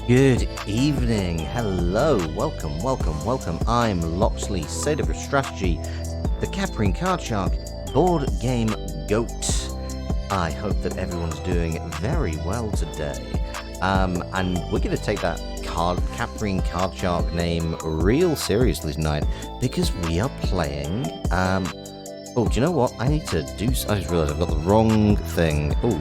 Good evening, hello, welcome. I'm Loxley, Satyr of Strategy, the Caprine Card Shark, board game goat. I hope that everyone's doing very well today. And we're going to take that Caprine Card Shark name real seriously tonight because we are playing. Oh, do you know what? I just realised I've got the wrong thing. Oh.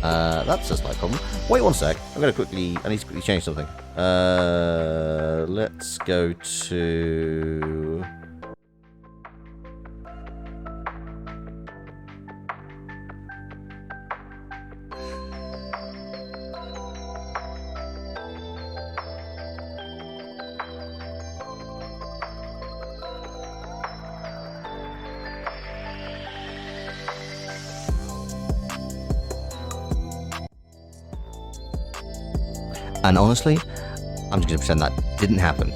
That's a slight problem. Wait one sec. I need to quickly change something. Let's go to... And honestly, I'm just going to pretend that didn't happen.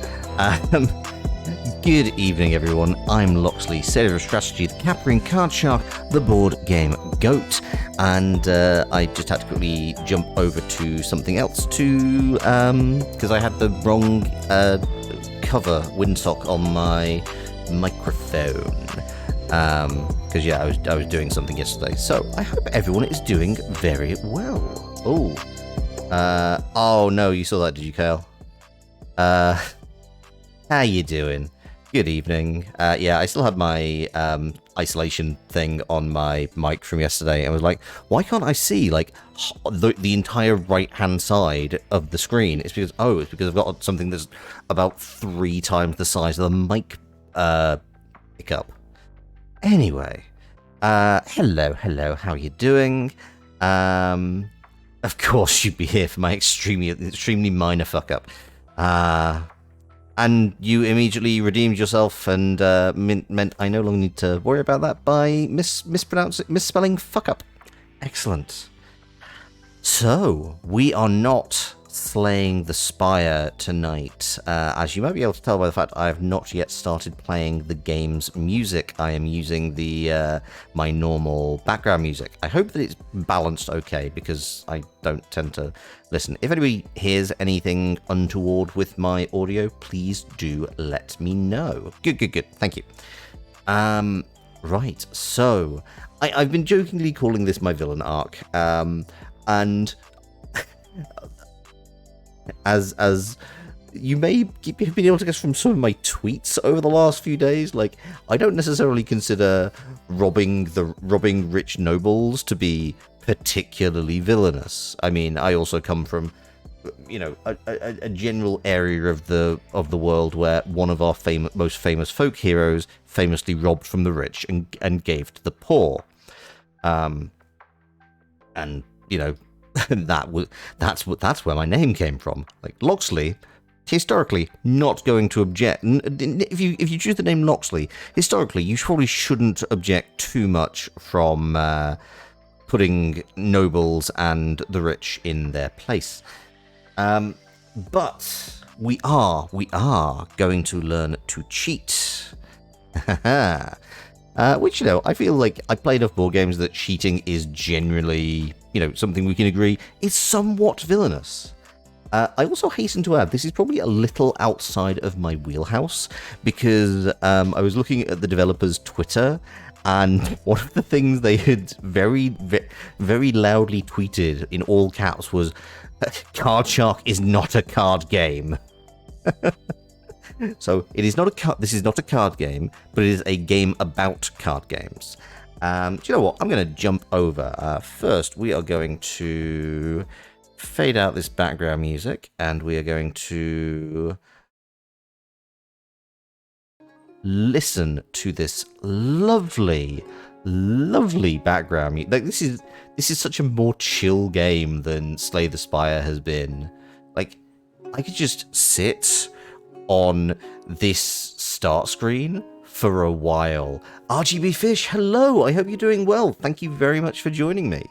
Good evening, everyone. I'm Loxley, Satyr of Strategy, the Caprine Card Shark, the board game goat. And I just had to quickly jump over to something else because I had the wrong cover windsock on my microphone. Because yeah, I was doing something yesterday. So I hope everyone is doing very well. Oh no, you saw that, did you, Kale? How you doing? Good evening. Yeah, I still had my isolation thing on my mic from yesterday. I was like, why can't I see like the entire right-hand side of the screen? It's because I've got something that's about 3 times the size of the mic pickup. Anyway, hello, how you doing? Of course you'd be here for my extremely minor fuck up. And you immediately redeemed yourself and meant I no longer need to worry about that by misspelling fuck up. Excellent. So, we are not slaying the spire tonight. As you might be able to tell by the fact I have not yet started playing the game's music. I am using the my normal background music. I hope that it's balanced okay because I don't tend to listen. If anybody hears anything untoward with my audio, please do let me know. Good. Thank you. Right, so I've been jokingly calling this my villain arc, and as you may have been able to guess from some of my tweets over the last few days, like I don't necessarily consider robbing rich nobles to be particularly villainous. I mean, I also come from, you know, a general area of the world where one of our most famous folk heroes famously robbed from the rich and gave to the poor. And you know, that's where my name came from. Like Loxley, historically not going to object. If you choose the name Loxley, historically you probably shouldn't object too much from putting nobles and the rich in their place. But we are going to learn to cheat. Which, you know, I feel like I play enough board games that cheating is generally, you know, something we can agree is somewhat villainous. I also hasten to add, this is probably a little outside of my wheelhouse, because I was looking at the developers' Twitter, and one of the things they had very loudly tweeted in all caps was, "Card Shark is not a card game." So it is not this is not a card game, but it is a game about card games. Do you know what? I'm going to jump over. First, we are going to fade out this background music, and we are going to listen to this lovely background music. Like, this is such a more chill game than Slay the Spire has been. Like, I could just sit on this start screen for a while. RGB Fish, hello, I hope you're doing well. Thank you very much for joining me.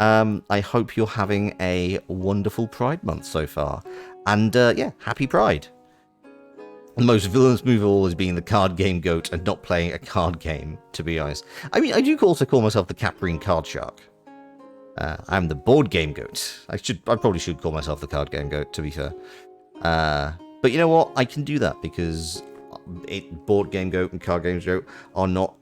I hope you're having a wonderful Pride month so far. And yeah, happy Pride. The most villainous move of all is being the card game goat and not playing a card game, to be honest. I mean, I do also call myself the Caprine Card Shark. I'm the board game goat. I probably should call myself the card game goat, to be fair. But you know what? I can do that because board game goat and card games goat are not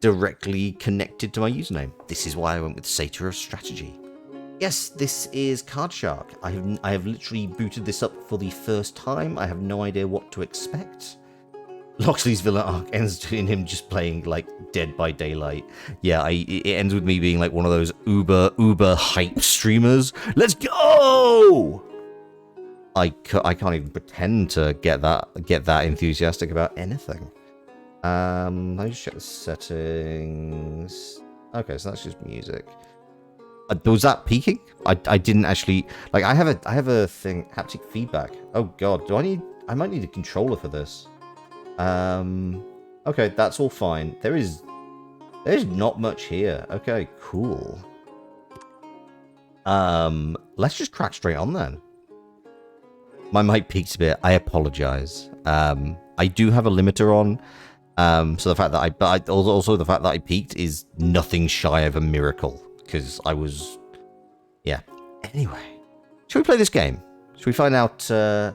directly connected to my username. This is why I went with Satyr of Strategy. Yes, this is Card Shark. I have literally booted this up for the first time. I have no idea what to expect. Loxley's villain arc ends in him just playing like Dead by Daylight. Yeah, it ends with me being like one of those uber hype streamers. Let's go! I can't even pretend to get that enthusiastic about anything. Let me just check the settings. Okay, so that's just music. Was that peaking? I didn't actually like. I have a thing, haptic feedback. Oh god, I might need a controller for this. Okay, that's all fine. There's not much here. Okay, cool. Let's just crack straight on then. My mic peaked a bit. I apologize. I do have a limiter on. So the fact that also the fact that I peaked is nothing shy of a miracle because I was, yeah. Anyway, should we play this game? Should we find out? I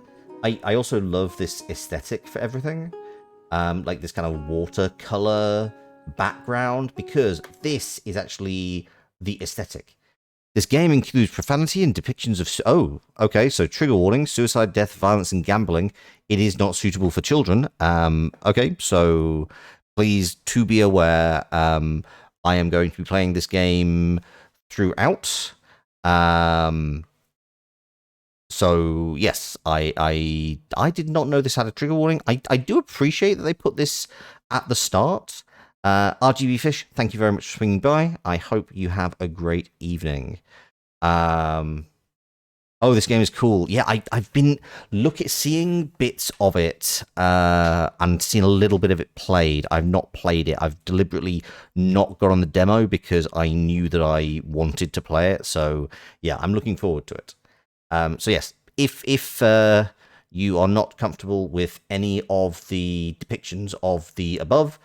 also love this aesthetic for everything. Like this kind of watercolor background, because this is actually the aesthetic. This game includes profanity and depictions of... Oh, okay, so trigger warning, suicide, death, violence, and gambling. It is not suitable for children. Okay, so please, to be aware, I am going to be playing this game throughout. So yes, I did not know this had a trigger warning. I do appreciate that they put this at the start. RGB Fish, thank you very much for swinging by. I hope you have a great evening. Oh, this game is cool. Yeah, I've been seeing bits of it and seen a little bit of it played. I've not played it. I've deliberately not got on the demo because I knew that I wanted to play it. So yeah, I'm looking forward to it. So yes, if you are not comfortable with any of the depictions of the above,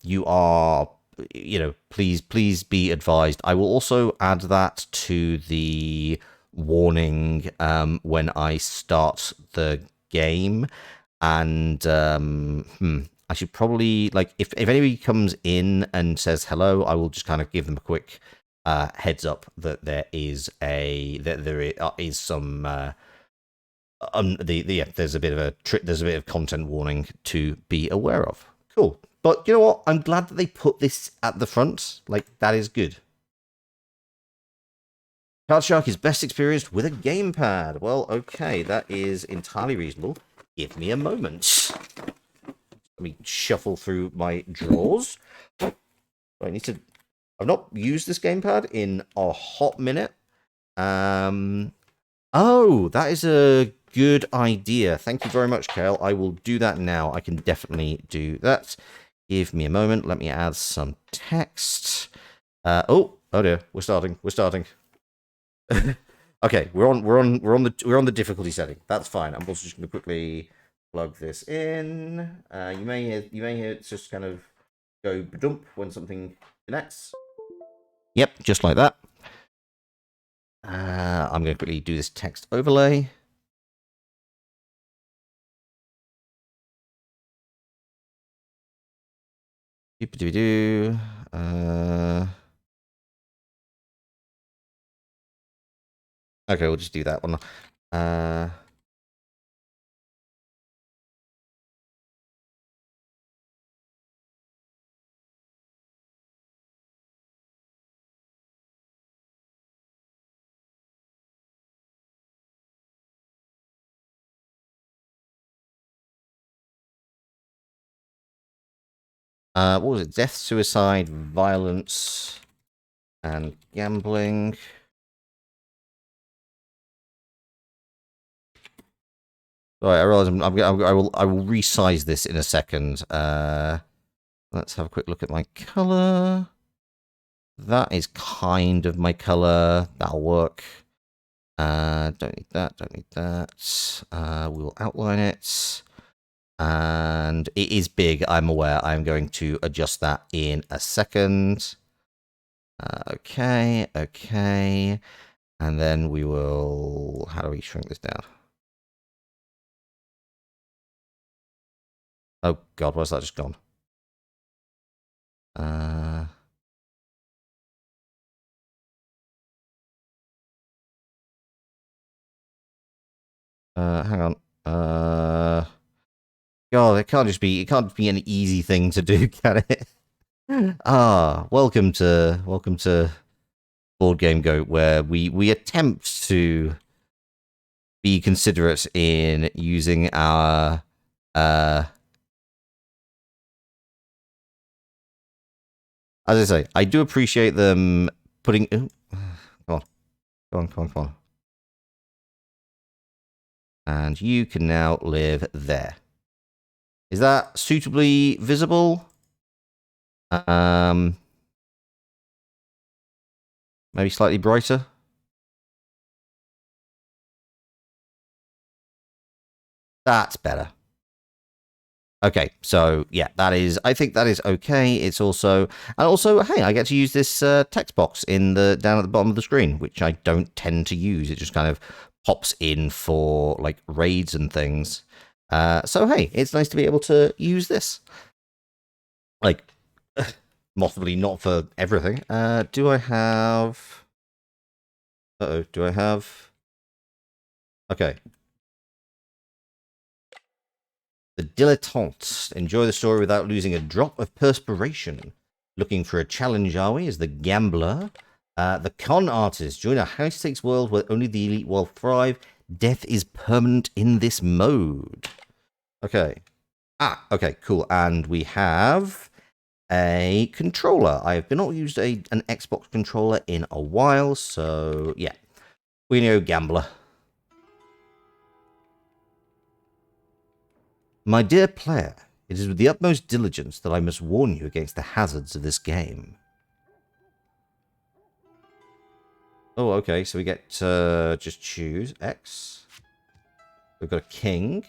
you are, please be advised. I will also add that to the warning when I start the game, and I should probably, like, if anybody comes in and says hello, I will just kind of give them a quick heads up that there is some there's a bit of content warning to be aware of. Cool. But you know what? I'm glad that they put this at the front. Like, that is good. Card Shark is best experienced with a gamepad. Well, okay, that is entirely reasonable. Give me a moment. Let me shuffle through my drawers. I need to... I've not used this gamepad in a hot minute. Oh, that is a good idea. Thank you very much, Kale. I will do that now. I can definitely do that. Give me a moment. Let me add some text. Oh dear. We're starting. Okay, we're on the difficulty setting. That's fine. I'm also just going to quickly plug this in. You may hear it just kind of go dump when something connects. Yep, just like that. I'm going to quickly do this text overlay. Okay, we'll just do that one. What was it? Death, suicide, violence, and gambling. Right, I realize I will resize this in a second. Let's have a quick look at my color. That is kind of my color. That'll work. Don't need that. Don't need that. We will outline it. And it is big, I'm aware. I'm going to adjust that in a second. Okay, okay. And then we will... How do we shrink this down? Oh, God, where's that just gone? Hang on. God, it can't be an easy thing to do, can it? Welcome to Board Game Goat, where we attempt to be considerate in using our as I say, I do appreciate them putting. Come on, come on. And you can now live there. Is that suitably visible? Maybe slightly brighter. That's better. Okay, so yeah, I think that is okay. It's also, hey, I get to use this text box down at the bottom of the screen, which I don't tend to use. It just kind of pops in for like raids and things. So hey, it's nice to be able to use this. Like, possibly not for everything. Do I have? Do I have? Okay. The Dilettante. Enjoy the story without losing a drop of perspiration. Looking for a challenge, are we? As the Gambler. The Con Artist. Join a high-stakes world where only the elite will thrive. Death is permanent in this mode. Okay. Okay, cool. And we have a controller. I have not used an Xbox controller in a while, so yeah. We know Gambler. My dear player, it is with the utmost diligence that I must warn you against the hazards of this game. Oh, okay, so we get just choose X. We've got a king.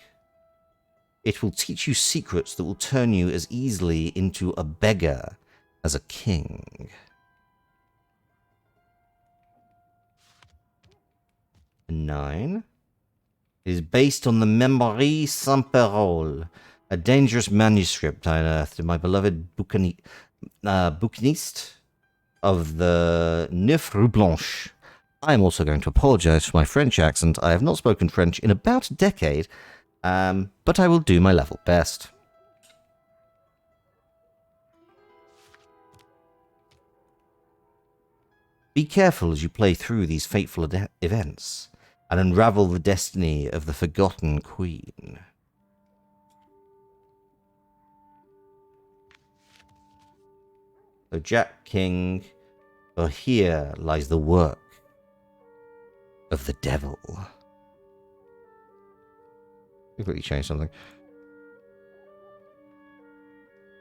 It will teach you secrets that will turn you as easily into a beggar as a king. A 9. It is based on the Memorie sans parole, a dangerous manuscript I unearthed in my beloved bouquiniste of the Neuf Rue Blanche. I am also going to apologize for my French accent. I have not spoken French in about a decade, but I will do my level best. Be careful as you play through these fateful events and unravel the destiny of the Forgotten Queen. So Jack King, for here lies the work of the devil. Completely change something.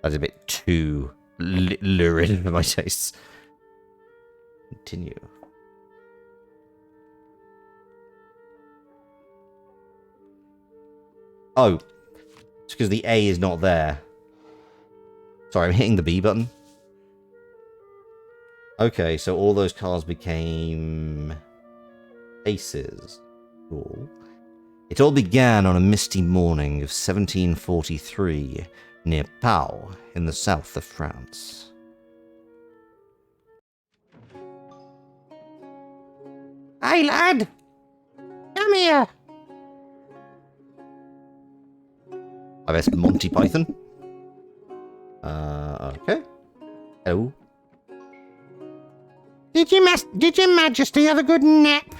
That's a bit too lurid for my tastes. Continue. Oh, it's because the A is not there. Sorry, I'm hitting the B button. Okay, so all those cards became aces. Cool. It all began on a misty morning of 1743 near Pau in the south of France. Hey, lad! Come here! I guess Monty Python. Okay. Hello. Did your Majesty have a good nap?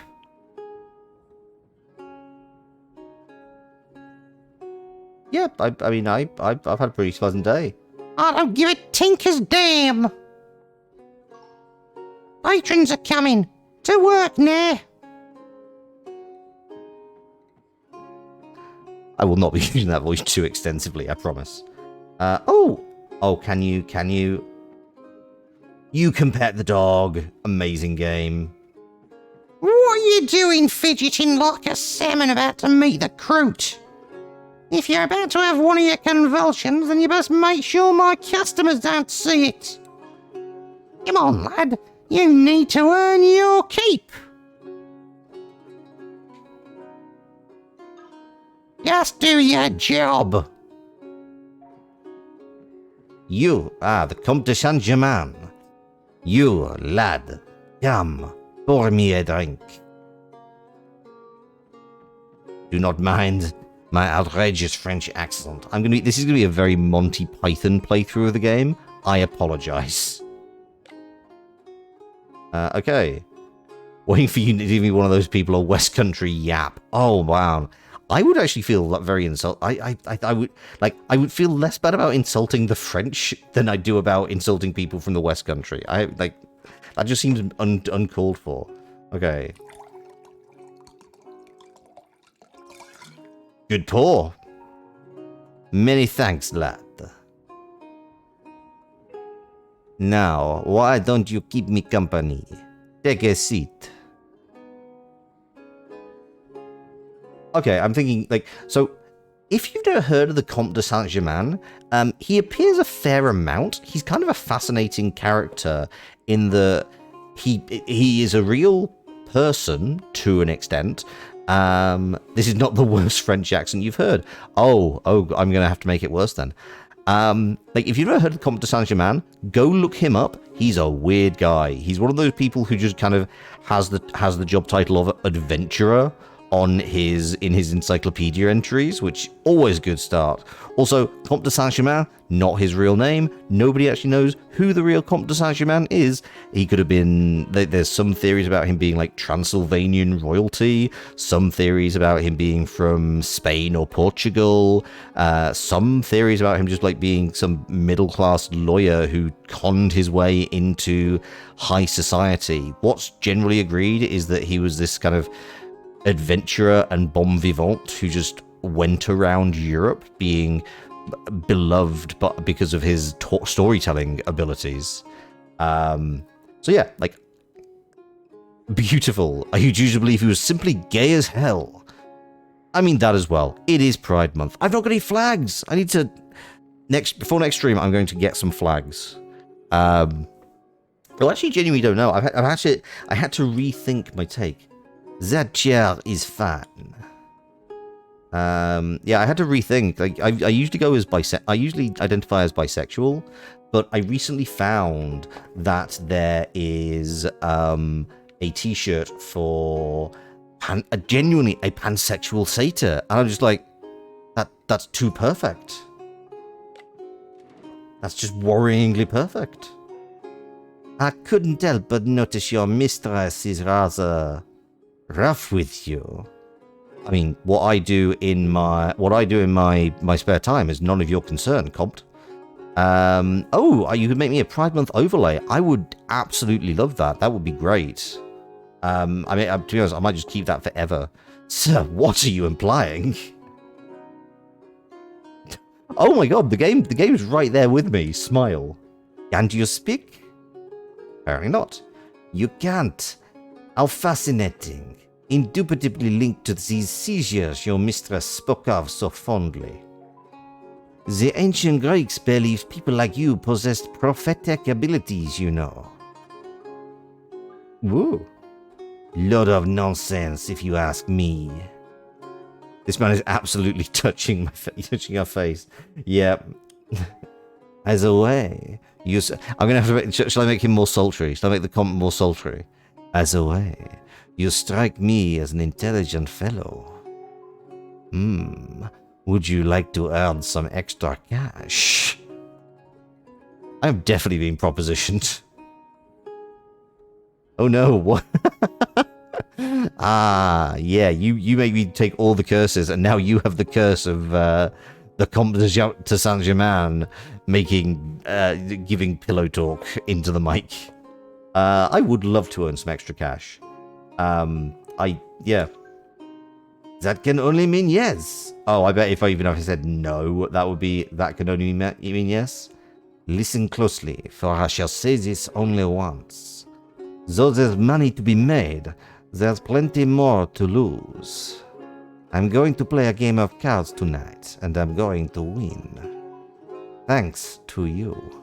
Yeah, I mean, I've had a pretty pleasant day. I don't give a tinker's damn. Patrons are coming. To work now. I will not be using that voice too extensively, I promise. Oh, can you? You can pet the dog. Amazing game. What are you doing fidgeting like a salmon about to meet the croot? If you're about to have one of your convulsions, then you best make sure my customers don't see it. Come on, lad. You need to earn your keep. Just do your job. You are the Comte de Saint-Germain. You, lad, come, pour me a drink. Do not mind my outrageous French accent. This is gonna be a very Monty Python playthrough of the game. I apologize. Okay. Waiting for you to give me one of those people a West Country yap. Oh wow. I would actually feel very I would feel less bad about insulting the French than I do about insulting people from the West Country. That just seems uncalled for. Okay. Good pour. Many thanks, lad. Now, why don't you keep me company? Take a seat. Okay, I'm thinking, so, if you've never heard of the Comte de Saint-Germain, he appears a fair amount. He's kind of a fascinating character in that he is a real person, to an extent. This is not the worst French accent you've heard. Oh, I'm gonna have to make it worse then. If you've never heard of Comte de Saint-Germain, go look him up. He's a weird guy. He's one of those people who just kind of has the job title of adventurer in his encyclopedia entries, which always a good start. Also, Comte de Saint-Germain, not his real name. Nobody actually knows who the real Comte de Saint-Germain is. He could have been... There's some theories about him being like Transylvanian royalty, some theories about him being from Spain or Portugal, some theories about him just like being some middle-class lawyer who conned his way into high society. What's generally agreed is that he was this kind of adventurer and bon vivant who just went around Europe being beloved but because of his storytelling abilities. So yeah, beautiful. I choose to believe he was simply gay as hell. I mean that as well. It is Pride Month. I've not got any flags. I need to before next stream I'm going to get some flags. Well, actually genuinely don't know. I had to rethink my take. That chair is fine. Yeah, I had to rethink. I usually go as I usually identify as bisexual, but I recently found that there is a t-shirt for genuinely a pansexual satyr, and I'm just like, that's too perfect. That's just worryingly perfect. I couldn't help but notice your mistress is rather rough with you. I mean, what I do in my spare time is none of your concern, Comte. You could make me a Pride Month overlay. I would absolutely love that. That would be great. I mean, to be honest, I might just keep that forever. Sir, what are you implying? Oh my god, the game's right there with me. Smile. Can't you speak? Apparently not. You can't. How fascinating. Indubitably linked to these seizures your mistress spoke of so fondly. The ancient Greeks believed people like you possessed prophetic abilities, you know. Woo. Load of nonsense, if you ask me. This man is absolutely touching our face. Yep. As a way, I'm gonna have to. Shall I make him more sultry? Shall I make the comment more sultry? As a way, you strike me as an intelligent fellow. Would you like to earn some extra cash? I'm definitely being propositioned. Oh no, what? Yeah, you make me take all the curses, and now you have the curse of the Comte de Saint-Germain giving pillow talk into the mic. I would love to earn some extra cash. Yeah. That can only mean yes. Oh, I bet if I said no, that can only mean yes. Listen closely, for I shall say this only once. Though there's money to be made, there's plenty more to lose. I'm going to play a game of cards tonight, and I'm going to win. Thanks to you.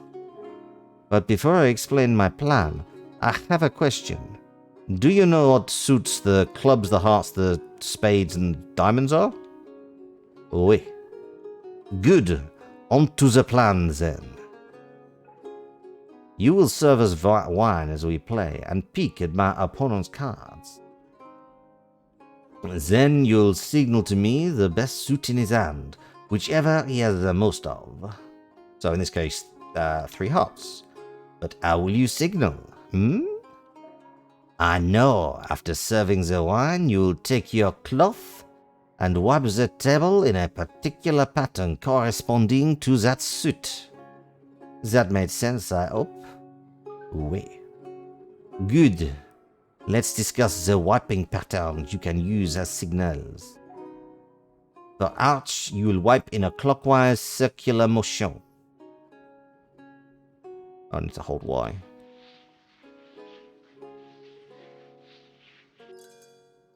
But before I explain my plan, I have a question. Do you know what suits the clubs, the hearts, the spades, and diamonds are? Oui. Good. On to the plan then. You will serve us wine as we play and peek at my opponent's cards. Then you'll signal to me the best suit in his hand, whichever he has the most of. So in this case, 3 hearts. But how will you signal? I know, after serving the wine, you'll take your cloth and wipe the table in a particular pattern corresponding to that suit. That made sense, I hope? Oui. Good. Let's discuss the wiping patterns you can use as signals. For arch, you will wipe in a clockwise circular motion. I need to hold Y.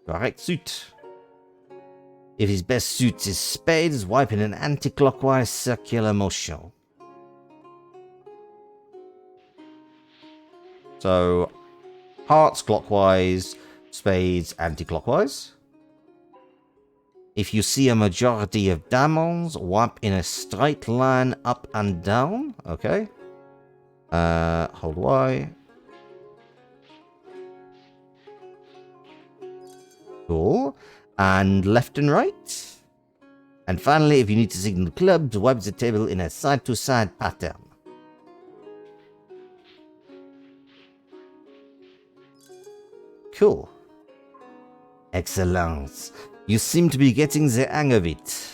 Correct suit. If his best suit is spades, wipe in an anti-clockwise circular motion. So, hearts clockwise, spades anti-clockwise. If you see a majority of diamonds, wipe in a straight line up and down. Okay. Hold Y. Cool. And left and right. And finally, if you need to signal clubs, wipe the table in a side-to-side pattern. Cool. Excellent. You seem to be getting the hang of it.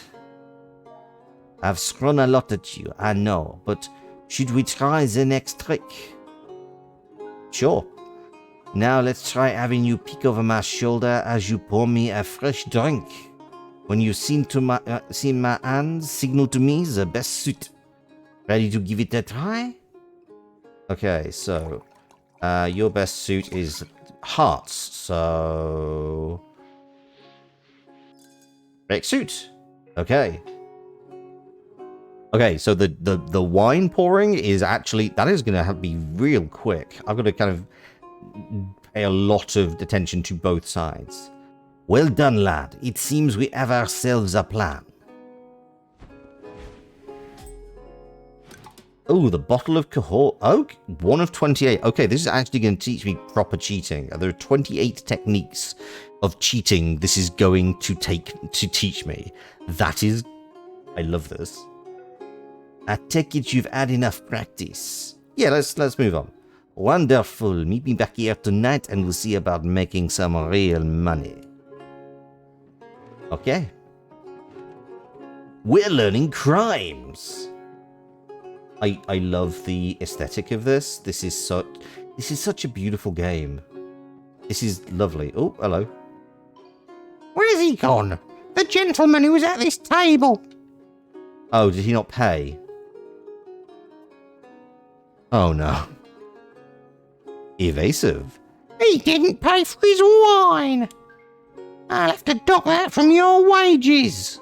I've thrown a lot at you, I know, but should we try the next trick? Sure. Now let's try having you peek over my shoulder as you pour me a fresh drink. When you see my hands, signal to me the best suit. Ready to give it a try? Okay, so your best suit is hearts, so correct suit. Okay. Okay, so the wine pouring is actually, that is going to be real quick. I've got to kind of pay a lot of attention to both sides. Well done, lad. It seems we have ourselves a plan. Oh, the bottle of cohort. Oh, 1 of 28. Okay, this is actually going to teach me proper cheating. There are 28 techniques of cheating this is going to teach me. That is... I love this. I take it you've had enough practice. Yeah, let's move on. Wonderful. Meet me back here tonight and we'll see about making some real money. Okay. We're learning crimes. I love the aesthetic of this. This is such a beautiful game. This is lovely. Oh, hello. Where's he gone? The gentleman who was at this table. Oh, did he not pay? Oh no. Evasive. He didn't pay for his wine. I'll have to dock that from your wages.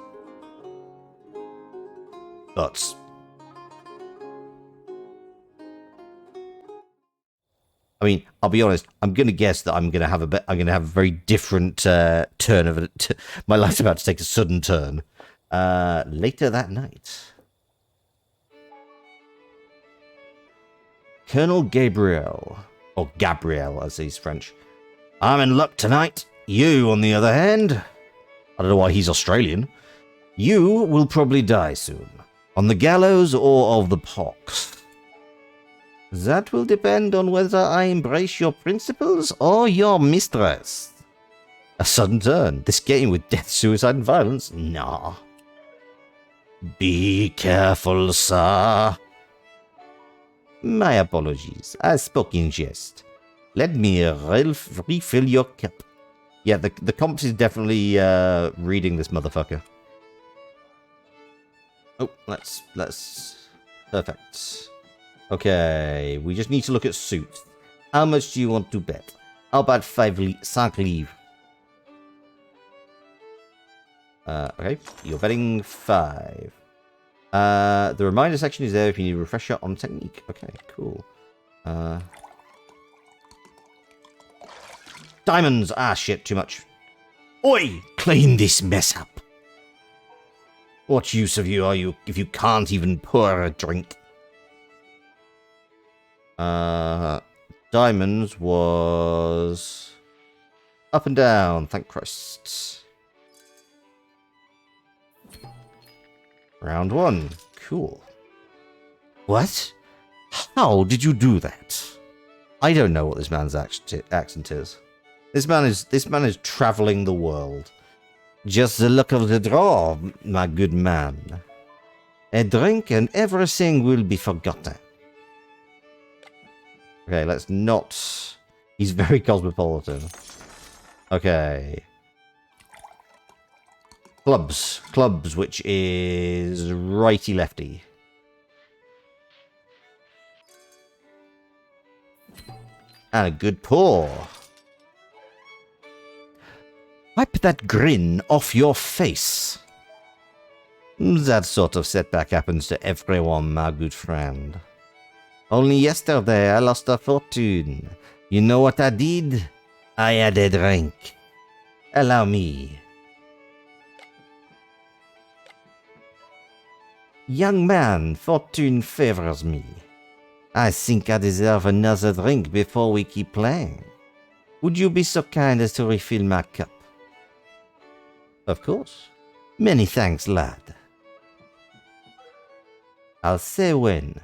But I mean, I'll be honest. I'm going to guess that I'm going to have a very different turn of it. My life's about to take a sudden turn. Later that night, Colonel Gabriel, or Gabriel as he's French. I'm in luck tonight. You, on the other hand, I don't know why he's Australian. You will probably die soon, on the gallows or of the pox. That will depend on whether I embrace your principles or your mistress. A sudden turn. This game with death, suicide, and violence? Nah. Be careful, sir. My apologies. I spoke in jest. Let me refill your cup. Yeah, the comps is definitely reading this motherfucker. Oh, let's perfect. Okay, we just need to look at suits. How much do you want to bet? How about 5 livres? Okay, you're betting 5. The reminder section is there if you need a refresher on technique. Okay, cool. Diamonds! Ah, shit, too much. Oi! Clean this mess up. What use of you are you if you can't even pour a drink? Diamonds was up and down, thank Christ. Round 1. Cool. What? How did you do that? I don't know what this man's accent is. This man is traveling the world. Just the luck of the draw, my good man. A drink and everything will be forgotten. Okay, let's not... He's very cosmopolitan. Okay. Clubs. Clubs, which is righty-lefty. And a good pour. Wipe that grin off your face. That sort of setback happens to everyone, my good friend. Only yesterday I lost a fortune. You know what I did? I had a drink. Allow me. Young man, fortune favors me. I think I deserve another drink before we keep playing. Would you be so kind as to refill my cup? Of course. Many thanks, lad. I'll say when.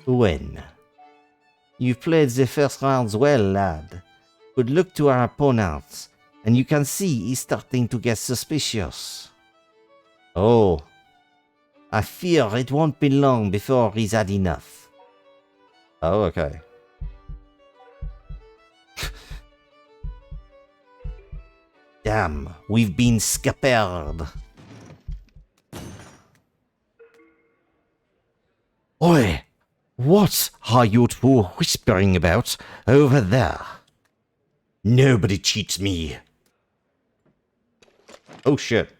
When. You've played the first rounds well, lad. But look to our opponents, and you can see he's starting to get suspicious. Oh. I fear it won't be long before he's had enough. Oh, okay. Damn, we've been scuppered. Oi! What are you two whispering about over there? Nobody cheats me. Oh shit.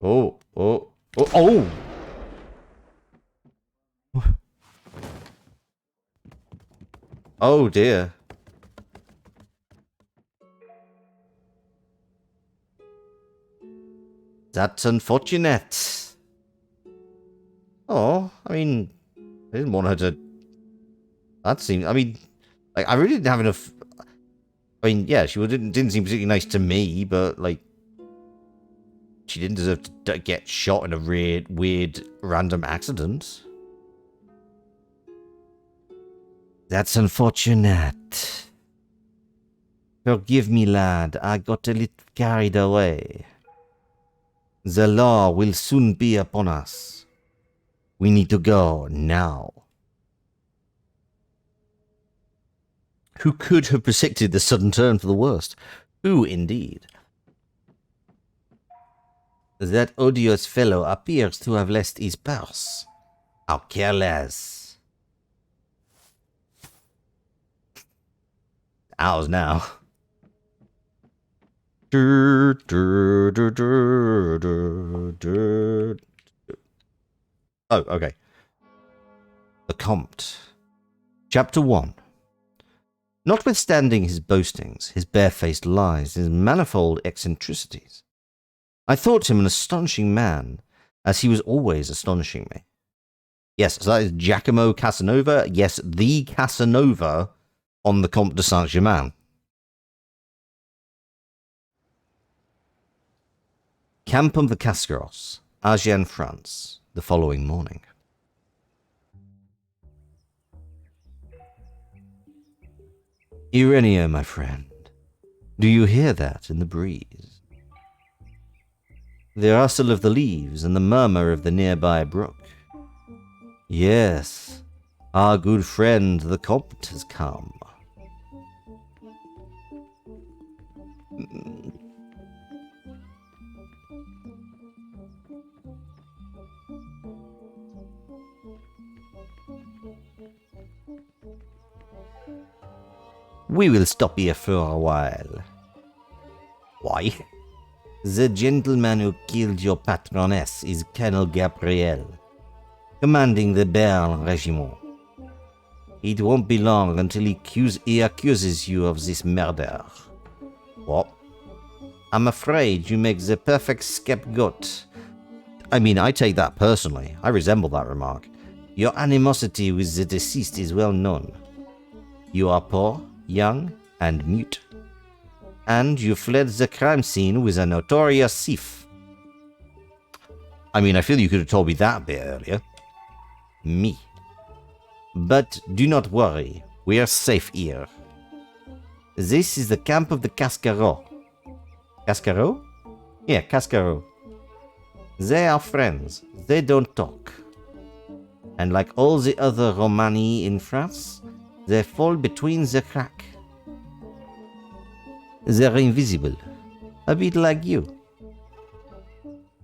Oh, oh, oh, oh! Oh dear. That's unfortunate. Oh, I mean, I didn't want her to... That seemed... I mean, like, I really didn't have enough... I mean, yeah, she didn't seem particularly nice to me, but, like... She didn't deserve to get shot in a weird, random accident. That's unfortunate. Forgive me, lad. I got a little carried away. The law will soon be upon us. We need to go now. Who could have predicted the sudden turn for the worst? Who, indeed? That odious fellow appears to have lost his purse. How careless. Ours now. Oh, okay. The Comte. Chapter 1. Notwithstanding his boastings, his barefaced lies, his manifold eccentricities, I thought him an astonishing man, as he was always astonishing me. Yes, so that is Giacomo Casanova. Yes, the Casanova on the Comte de Saint-Germain. Camp of the Cascaros, Agen, France, the following morning. Ireneo, my friend, do you hear that in the breeze? The rustle of the leaves and the murmur of the nearby brook. Yes, our good friend the Comte has come. We will stop here for a while. Why? The gentleman who killed your patroness is Colonel Gabriel, commanding the Bern Regiment. It won't be long until he accuses you of this murder. What? I'm afraid you make the perfect scapegoat. I mean, I take that personally. I resemble that remark. Your animosity with the deceased is well known. You are poor, young, and mute. And you fled the crime scene with a notorious thief. I mean, I feel you could have told me that a bit earlier. Me. But do not worry, we are safe here. This is the camp of the Cascarot. Cascarot? Yeah, Cascarot. They are friends. They don't talk. And like all the other Romani in France, they fall between the cracks. They're invisible. A bit like you.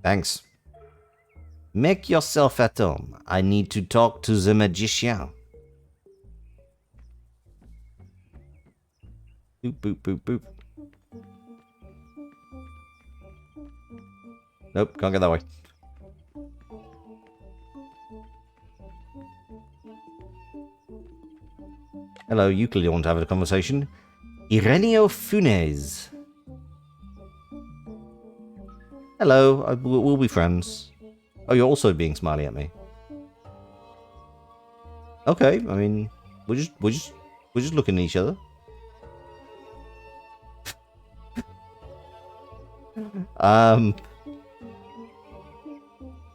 Thanks. Make yourself at home. I need to talk to the magician. Boop, boop, boop, boop. Nope, can't get that way. Hello, you clearly want to have a conversation. Ireneo Funes. Hello, we'll be friends. Oh, you're also being smiley at me. Okay, I mean, we're just looking at each other.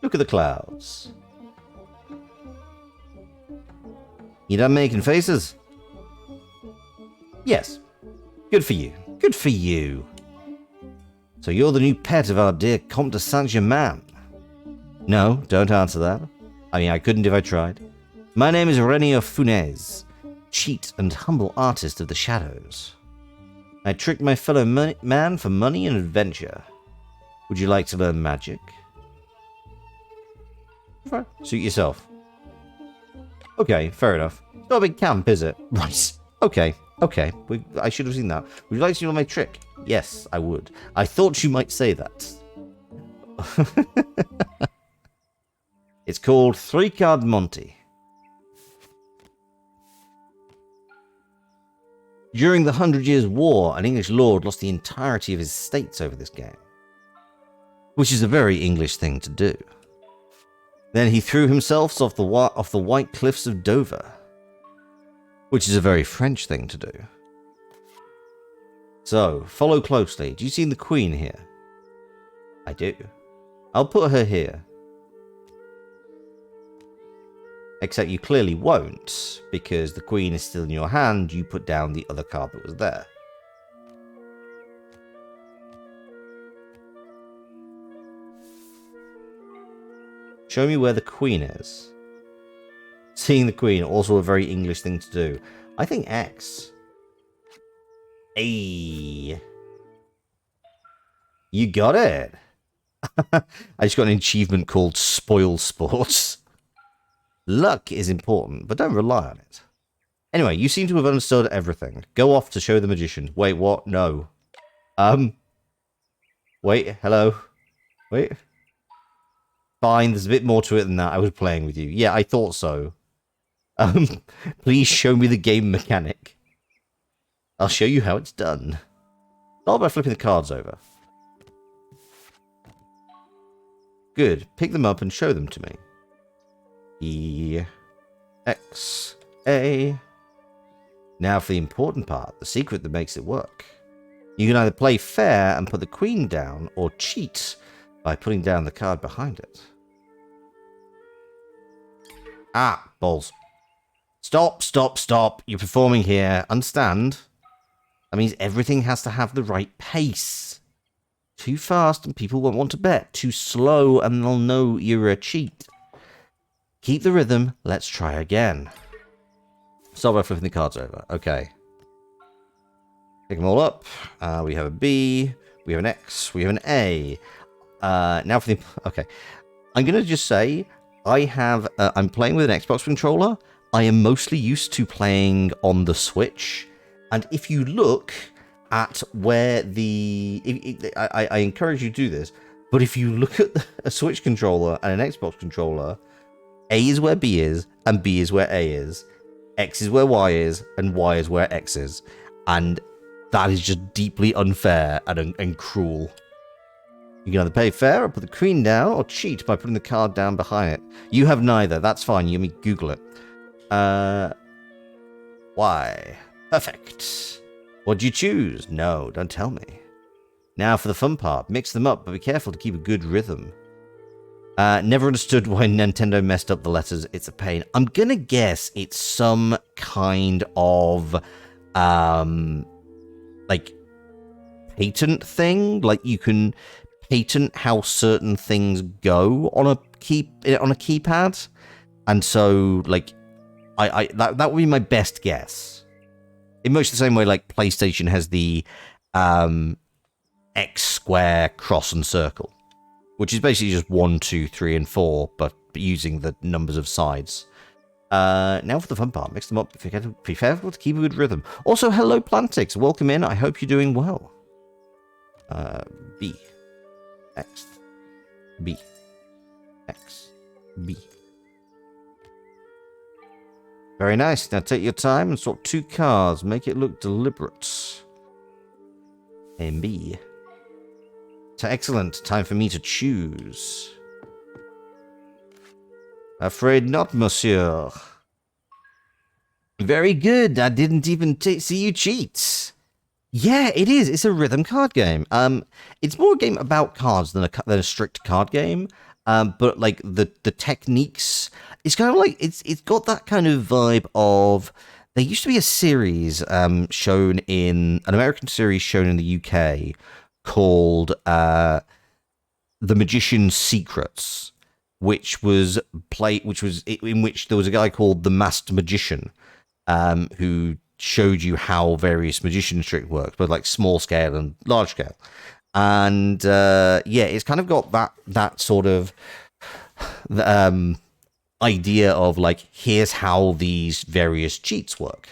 Look at the clouds. You done making faces? Yes. Good for you. Good for you. So you're the new pet of our dear Comte de Saint-Germain. No, don't answer that. I mean, I couldn't if I tried. My name is Renio Funes, cheat and humble artist of the shadows. I tricked my fellow man for money and adventure. Would you like to learn magic? Fine. Suit yourself. Okay, fair enough. It's not a big camp, is it? Right. Okay. Okay. I should have seen that. Would you like to see my trick? Yes, I would. I thought you might say that. It's called 3-Card Monty. During the 100 Years' War, an English lord lost the entirety of his estates over this game, which is a very English thing to do. Then he threw himself off the white cliffs of Dover, which is a very French thing to do. So, follow closely. Do you see the Queen here? I do. I'll put her here. Except you clearly won't, because the Queen is still in your hand. You put down the other card that was there. Show me where the Queen is. Seeing the Queen, also a very English thing to do. I think X. Hey. You got it. I just got an achievement called Spoil Sports. Luck is important, but don't rely on it. Anyway, you seem to have understood everything. Go off to show the magician. Wait, what? No. Wait, hello. Wait. Fine, there's a bit more to it than that. I was playing with you. Yeah, I thought so. Please show me the game mechanic. I'll show you how it's done. Start by flipping the cards over. Good. Pick them up and show them to me. E, X, A. Now for the important part, the secret that makes it work. You can either play fair and put the Queen down, or cheat by putting down the card behind it. Ah, balls. Stop, stop, stop. You're performing here. Understand? That means everything has to have the right pace. Too fast and people won't want to bet. Too slow and they'll know you're a cheat. Keep the rhythm. Let's try again. Start by flipping the cards over. Okay. Pick them all up. We have a B. We have an X. We have an A. Now for the... Okay. I'm going to just say I'm playing with an Xbox controller. I am mostly used to playing on the Switch. And if you look at where I encourage you to do this, but if you look at a Switch controller and an Xbox controller, A is where B is, and B is where A is. X is where Y is, and Y is where X is. And that is just deeply unfair and cruel. You can either pay fair or put the queen down, or cheat by putting the card down behind it. You have neither. That's fine. You let me Google it. Why? Perfect. What'd you choose? No, don't tell me. Now for the fun part. Mix them up, but be careful to keep a good rhythm. Never understood why Nintendo messed up the letters. It's a pain. I'm gonna guess it's some kind of, like, patent thing. Like, you can patent how certain things go on a keypad, and so like that would be my best guess. In much the same way like PlayStation has the X, square, cross, and circle, which is basically just 1, 2, 3, and 4, but using the numbers of sides. Now for the fun part. Mix them up. Be careful to keep a good rhythm. Also, hello Plantix. Welcome in. I hope you're doing well. B. X. B. X. B. Very nice. Now take your time and swap 2 cards. Make it look deliberate. And B. So excellent. Time for me to choose. Afraid not, monsieur. Very good. I didn't even see you cheat. Yeah, it is. It's a rhythm card game. It's more a game about cards than a strict card game. But like the techniques, it's kind of like it's got that kind of vibe of. There used to be a series shown in an American series shown in the UK called The Magician's Secrets, which was in which there was a guy called the Masked Magician, who showed you how various magician tricks work, both like small scale and large scale. And yeah, it's kind of got that sort of idea of like, here's how these various cheats work.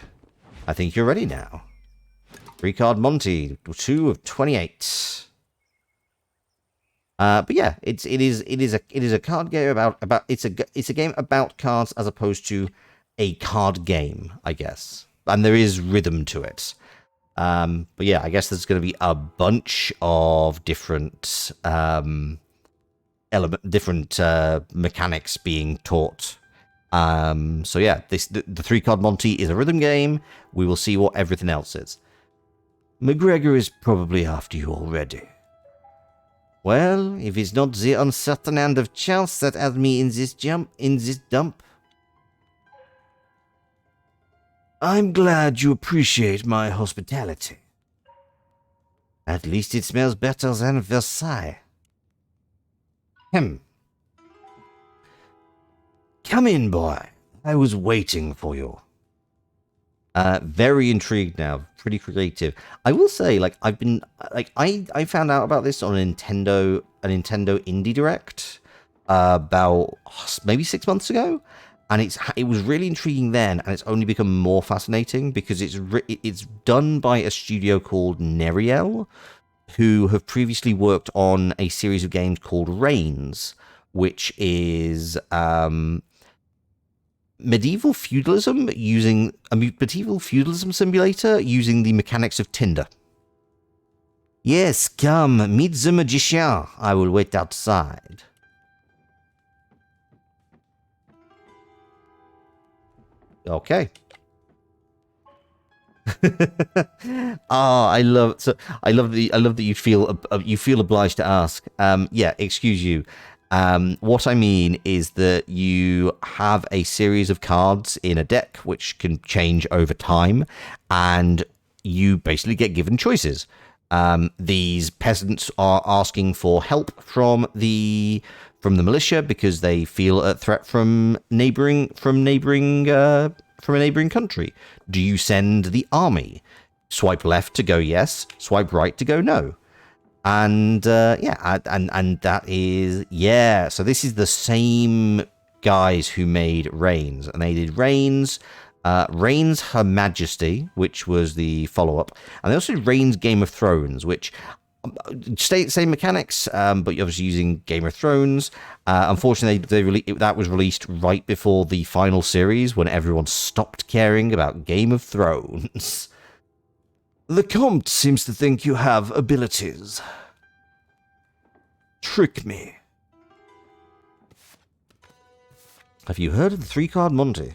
I think you're ready now. 3-card Monty, 2 of 28. But yeah, it is a card game about it's a game about cards as opposed to a card game, I guess. And there is rhythm to it. But yeah, I guess there's going to be a bunch of different mechanics being taught. So yeah, the 3-card Monty is a rhythm game. We will see what everything else is. McGregor is probably after you already. Well, if it's not the uncertain hand of chance that had me in this dump. I'm glad you appreciate my hospitality. At least it smells better than Versailles. Come in, boy. I was waiting for you. Very intrigued now. Pretty creative. I will say, like, I've been, like, I found out about this on a Nintendo Indie Direct about maybe 6 months ago, and it was really intriguing then, and it's only become more fascinating because it's done by a studio called Neriel, who have previously worked on a series of games called Reigns, which is medieval feudalism simulator using the mechanics of Tinder. Yes, come, meet the magician. I will wait outside. Okay. I love that you feel obliged to ask. Yeah, excuse you. What I mean is that you have a series of cards in a deck which can change over time, and you basically get given choices. These peasants are asking for help from the militia because they feel a threat from a neighboring country. Do you send the army? Swipe left to go yes, swipe right to go no. And yeah, and that is, yeah, so this is the same guys who made Reigns, and they did Reigns, Reigns Her Majesty, which was the follow-up, and they also did Reigns Game of Thrones, which same mechanics, but you're obviously using Game of Thrones. Unfortunately, that was released right before the final series, when everyone stopped caring about Game of Thrones. The Comte seems to think you have abilities. Trick me. Have you heard of the 3-card Monty?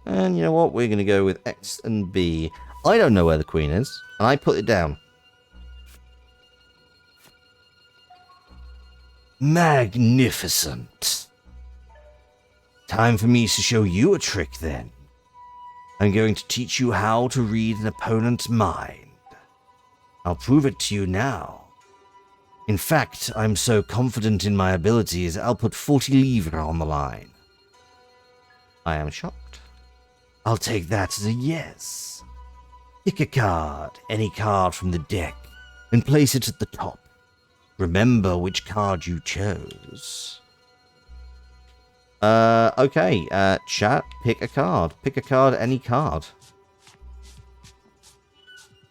And you know what? We're going to go with X and B. I don't know where the queen is, and I put it down. Magnificent. Time for me to show you a trick, then. I'm going to teach you how to read an opponent's mind. I'll prove it to you now. In fact, I'm so confident in my abilities, I'll put 40 livres on the line. I am shocked. I'll take that as a yes. Pick a card, any card from the deck, and place it at the top. Remember which card you chose. Okay, chat, pick a card. Pick a card, any card.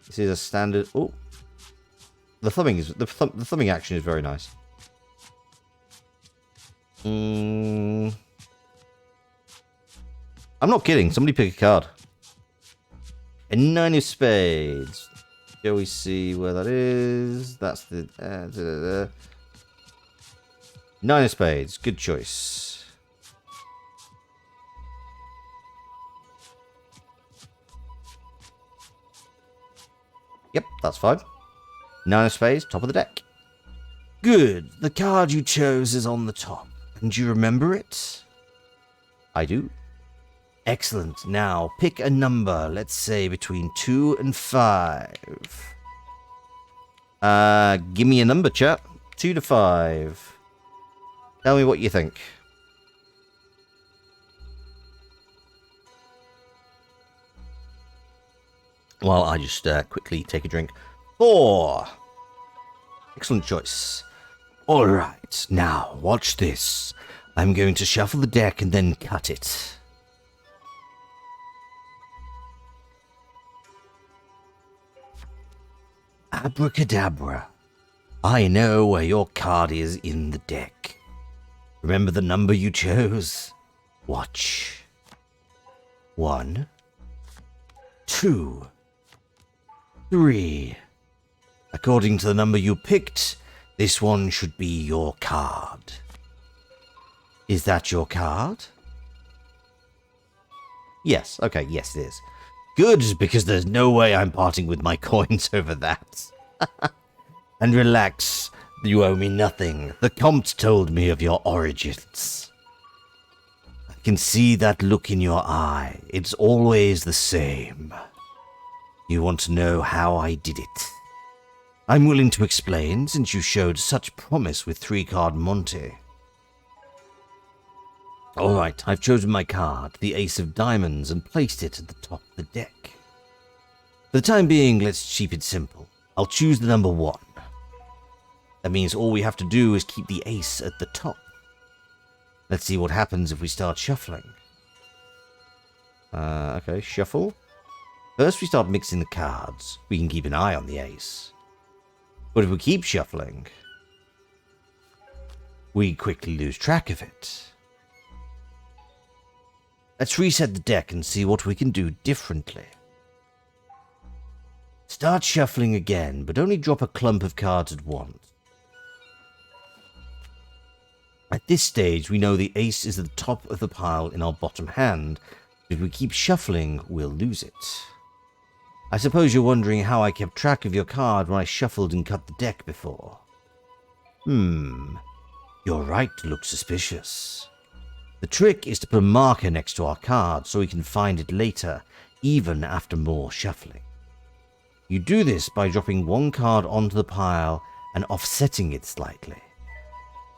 This is a standard... Oh. The thumbing action is very nice. I'm not kidding. Somebody pick a card. A 9 of spades. Shall we see where that is? That's the... 9 of spades. Good choice. Yep, that's fine. 9 of spades, top of the deck. Good. The card you chose is on the top. And you remember it? I do. Excellent. Now, pick a number, let's say between 2 and 5. Give me a number, chat. 2 to 5. Tell me what you think. Well, I just quickly take a drink. 4. Excellent choice. Alright, now, watch this. I'm going to shuffle the deck and then cut it. Abracadabra. I know where your card is in the deck. Remember the number you chose? Watch. 1, 2, 3. According to the number you picked, this one should be your card. Is that your card? Yes. Okay, yes it is. Good, because there's no way I'm parting with my coins over that. And relax, you owe me nothing. The Comte told me of your origins. I can see that look in your eye. It's always the same. You want to know how I did it? I'm willing to explain, since you showed such promise with 3-card Monty. Alright, I've chosen my card, the Ace of Diamonds, and placed it at the top of the deck. For the time being, let's keep it simple. I'll choose the number 1. That means all we have to do is keep the ace at the top. Let's see what happens if we start shuffling. Okay, shuffle. First we start mixing the cards. We can keep an eye on the ace. But if we keep shuffling, we quickly lose track of it. Let's reset the deck and see what we can do differently. Start shuffling again, but only drop a clump of cards at once. At this stage, we know the ace is at the top of the pile in our bottom hand. If we keep shuffling, we'll lose it. I suppose you're wondering how I kept track of your card when I shuffled and cut the deck before. You're right to look suspicious. The trick is to put a marker next to our card so we can find it later, even after more shuffling. You do this by dropping one card onto the pile and offsetting it slightly.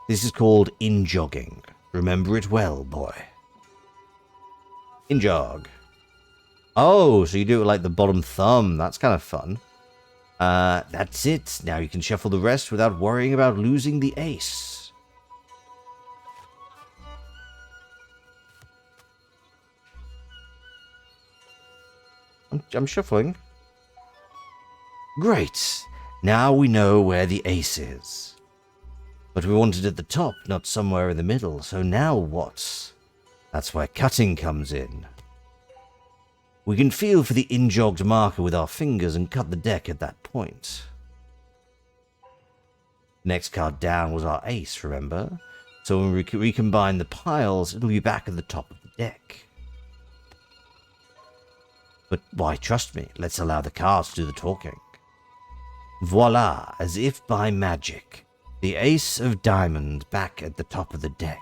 This is called in-jogging. Remember it well, boy. In jog. Oh, so you do it like the bottom thumb. That's kind of fun. That's it. Now you can shuffle the rest without worrying about losing the ace. I'm shuffling. Great. Now we know where the ace is. But we want it at the top, not somewhere in the middle. So now what? That's where cutting comes in. We can feel for the in-jogged marker with our fingers and cut the deck at that point. Next card down was our ace, remember? So when we recombine the piles, it'll be back at the top of the deck. But why trust me? Let's allow the cards to do the talking. Voila, as if by magic. The ace of diamonds back at the top of the deck.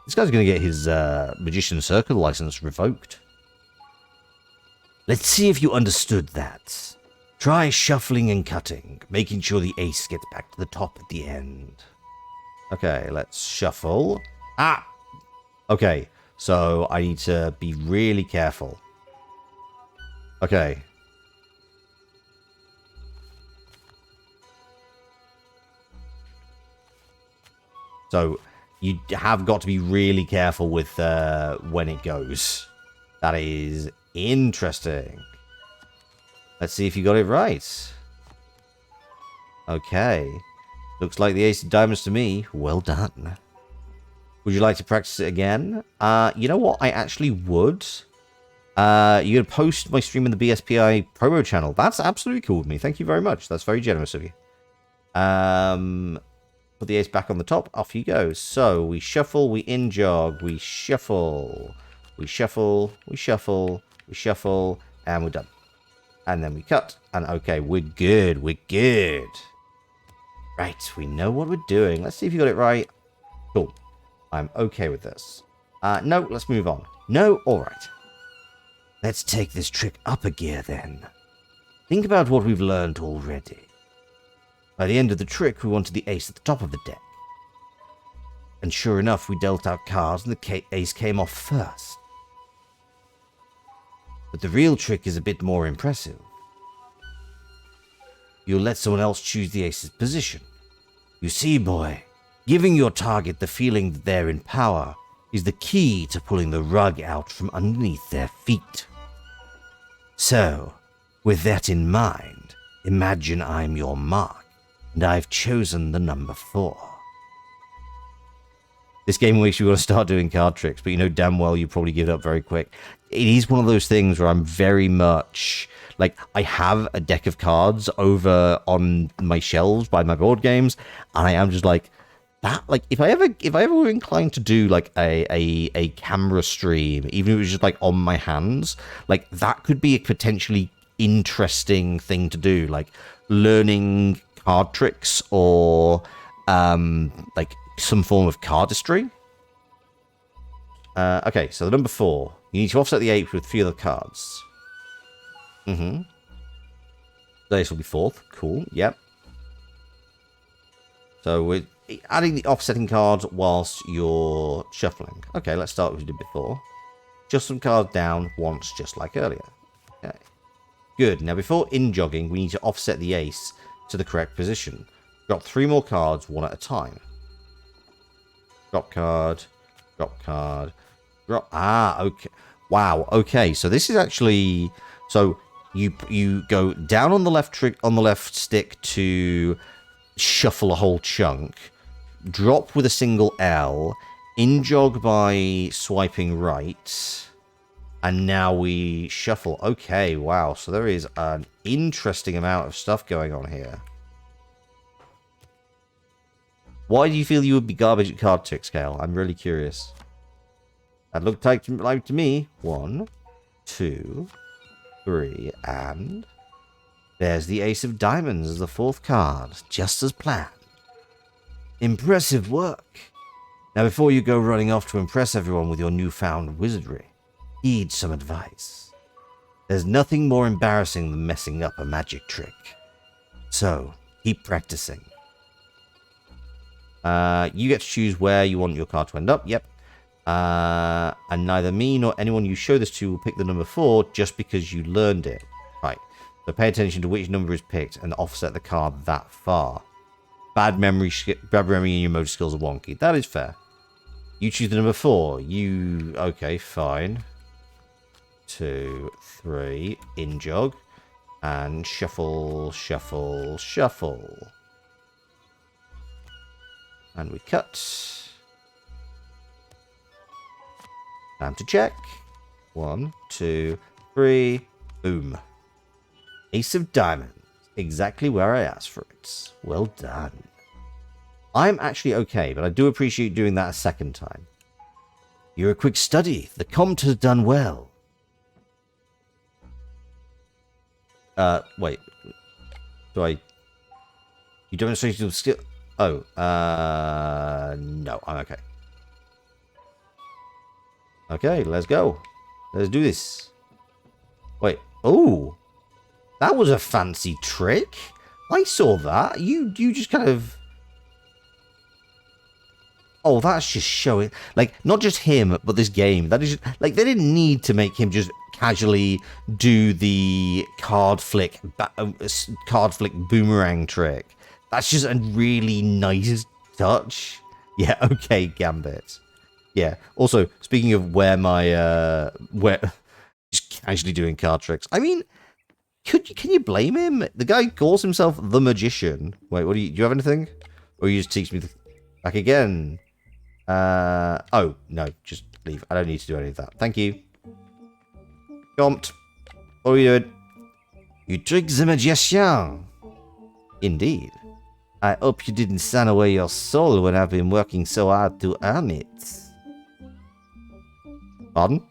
This guy's going to get his Magician Circle license revoked. Let's see if you understood that. Try shuffling and cutting, making sure the ace gets back to the top at the end. Okay, let's shuffle. Ah! Okay, so I need to be really careful. Okay. So, you have got to be really careful with when it goes. That is interesting. Let's see if you got it right. Okay. Looks like the ace of diamonds to me. Well done. Would you like to practice it again? You know what? I actually would. You're going to post my stream in the BSPI promo channel. That's absolutely cool with me. Thank you very much. That's very generous of you. Put the ace back on the top. Off you go. So, we shuffle, we in-jog, we shuffle, we shuffle, we shuffle, we shuffle, and we're done. And then we cut. And okay, we're good. We're good. Right, we know what we're doing. Let's see if you got it right. Cool. I'm okay with this. No, let's move on. No? Alright. Let's take this trick up a gear then. Think about what we've learned already. By the end of the trick, we wanted the ace at the top of the deck. And sure enough, we dealt out cards and the ace came off first. But the real trick is a bit more impressive. You'll let someone else choose the ace's position. You see, boy, giving your target the feeling that they're in power is the key to pulling the rug out from underneath their feet. So, with that in mind, imagine I'm your mark, and I've chosen the number 4. This game makes you want to start doing card tricks, but you know damn well you probably give it up very quick. It is one of those things where I'm very much... Like, I have a deck of cards over on my shelves by my board games, and I am just like, that, like, if I ever were inclined to do, like, a camera stream, even if it was just, like, on my hands, like, that could be a potentially interesting thing to do, like, learning card tricks or, like, some form of cardistry. Okay, so the number 4. You need to offset the 8 with 3 other cards. This will be 4th. Cool, yep. So we're adding the offsetting cards whilst you're shuffling. Okay, let's start with what we did before. Just some cards down once, just like earlier. Okay. Good. Now, before in-jogging, we need to offset the ace to the correct position. Drop 3 more cards, one at a time. Drop card, drop card, drop... Ah, okay. Wow, okay. So this is actually... So you go down on the left stick to shuffle a whole chunk, drop with a single L, in-jog by swiping right, and now we shuffle. Okay, wow. So there is an interesting amount of stuff going on here. Why do you feel you would be garbage at card tricks, Kale? I'm really curious. That looked like to me. 1, 2, 3, and there's the ace of diamonds as the 4th card, just as planned. Impressive work. Now, before you go running off to impress everyone with your newfound wizardry, heed some advice. There's nothing more embarrassing than messing up a magic trick. So, keep practicing. You get to choose where you want your card to end up. Yep. And neither me nor anyone you show this to will pick the number 4 just because you learned it. Right. So pay attention to which number is picked and offset the card that far. Bad memory and your motor skills are wonky. That is fair. You choose the number 4. Okay, fine. 2, 3, in jog. And shuffle, shuffle, shuffle. And we cut. Time to check. 1, 2, 3. Boom. Ace of diamonds. Exactly where I asked for it. Well done. I'm actually okay, but I do appreciate doing that a second time. You're a quick study. The Comte has done well. Wait. You demonstrated your skill... Oh, no, I'm okay. Okay, let's go. Let's do this. Wait, oh. That was a fancy trick. I saw that. You just kind of... Oh, that's just showing... Like, not just him, but this game. That is just... Like, they didn't need to make him just casually do the card flick boomerang trick. That's just a really nice touch. Yeah, okay, Gambit. Yeah. Also, speaking of where just casually doing card tricks. I mean, can you blame him? The guy calls himself the Magician. Wait, do you have anything? Or you just teach me back again? Oh, no, just leave. I don't need to do any of that. Thank you. Comte, what are you doing? You trick the Magician. Indeed. I hope you didn't sign away your soul when I've been working so hard to earn it. Pardon?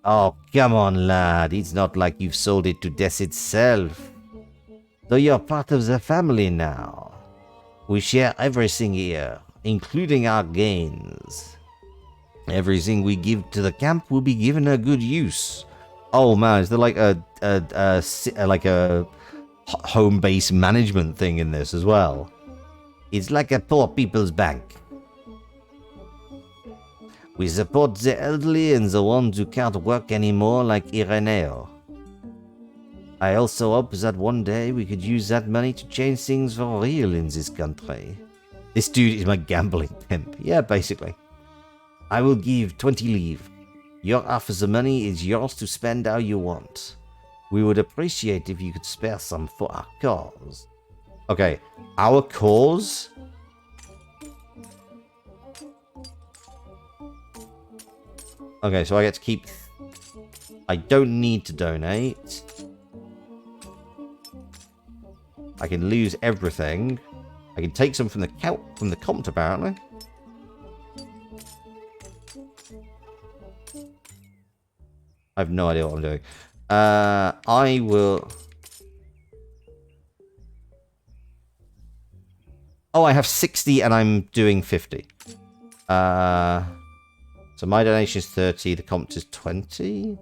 Oh, come on, lad. It's not like you've sold it to death itself. Though you're part of the family now. We share everything here, including our gains. Everything we give to the camp will be given a good use. Oh man, is there like a home base management thing in this as well? It's like a poor people's bank. We support the elderly and the ones who can't work anymore, like Ireneo. I also hope that one day we could use that money to change things for real in this country. This dude is my gambling pimp. Yeah, basically. I will give 20 leave. Your half of the money is yours to spend how you want. We would appreciate if you could spare some for our cause. Okay, our cause? Okay, so I get to keep... I don't need to donate. I can lose everything. I can take some from the Comte, apparently. I have no idea what I'm doing. I will... Oh, I have 60 and I'm doing 50. So my donation is 30, the Comte is 20.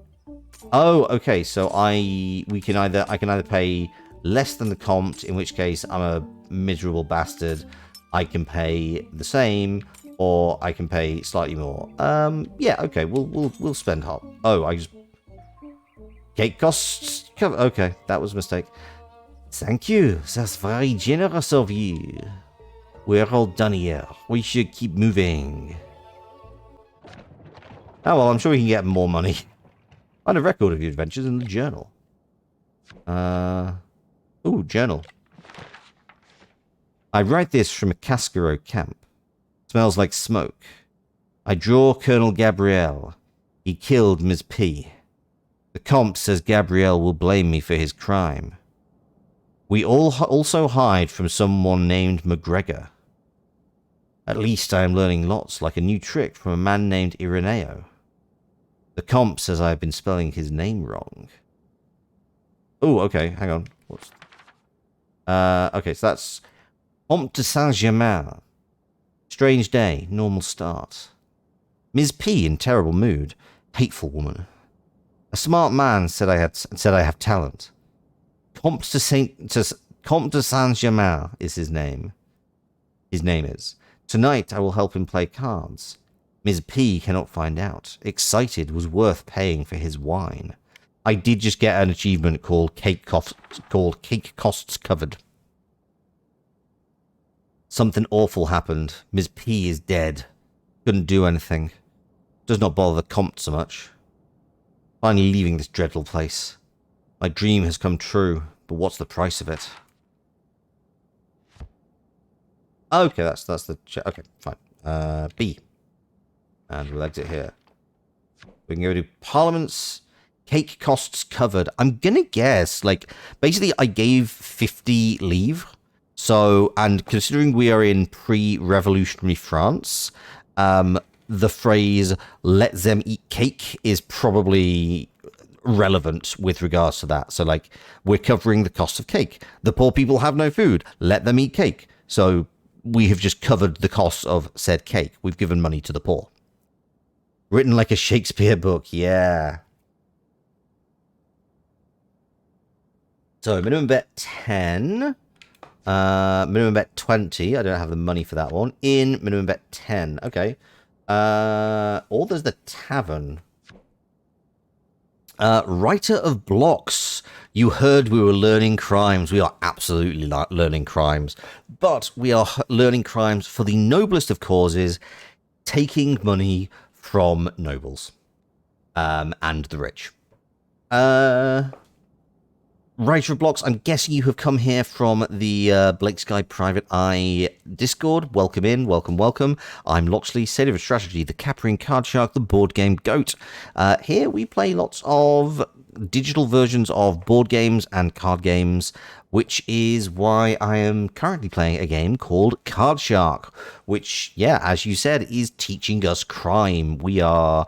Oh, okay, so I can either pay less than the Comte, in which case I'm a miserable bastard. I can pay the same, or I can pay slightly more. Yeah, okay, we'll spend half. Oh, I just... Gate costs cover. Okay, that was a mistake. Thank you. That's very generous of you. We're all done here. We should keep moving. Oh, well, I'm sure we can get more money. Find a record of your adventures in the journal. Ooh, journal. I write this from a Cascaro camp. Smells like smoke. I draw Colonel Gabriel. He killed Ms. P. The Comte says Gabriel will blame me for his crime. We all also hide from someone named McGregor. At least I am learning lots, like a new trick from a man named Ireneo. The Comte says I have been spelling his name wrong. Oh, okay, hang on. Whoops. Okay, so that's Comte de Saint-Germain. Strange day, normal start. Ms. P in terrible mood. Hateful woman. A smart man said I have talent. Comte de Saint-Germain is his name. His name is. Tonight I will help him play cards. Ms. P cannot find out. Excited was worth paying for his wine. I did just get an achievement called Cake Costs Covered. Something awful happened. Ms. P is dead. Couldn't do anything. Does not bother the comp so much. Finally leaving this dreadful place. My dream has come true, but what's the price of it? Okay, that's the... Okay, fine. B. And we'll exit here. We can go to Parliament's Cake Costs Covered. I'm gonna guess, like, basically I gave 50 leave. So, and considering we are in pre-revolutionary France, the phrase, let them eat cake, is probably relevant with regards to that. So, like, we're covering the cost of cake. The poor people have no food. Let them eat cake. So, we have just covered the cost of said cake. We've given money to the poor. Written like a Shakespeare book, yeah. So, minimum bet 10. Minimum bet 20. I don't have the money for that one. In minimum bet 10. Okay. Or there's the tavern. Writer of blocks. You heard we were learning crimes. We are absolutely learning crimes. But we are learning crimes for the noblest of causes. Taking money from nobles. And the rich. Writer of blocks, I'm guessing you have come here from the Blake Sky Private Eye Discord. Welcome in, welcome. I'm Loxley, Sailor of Strategy, the Caprine Card Shark, the board game goat. Here we play lots of digital versions of board games and card games, which is why I am currently playing a game called Card Shark, which, yeah, as you said, is teaching us crime. We are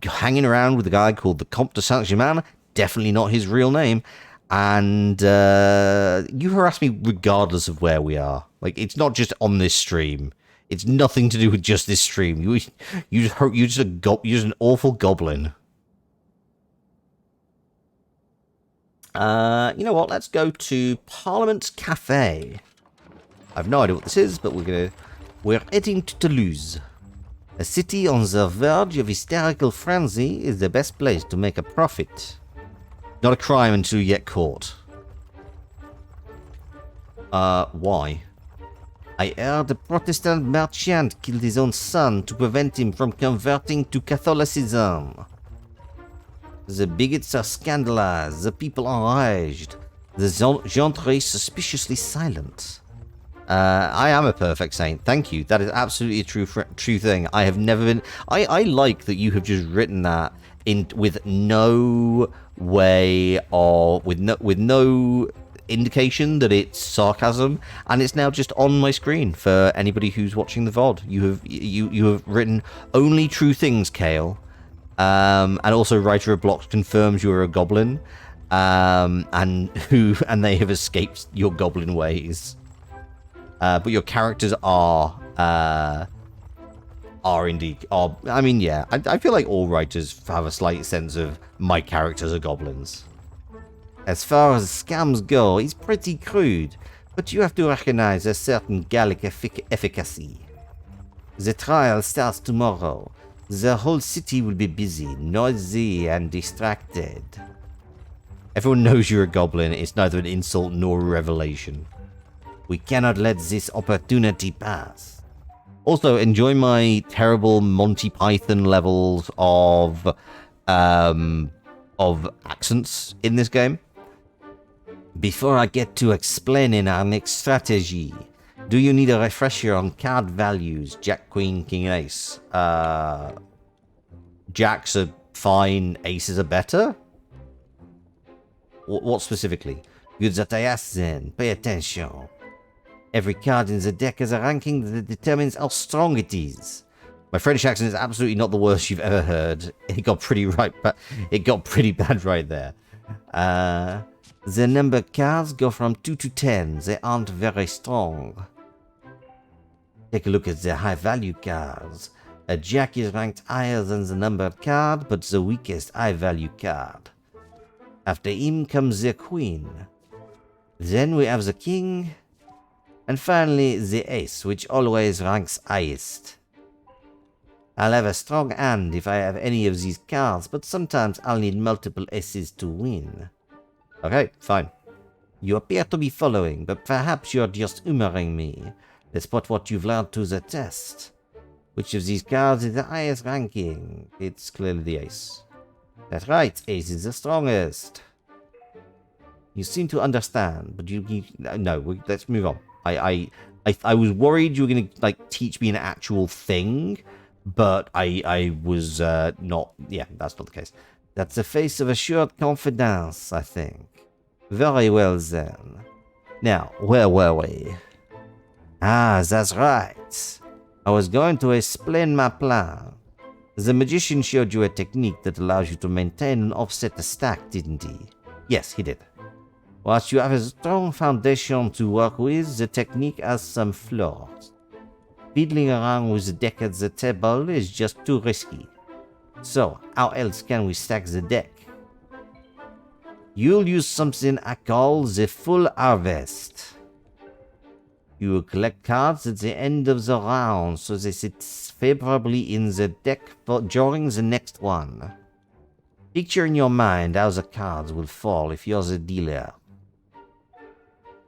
hanging around with a guy called the Comte de Saint-Germain, definitely not his real name. And you harass me regardless of where we are. Like, it's not just on this stream. It's nothing to do with just this stream. You're just an awful goblin. You know what? Let's go to Parliament Cafe. I have no idea what this is, but we're heading to Toulouse. A city on the verge of hysterical frenzy is the best place to make a profit. Not a crime until you get caught. Why? I heard a Protestant merchant killed his own son to prevent him from converting to Catholicism. The bigots are scandalized, the people enraged, the gentry suspiciously silent. I am a perfect saint. Thank you. That is absolutely a true thing. I have never been... I like that you have just written that with no way or with no indication that it's sarcasm, and it's now just on my screen for anybody who's watching the VOD. You have written only true things, Kale. And also Writer of Blocks confirms you're a goblin, and they have escaped your goblin ways. But your characters are indeed. I mean, yeah. I feel like all writers have a slight sense of my characters are goblins. As far as scams go, it's pretty crude, but you have to recognize a certain Gallic efficacy. The trial starts tomorrow. The whole city will be busy, noisy, and distracted. Everyone knows you're a goblin. It's neither an insult nor a revelation. We cannot let this opportunity pass. Also, enjoy my terrible Monty Python levels of accents in this game. Before I get to explaining our next strategy, do you need a refresher on card values? Jack, Queen, King, Ace. Jacks are fine, aces are better? What specifically? Good that I ask then. Pay attention. Every card in the deck has a ranking that determines how strong it is. My French accent is absolutely not the worst you've ever heard. It got pretty bad right there. The number cards go from 2 to 10. They aren't very strong. Take a look at the high value cards. A jack is ranked higher than the numbered card, but the weakest high value card. After him comes the queen. Then we have the king. And finally the ace, which always ranks highest. I'll have a strong hand if I have any of these cards, but sometimes I'll need multiple aces to win. Okay, fine. You appear to be following, but perhaps you're just humoring me. Let's put what you've learned to the test. Which of these cards is the highest ranking? It's clearly the ace. That's right, ace is the strongest. You seem to understand, but no, let's move on. I was worried you were going to, like, teach me an actual thing, but I was not. Yeah, that's not the case. That's the face of assured confidence, I think. Very well, then. Now, where were we? Ah, that's right. I was going to explain my plan. The magician showed you a technique that allows you to maintain and offset the stack, didn't he? Yes, he did. Whilst you have a strong foundation to work with, the technique has some flaws. Fiddling around with the deck at the table is just too risky. So, how else can we stack the deck? You'll use something I call the full harvest. You will collect cards at the end of the round so they sit favorably in the deck during the next one. Picture in your mind how the cards will fall if you're the dealer.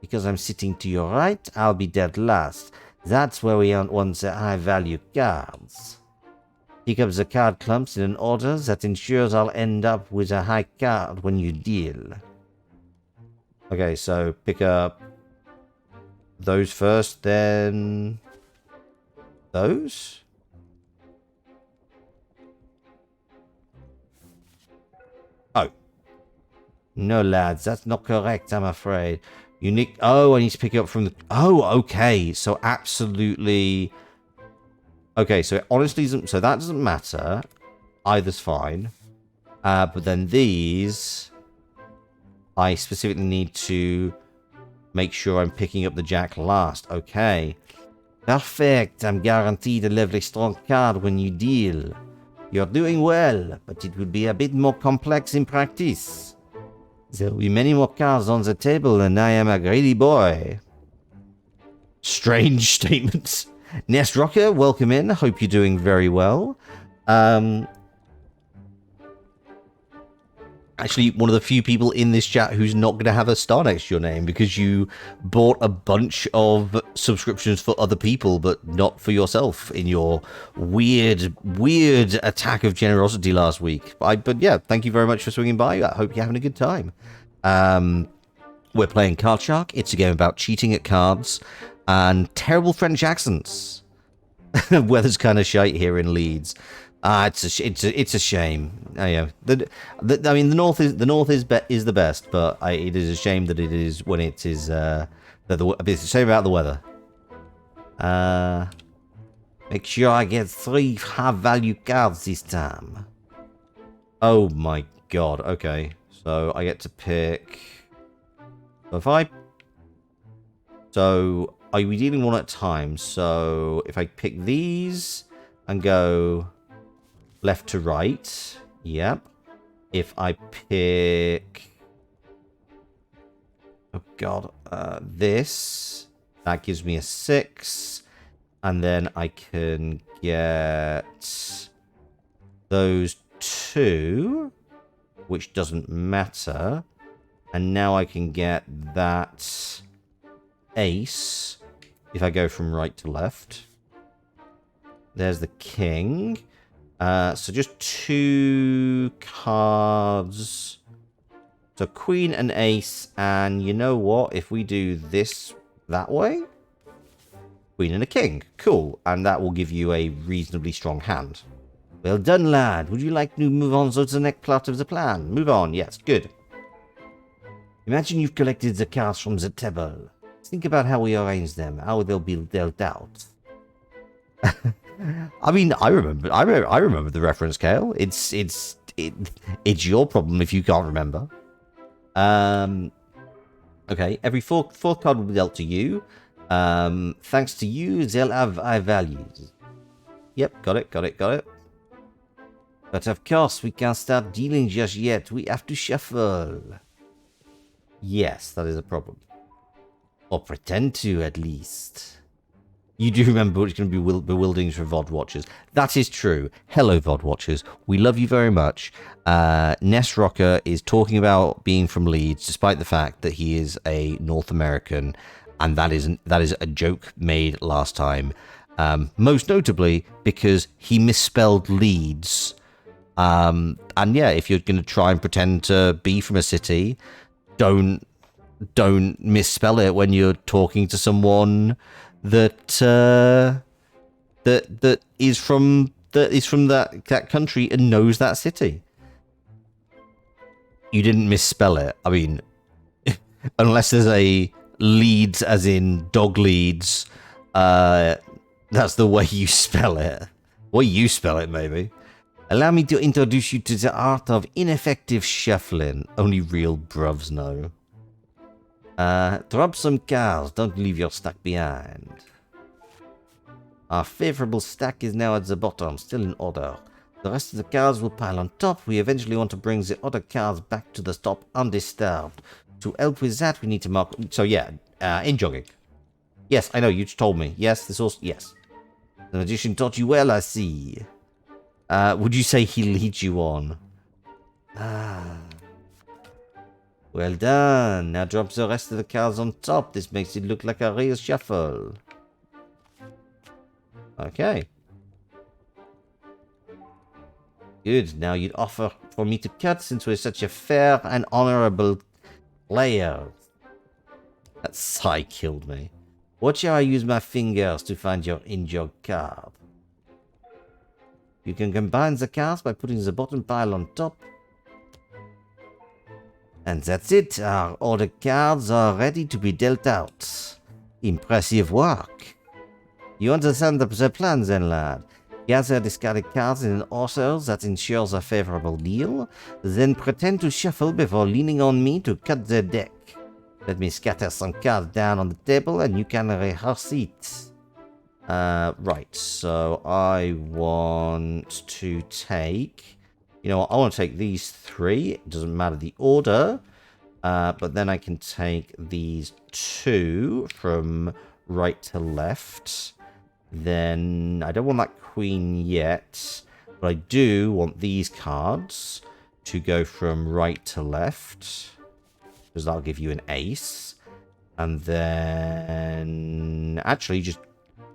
Because I'm sitting to your right, I'll be dead last. That's where we want the high-value cards. Pick up the card clumps in an order that ensures I'll end up with a high card when you deal. Okay, so pick up those first, then those? Oh. No, lads, that's not correct, I'm afraid. Unique. Oh, I need to pick it up from the. Oh, okay. So absolutely. Okay, so it honestly doesn't. So that doesn't matter. Either's fine. But then these, I specifically need to make sure I'm picking up the jack last. Okay. Perfect. I'm guaranteed a lovely strong card when you deal. You're doing well, but it will be a bit more complex in practice. There will be many more cards on the table, and I am a greedy boy. Strange statements. Nest Rocker, welcome in. Hope you're doing very well. Actually, one of the few people in this chat who's not going to have a star next to your name because you bought a bunch of subscriptions for other people, but not for yourself in your weird attack of generosity last week. But yeah, thank you very much for swinging by. I hope you're having a good time. We're playing Card Shark. It's a game about cheating at cards and terrible French accents. Weather's kind of shite here in Leeds. It's a shame. Yeah, I mean, the north is the best, but it is a shame that it is when it is it's a shame about the weather. Make sure I get 3 high-value cards this time. Oh my god. Okay, so I get to pick. So are we dealing one at a time? So if I pick these and go left to right, yep. If I pick, oh god, this, that gives me a 6, and then I can get those 2, which doesn't matter, and now I can get that ace if I go from right to left. There's the king. So just 2 cards. So queen and ace, and you know what? If we do this that way, queen and a king. Cool, and that will give you a reasonably strong hand. Well done, lad. Would you like to move on to the next part of the plan? Move on, yes, good. Imagine you've collected the cards from the table. Think about how we arrange them, how they'll be dealt out. I mean, I remember the reference, Kale. It's your problem if you can't remember. Okay, every fourth card will be dealt to you. Thanks to you, they'll have high values. Yep, got it. But of course, we can't start dealing just yet. We have to shuffle. Yes, that is a problem. Or pretend to, at least. You do remember it's going to be bewildering for VOD watchers. That is true. Hello, VOD watchers. We love you very much. Ness Rocker is talking about being from Leeds, despite the fact that he is a North American, and that is a joke made last time. Most notably because he misspelled Leeds. And yeah, if you're going to try and pretend to be from a city, don't misspell it when you're talking to someone that is from that country and knows that city. You didn't misspell it. I mean, unless there's a Leeds as in dog leads, that's the way you spell it. Way you spell it, maybe. Allow me to introduce you to the art of ineffective shuffling. Only real bruvs know. Drop some cars, don't leave your stack behind. Our favorable stack is now at the bottom, still in order. The rest of the cars will pile on top. We eventually want to bring the other cars back to the top undisturbed. To help with that, we need to mark... So yeah, in jogging. Yes, I know, you just told me. Yes, this also... Yes. The magician taught you well, I see. Would you say he leads you on? Well done. Now drop the rest of the cars on top. This makes it look like a real shuffle. Okay. Good. Now you'd offer for me to cut since we're such a fair and honorable player. That sigh killed me. Watch how I use my fingers to find your injured card. You can combine the cards by putting the bottom pile on top. And that's it. Our order cards are ready to be dealt out. Impressive work. You understand the plan then, lad? Gather discarded cards in an order that ensures a favorable deal. Then pretend to shuffle before leaning on me to cut the deck. Let me scatter some cards down on the table and you can rehearse it. Right, so I want to take... You know what, I want to take these three. It doesn't matter the order. But then I can take these two from right to left. Then I don't want that queen yet. But I do want these cards to go from right to left. Because that'll give you an ace. And then... Actually, just...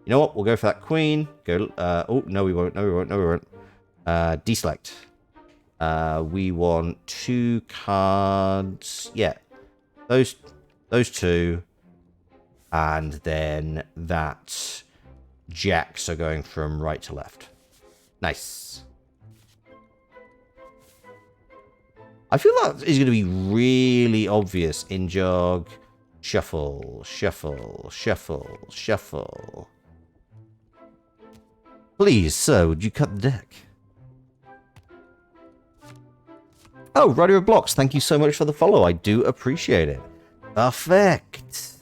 You know what? We'll go for that queen. Go. Oh, no, we won't. No, we won't. No, we won't. Deselect. We want two cards. Yeah. Those two. And then that jack. So going from right to left. Nice. I feel that is going to be really obvious in jog. Shuffle, shuffle, shuffle, shuffle. Please, sir, would you cut the deck? Oh, Rider of Blocks, thank you so much for the follow. I do appreciate it. Perfect.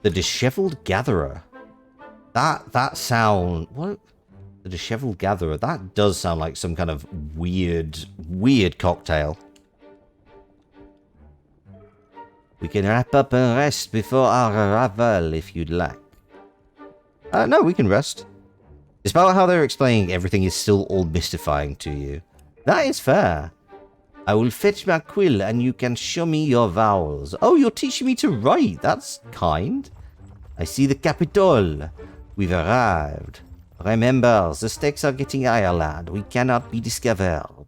The Disheveled Gatherer. That sound... What? The Disheveled Gatherer. That does sound like some kind of weird cocktail. We can wrap up and rest before our arrival if you'd like. No, we can rest. Despite how they're explaining, everything is still all mystifying to you. That is fair. I will fetch my quill and you can show me your vowels. Oh, you're teaching me to write. That's kind. I see the Capitol. We've arrived. Remember, the stakes are getting higher, lad. We cannot be discovered.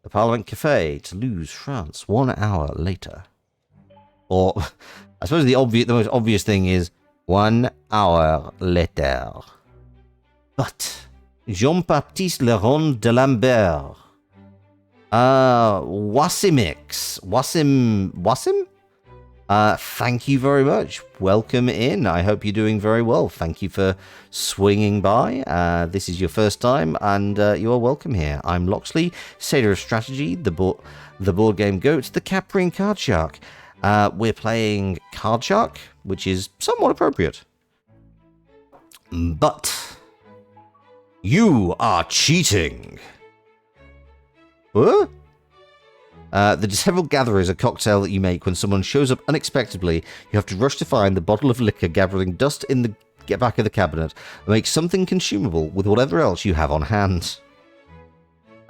The Parliament Cafe, Toulouse, France, 1 hour later. Or, I suppose the most obvious thing is 1 hour later. But Jean-Baptiste Leron de Lambert. Wassim? Thank you very much. Welcome in. I hope you're doing very well. Thank you for swinging by. This is your first time, and you are welcome here. I'm Loxley, Satyr of Strategy, the board game goat, the Capring Card Shark. We're playing Card Shark, which is somewhat appropriate. But you are cheating. Huh? The Disheveled Gatherer is a cocktail that you make when someone shows up unexpectedly. You have to rush to find the bottle of liquor gathering dust in the back of the cabinet and make something consumable with whatever else you have on hand.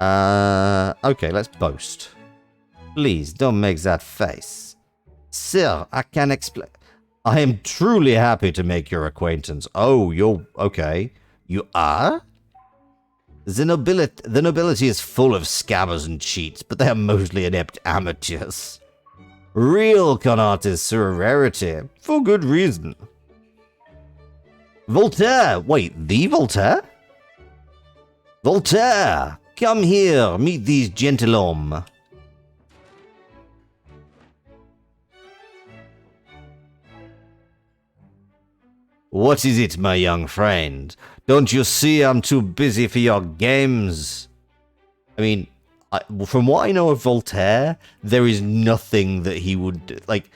Okay, let's boast. Please, don't make that face. Sir, I can explain. I am truly happy to make your acquaintance. Oh, you're... okay. You are? The nobility is full of scammers and cheats, but they are mostly inept amateurs. Real con artists are a rarity, for good reason. Voltaire! Wait, the Voltaire? Voltaire! Come here, meet these gentilhommes. What is it, my young friend? Don't you see I'm too busy for your games? I mean, from what I know of Voltaire, there is nothing that he would, like...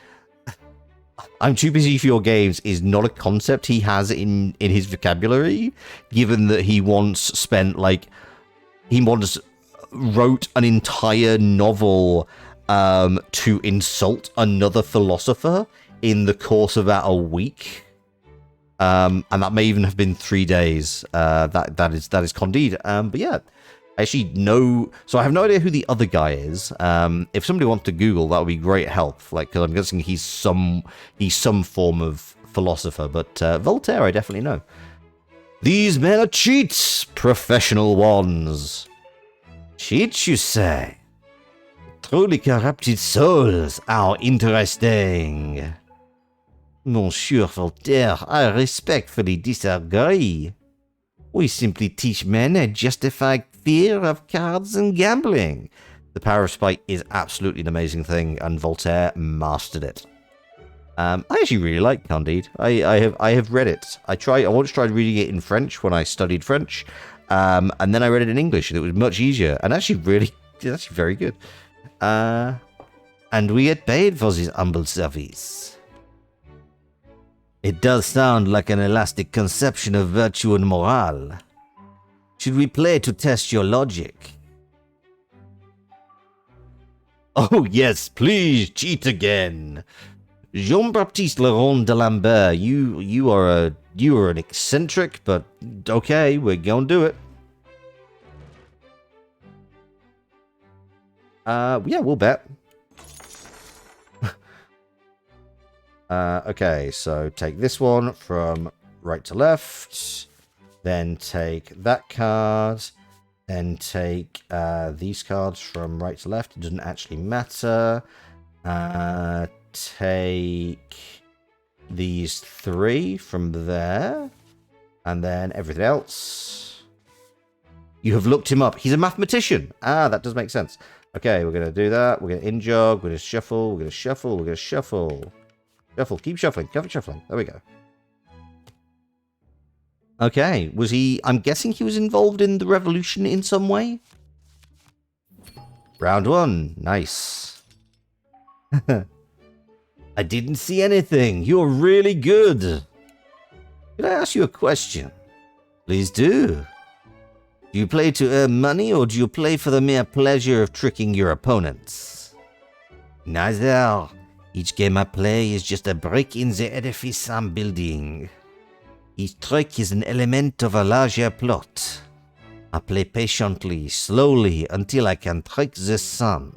I'm too busy for your games is not a concept he has in his vocabulary, given that he once spent, like... He once wrote an entire novel to insult another philosopher in the course of about a week. And that may even have been 3 days. That is Candide. But yeah, I actually know. So I have no idea who the other guy is. If somebody wants to Google, that would be great help. Like, because I'm guessing he's some form of philosopher. But Voltaire, I definitely know. These men are cheats, professional ones. Cheats, you say? Truly corrupted souls are interesting. Monsieur Voltaire, I respectfully disagree. We simply teach men a justified fear of cards and gambling. The power of spite is absolutely an amazing thing, and Voltaire mastered it. I actually really like Candide. I have read it. I once tried reading it in French when I studied French, and then I read it in English, and it was much easier, and it's actually very good. And we get paid for this humble service. It does sound like an elastic conception of virtue and morale. Should we play to test your logic? Oh yes, please cheat again. Jean-Baptiste Laurent de Lambert, you are an eccentric, but okay, we're gonna do it. Yeah, we'll bet. Okay, so take this one from right to left, then take that card, then take these cards from right to left. It doesn't actually matter. Take these 3 from there, and then everything else. You have looked him up. He's a mathematician. Ah, that does make sense. Okay, we're going to do that. We're going to in-jog. We're going to shuffle. We're going to shuffle. We're going to shuffle. Shuffle. Keep shuffling. Keep shuffling. There we go. Okay. Was he... I'm guessing he was involved in the revolution in some way? Round 1. Nice. I didn't see anything. You're really good. Can I ask you a question? Please do. Do you play to earn money, or do you play for the mere pleasure of tricking your opponents? Neither. Each game I play is just a brick in the edifice I'm building. Each trick is an element of a larger plot. I play patiently, slowly, until I can trick the sun.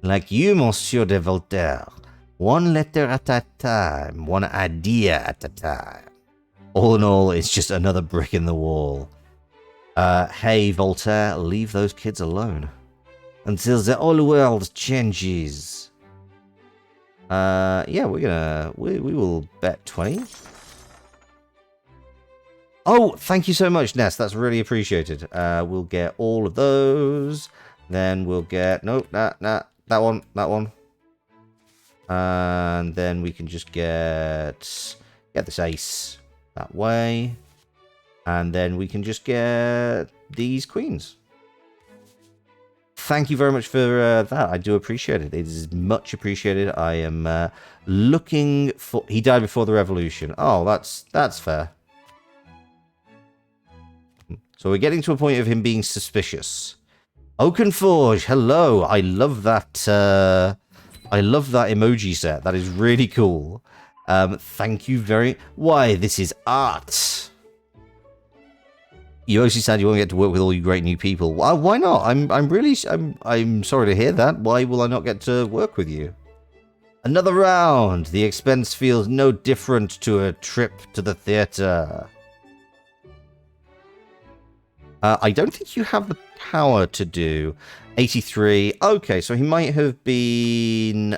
Like you, Monsieur de Voltaire. One letter at a time, one idea at a time. All in all, it's just another brick in the wall. Hey, Voltaire, leave those kids alone. Until the whole world changes. Yeah, we will bet 20. Oh, thank you so much, Ness. That's really appreciated. We'll get all of those. Then we'll get, nope, that one. And then we can just get this ace that way. And then we can just get these queens. Thank you very much for that. I do appreciate it. It is much appreciated. I am looking for... He died before the revolution. Oh, that's fair. So we're getting to a point of him being suspicious. Oakenforge, hello. I love that. I love that emoji set. That is really cool. Thank you very. Why, this is art. You actually said you won't get to work with all you great new people. Why not? I'm sorry to hear that. Why will I not get to work with you? Another round. The expense feels no different to a trip to the theater. I don't think you have the power to do 83. Okay, so he might have been.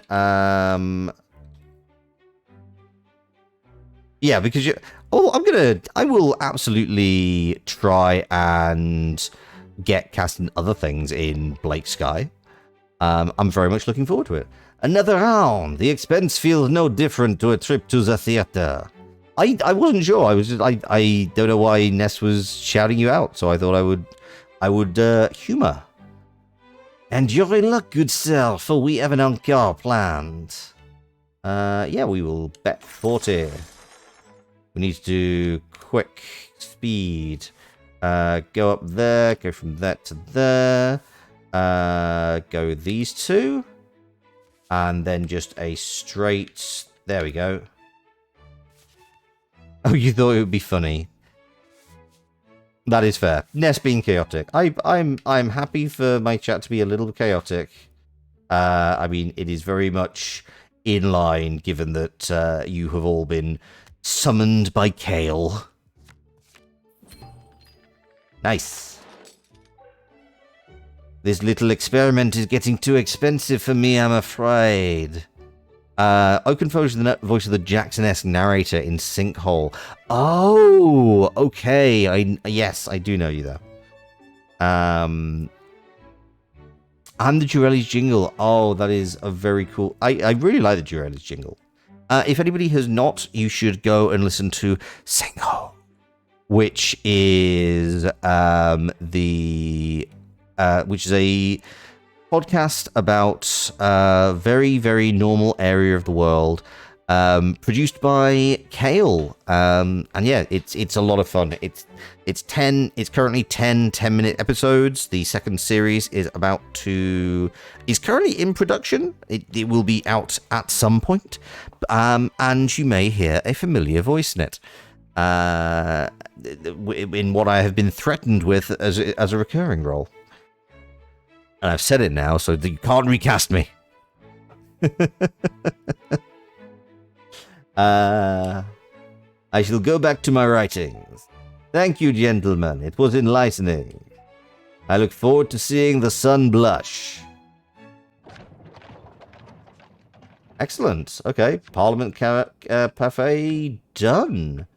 Yeah, because you. Oh, I will absolutely try and get cast in other things in Blake Sky. I'm very much looking forward to it. Another round. The expense feels no different to a trip to the theater. I wasn't sure. I don't know why Ness was shouting you out, so I thought I would humor. And you're in luck, good sir, for we have an encore planned. Yeah, we will bet 40. We need to do quick speed. Go up there, go from there to there. Go these two. And then just a straight... There we go. Oh, you thought it would be funny. That is fair. Ness being chaotic. I'm happy for my chat to be a little chaotic. I mean, it is very much in line, given that you have all been summoned by Kale. Nice. This little experiment is getting too expensive for me, I'm afraid. Oakenfoge is the voice of the Jackson-esque narrator in Sinkhole. Oh, okay. Yes, I do know you though. And the Jurelli's jingle. Oh, that is a very cool. I really like the Jurelli's jingle. If anybody has not, you should go and listen to Sinkhole, which is which is a podcast about a very, very normal area of the world, produced by Kale. And yeah, it's a lot of fun. It's currently 10-minute episodes. The second series is currently in production. It will be out at some point. And you may hear a familiar voice in it. In what I have been threatened with as a recurring role. And I've said it now, so you can't recast me. I shall go back to my writings. Thank you, gentlemen. It was enlightening. I look forward to seeing the sun blush. Excellent. Okay, Parliament Parfait done.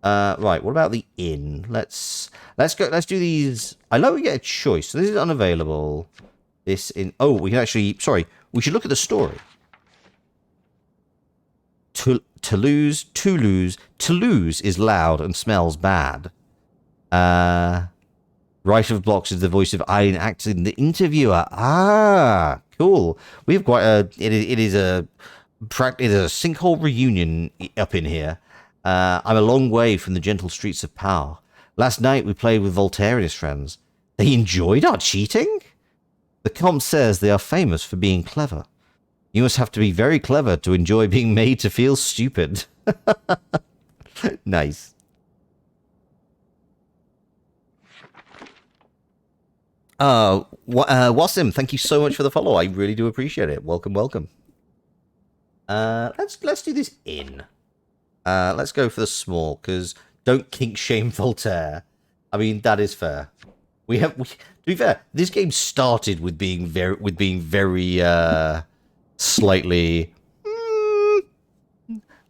Right, what about the inn? Let's go. Let's do these. I know we get a choice. So this is unavailable. This in. Oh, we can actually. Sorry, we should look at the story. Toulouse is loud and smells bad. Writer of Blocks is the voice of Eileen acting the interviewer. Ah, cool. We have quite a. It is a Sinkhole reunion up in here. I'm a long way from the gentle streets of power. Last night we played with Voltaire and his friends. They enjoyed our cheating? The comp says they are famous for being clever. You must have to be very clever to enjoy being made to feel stupid. Nice. Wasim, thank you so much for the follow. I really do appreciate it. Welcome, welcome. Let's do this in. Let's go for the small, because don't kink shame Voltaire. I mean, that is fair. To be fair, this game started with being very slightly,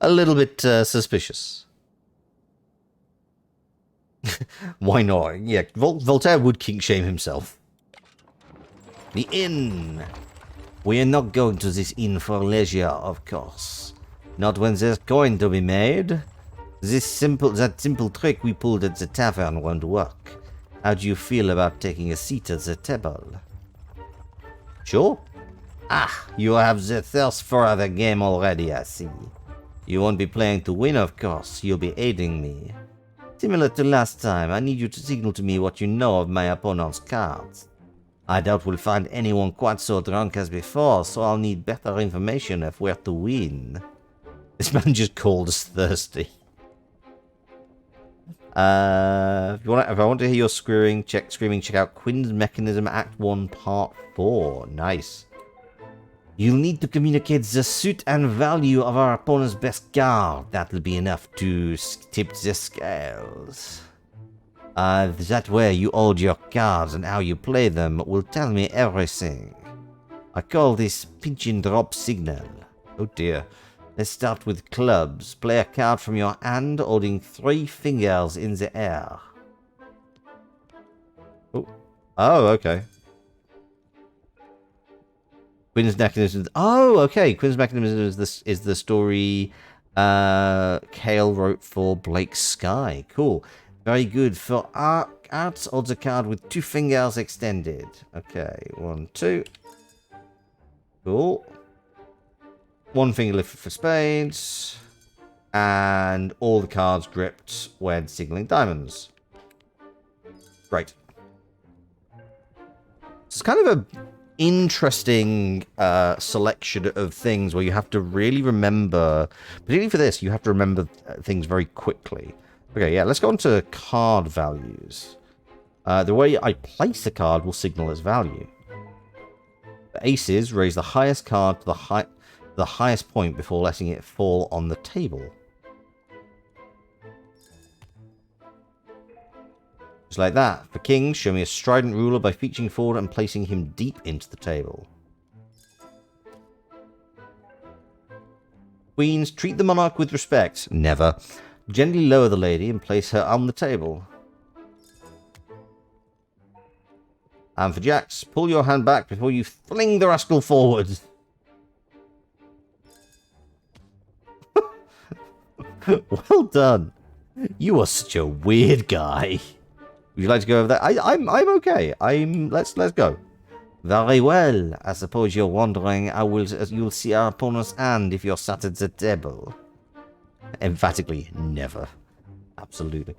a little bit suspicious. Why not? Yeah, Voltaire would kink shame himself. The inn. We are not going to this inn for leisure, of course. Not when there's coin to be made. That simple trick we pulled at the tavern won't work. How do you feel about taking a seat at the table? Sure. Ah, you have the thirst for the game already, I see. You won't be playing to win, of course. You'll be aiding me. Similar to last time, I need you to signal to me what you know of my opponent's cards. I doubt we'll find anyone quite so drunk as before, so I'll need better information of where to win. This man just called us thirsty. If I want to hear your screaming, check out Quinn's Mechanism Act 1 Part 4. Nice. You'll need to communicate the suit and value of our opponent's best card. That'll be enough to tip the scales. That way you hold your cards and how you play them will tell me everything. I call this pinch and drop signal. Oh dear. Let's start with clubs. Play a card from your hand holding 3 fingers in the air. Oh, okay. Quinn's Mechanism. Oh, okay. Quinn's Mechanism is the story Kale wrote for Blake Sky. Cool. Very good. For arts, holds a card with 2 fingers extended. Okay, 1, 2. Cool. 1 finger lifted for spades. And all the cards gripped when signaling diamonds. Great. It's kind of a interesting selection of things where you have to really remember, particularly for this, you have to remember things very quickly. Okay, yeah, let's go on to card values. The way I place a card will signal its value. The aces raise the highest card to the highest point before letting it fall on the table. Just like that. For kings, show me a strident ruler by featuring forward and placing him deep into the table. Queens, treat the monarch with respect. Never. Gently lower the lady and place her on the table. And for jacks, pull your hand back before you fling the rascal forward. Well done. You are such a weird guy. Would you like to go over that? I'm okay. Let's go. Very well. I suppose you're wondering you'll see our opponent's hand if you're sat at the table. Emphatically, never. Absolutely.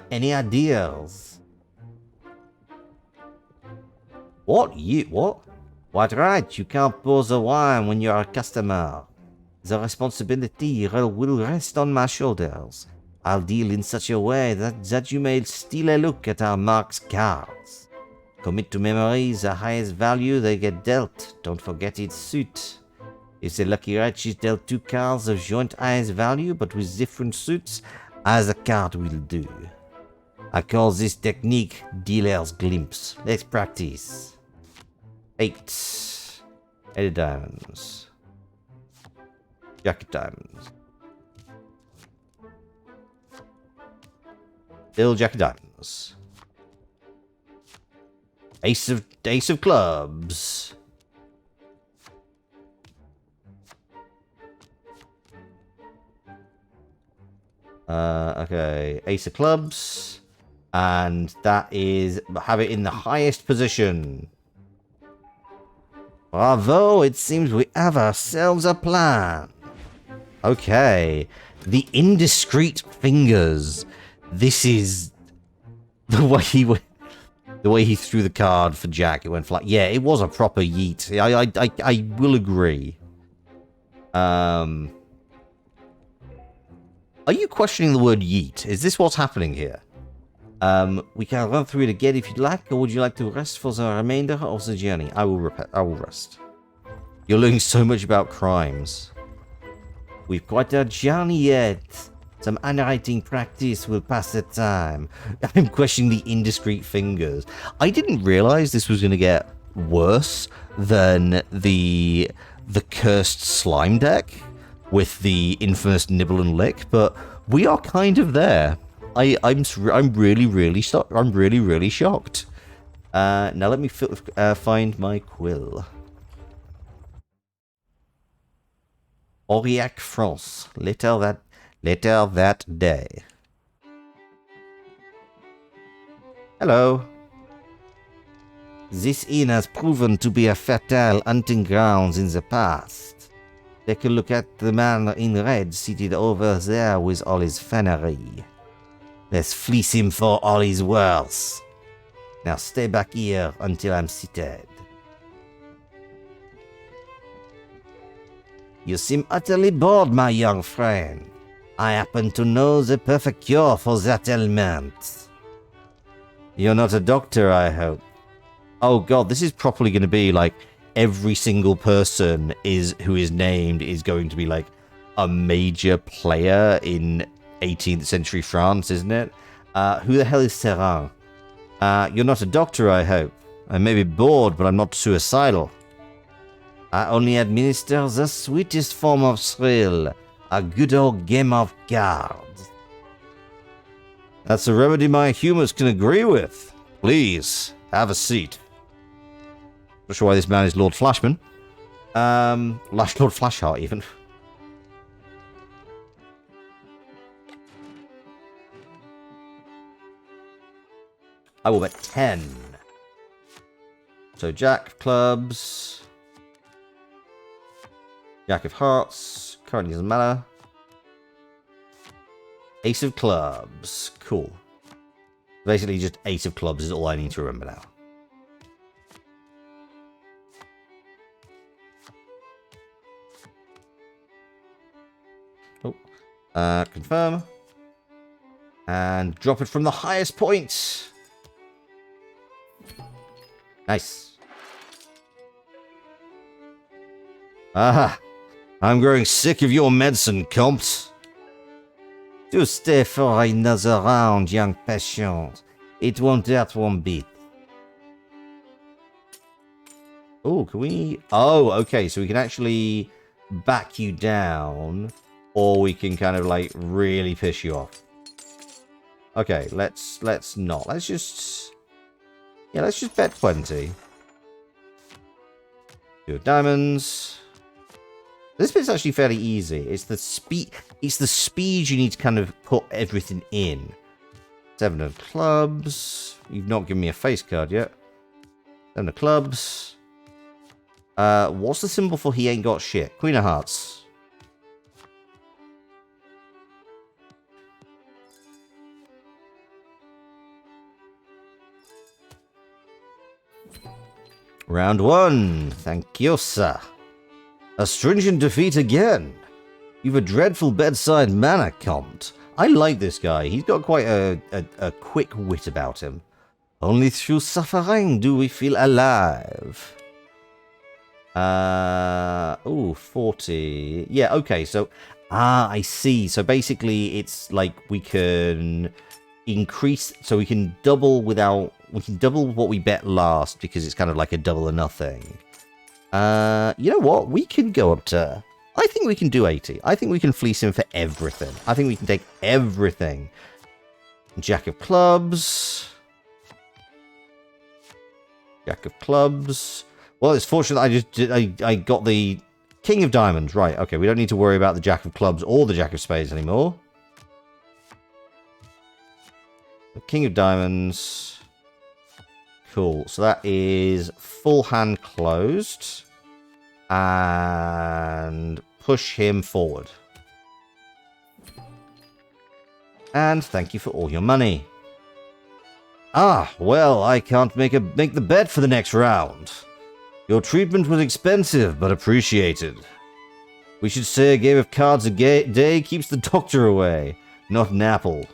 Any ideas? What? What? Quite right. You can't pour the wine when you're a customer. The responsibility will rest on my shoulders. I'll deal in such a way that you may steal a look at our mark's cards. Commit to memory the highest value they get dealt. Don't forget its suit. If the lucky wretch is dealt 2 cards of joint highest value but with different suits, as a card will do. I call this technique dealer's glimpse. Let's practice. 8. 8 of diamonds. Jack of diamonds. Still jack of diamonds. Ace of clubs. Okay, ace of clubs, and that is have it in the highest position. Bravo! It seems we have ourselves a plan. Okay, the indiscreet fingers. This is the way he went. The way he threw the card for Jack, it went flat. Yeah, it was a proper yeet. I will agree. Are you questioning the word yeet? Is this what's happening here? We can run through it again if you'd like, or would you like to rest for the remainder of the journey? I will rest. You're learning so much about crimes. We've quite a journey yet. Some handwriting practice will pass the time. I'm questioning the indiscreet fingers. I didn't realize this was going to get worse than the cursed slime deck with the infamous nibble and lick, but we are kind of there. I'm really shocked. I'm really shocked. Now let me find my quill. Aurillac, France. Later that day. Hello. This inn has proven to be a fertile hunting grounds in the past. Take a look at the man in red seated over there with all his fannery. Let's fleece him for all he's worth. Now stay back here until I'm seated. You seem utterly bored, my young friend. I happen to know the perfect cure for that ailment. You're not a doctor, I hope. Oh god, this is probably going to be like every single person who is named is going to be like a major player in 18th century France, isn't it? Who the hell is Serran? You're not a doctor, I hope. I may be bored, but I'm not suicidal. I only administer the sweetest form of thrill, a good old game of cards. That's a remedy my humors can agree with. Please, have a seat. Not sure why this man is Lord Flashman. Lord Flashheart, even. I will bet 10. So Jack of Clubs. Jack of Hearts. Currently doesn't matter. Ace of Clubs. Cool. Basically just Ace of Clubs is all I need to remember now. Confirm. And drop it from the highest point. Nice. Ah, I'm growing sick of your medicine, Comte. Do stay for another round, young patient. It won't hurt one bit. Oh, can we... Oh, okay, so we can actually back you down, or we can kind of, like, really piss you off. Okay, let's not. Let's just... Yeah, let's just bet 20. Two diamonds. This bit's actually fairly easy. It's the speed. It's the speed you need to kind of put everything in. 7 of clubs. You've not given me a face card yet. 7 of clubs. What's the symbol for he ain't got shit? Queen of hearts. Round 1. Thank you, sir. A stringent defeat again. You've a dreadful bedside manner, Comte. I like this guy. He's got quite a quick wit about him. Only through suffering do we feel alive. 40. Yeah, okay, so... I see. So basically, it's like we can increase... So we can double without... We can double what we bet last, because it's kind of like a double or nothing. You know what? We can go up to... I think we can do 80. I think we can fleece him for everything. I think we can take everything. Jack of clubs. Jack of clubs. Well, it's fortunate I got the King of diamonds. Right, okay. We don't need to worry about the Jack of clubs or the Jack of spades anymore. The King of diamonds... Cool. So that is full hand closed. And push him forward. And thank you for all your money. Ah, well, I can't make the bet for the next round. Your treatment was expensive, but appreciated. We should say a game of cards a day keeps the doctor away, not an apple.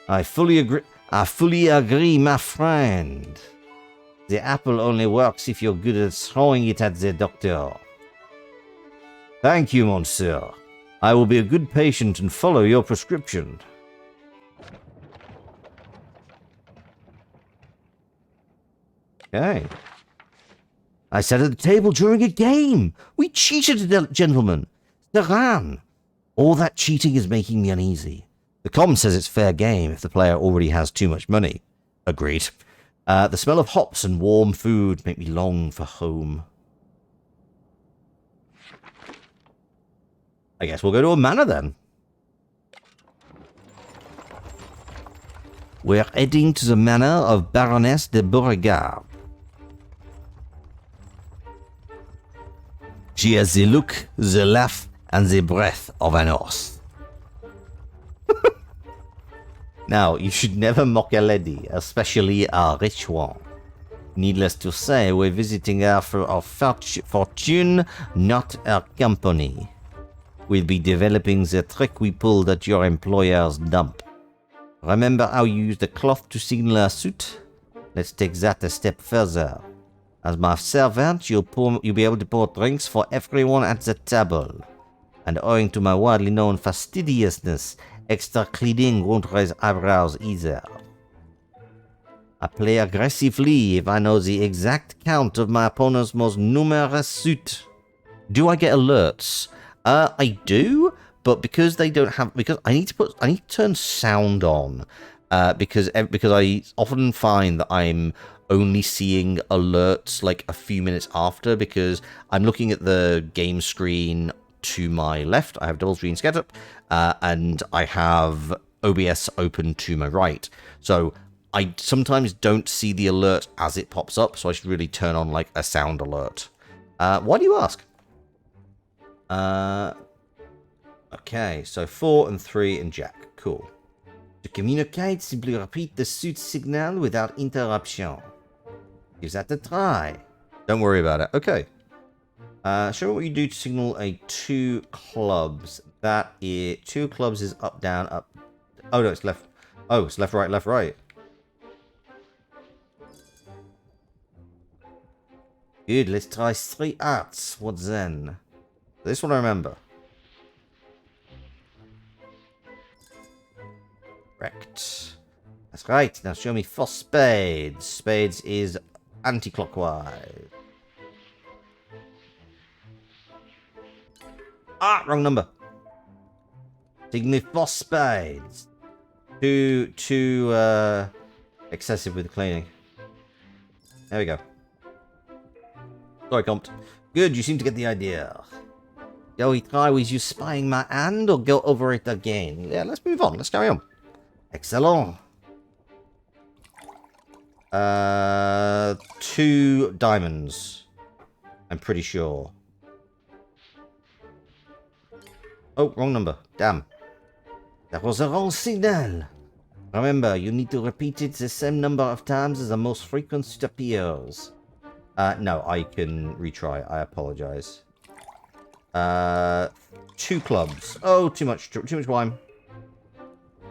I fully agree, my friend. The apple only works if you're good at throwing it at the doctor. Thank you, monsieur. I will be a good patient and follow your prescription. Okay. I sat at the table during a game. We cheated, gentlemen. Serran. All that cheating is making me uneasy. The com says it's fair game if the player already has too much money. Agreed. The smell of hops and warm food make me long for home. I guess we'll go to a manor then. We're heading to the manor of Baroness de Beauregard. She has the look, the laugh, and the breath of an horse. Now, you should never mock a lady, especially a rich one. Needless to say, we're visiting her for our fortune, not our company. We'll be developing the trick we pulled at your employer's dump. Remember how you used the cloth to signal a suit? Let's take that a step further. As my servant, you'll be able to pour drinks for everyone at the table. And owing to my widely known fastidiousness, extra cleaning won't raise eyebrows either. I play aggressively if I know the exact count of my opponent's most numerous suit. Do I get alerts? I do, but because they don't have, because I need to turn sound on, because I often find that I'm only seeing alerts like a few minutes after, because I'm looking at the game screen to my left. I have double screen setup, and I have OBS open to my right. So I sometimes don't see the alert as it pops up, so I should really turn on like a sound alert. Why do you ask? Okay, so 4 and 3 and Jack. Cool. To communicate, simply repeat the suit signal without interruption. Give that a try. Don't worry about it. Okay. Show me what you do to signal a 2 clubs. That is 2 clubs is up, down, up. Oh no, it's left. Oh, it's left, right, left, right. Good. Let's try 3 arts. What then? This one I remember. Correct. That's right. Now show me 4 spades. Spades is anti-clockwise. Ah, wrong number. Signal 4 spades. Too excessive with the cleaning. There we go. Sorry, Compt. Good, you seem to get the idea. Shall we try with you spying my hand or go over it again? Yeah, let's move on. Let's carry on. Excellent. 2 diamonds. I'm pretty sure. Oh, wrong number. Damn. That was a wrong signal. Remember, you need to repeat it the same number of times as the most frequent suit appears. No, I can retry. I apologize. 2 clubs. Oh, too much wine.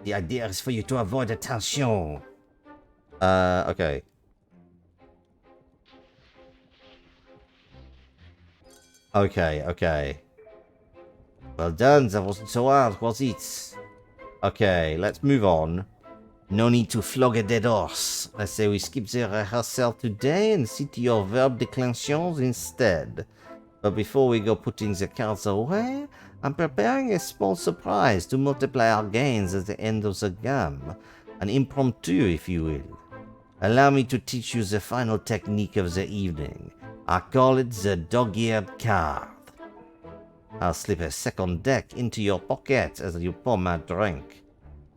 The idea is for you to avoid attention. Okay. Okay. Well done, that wasn't so hard, was it? Okay, let's move on. No need to flog a dead horse. I say we skip the rehearsal today and see to your verb declensions instead. But before we go putting the cards away, I'm preparing a small surprise to multiply our gains at the end of the game. An impromptu, if you will. Allow me to teach you the final technique of the evening. I call it the dog-eared card. I'll slip a second deck into your pocket as you pour my drink.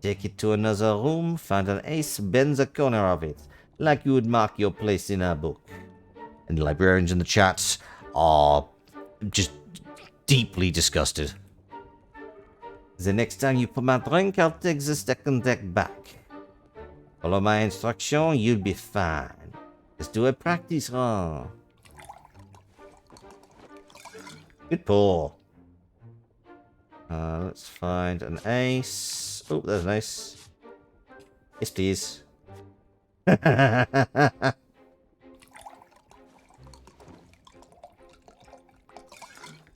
Take it to another room, find an ace, bend the corner of it, like you would mark your place in a book. And the librarians in the chat are just deeply disgusted. The next time you pour my drink, I'll take the second deck back. Follow my instruction, you'll be fine. Let's do a practice run. Good pull. Let's find an ace. Oh, there's an ace. Yes, please.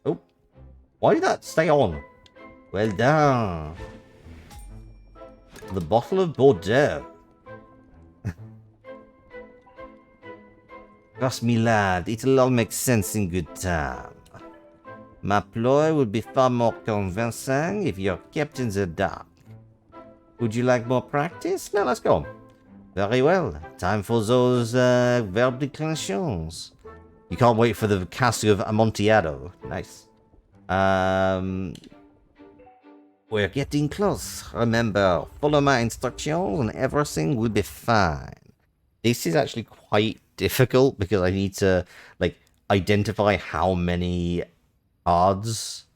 Oh, why did that stay on? Well done. The bottle of Bordeaux. Trust me, lad, it'll all make sense in good time. My ploy would be far more convincing if you're kept in the dark. Would you like more practice? Now let's go. Very well. Time for those verb declensions. You can't wait for the casting of Amontillado. Nice. We're getting close. Remember, follow my instructions and everything will be fine. This is actually quite difficult because I need to like identify how many cards.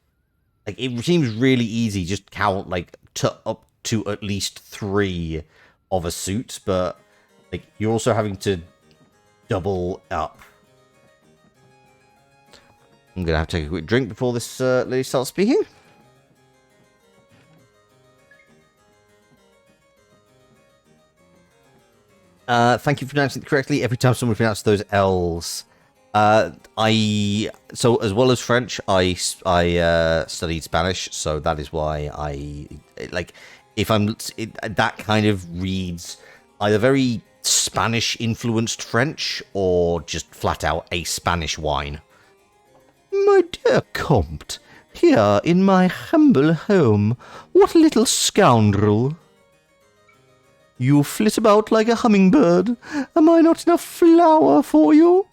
Like, it seems really easy. Just count like to at least 3 of a suit, but like you're also having to double up. I'm gonna have to take a quick drink before this lady starts speaking. Thank you for pronouncing it correctly. Every time someone pronounces those L's, so as well as French, I studied Spanish, so that is why I like that kind of reads either very Spanish influenced French or just flat out a Spanish wine. My dear Comte, here in my humble home, what a little scoundrel. You flit about like a hummingbird. Am I not enough flour for you?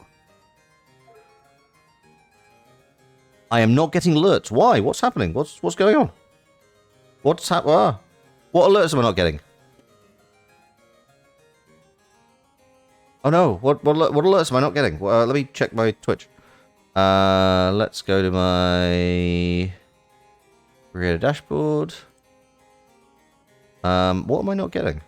I am not getting alerts. Why? What's happening? What's going on? What alerts am I not getting? Oh no! What alerts am I not getting? Let me check my Twitch. Let's go to my creator dashboard. What am I not getting?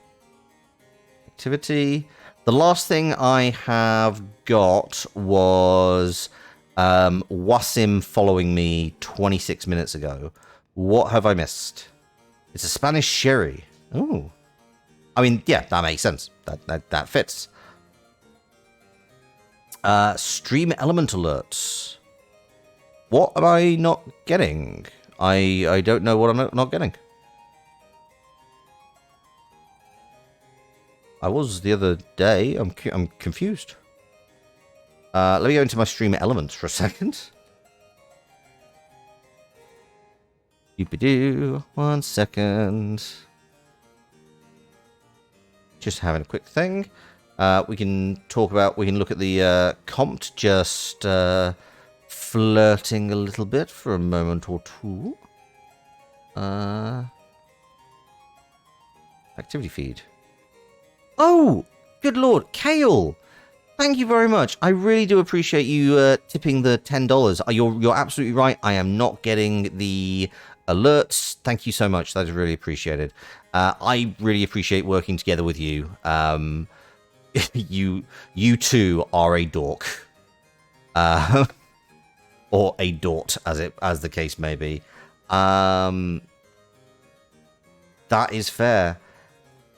Activity. The last thing I have got was Wasim following me 26 minutes ago. What have I missed? It's a Spanish sherry. Oh, I mean, yeah, that makes sense. That fits. Stream element alerts. What am I not getting? I don't know what I'm not getting. I was the other day. I'm confused. Let me go into my stream elements for a second. Doop-a-doo. 1 second. Just having a quick thing. We can look at the Compt just flirting a little bit for a moment or two. Activity feed. Oh, good lord, Kale! Thank you very much. I really do appreciate you tipping the $10. You're absolutely right. I am not getting the alerts. Thank you so much. That is really appreciated. I really appreciate working together with you. You too are a dork, or a dort, as the case may be. That is fair.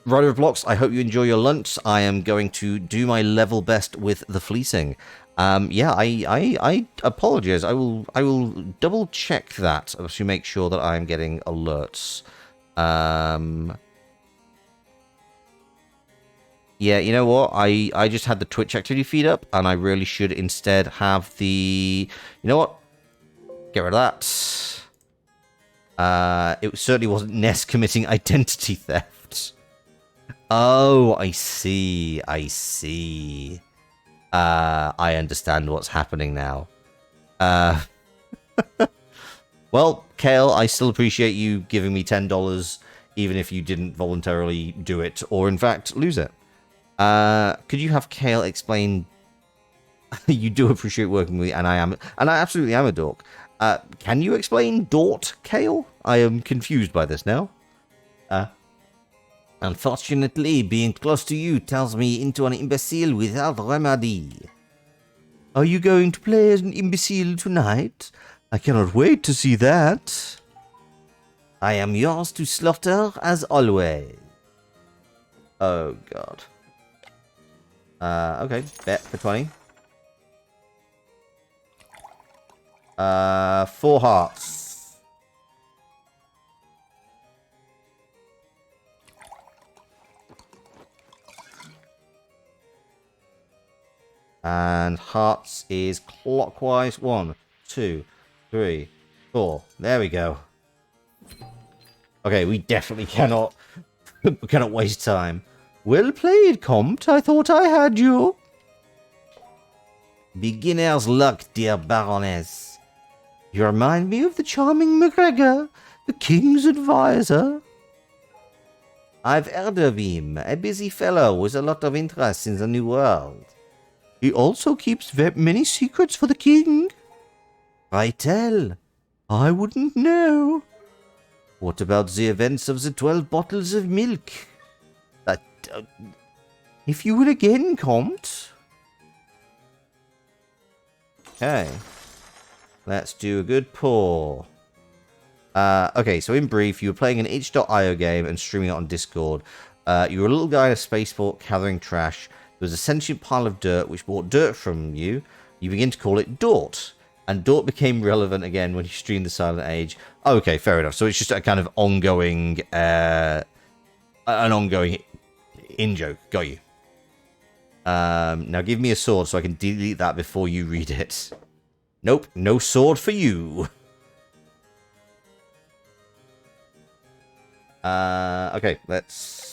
Rider of Blocks, I hope you enjoy your lunch. I am going to do my level best with the fleecing. Yeah, I apologize. I will double check that to make sure that I am getting alerts. Yeah, you know what? I just had the Twitch activity feed up, and I really should instead have the... You know what? Get rid of that. It certainly wasn't Ness committing identity theft. Oh, I see. I understand what's happening now. Well, Kale, I still appreciate you giving me $10, even if you didn't voluntarily do it, or in fact, lose it. Could you have Kale explain... You do appreciate working with me, and I absolutely am a dork. Can you explain Dort, Kale? I am confused by this now. Unfortunately, being close to you turns me into an imbecile without remedy. Are you going to play as an imbecile tonight? I cannot wait to see that. I am yours to slaughter as always. Oh, God. Okay, bet for 20. 4 hearts. And hearts is clockwise. 1, 2, 3, 4. There we go. Okay, we definitely cannot waste time. Well played, Comte. I thought I had you. Beginner's luck, dear Baroness. You remind me of the charming McGregor, the king's advisor. I've heard of him. A busy fellow with a lot of interest in the new world. He also keeps many secrets for the king. I tell. I wouldn't know. What about the events of the 12 bottles of milk? If you would again, Comte. Okay. Let's do a good pour. Okay, so in brief, you were playing an itch.io game and streaming it on Discord. You were a little guy in a spaceport gathering trash. There was a sentient pile of dirt which brought dirt from you. You begin to call it Dort. And Dort became relevant again when you streamed the Silent Age. Okay, fair enough. So it's just a kind of ongoing, an ongoing in-joke. Got you. Now give me a sword so I can delete that before you read it. Nope, no sword for you. Okay, let's...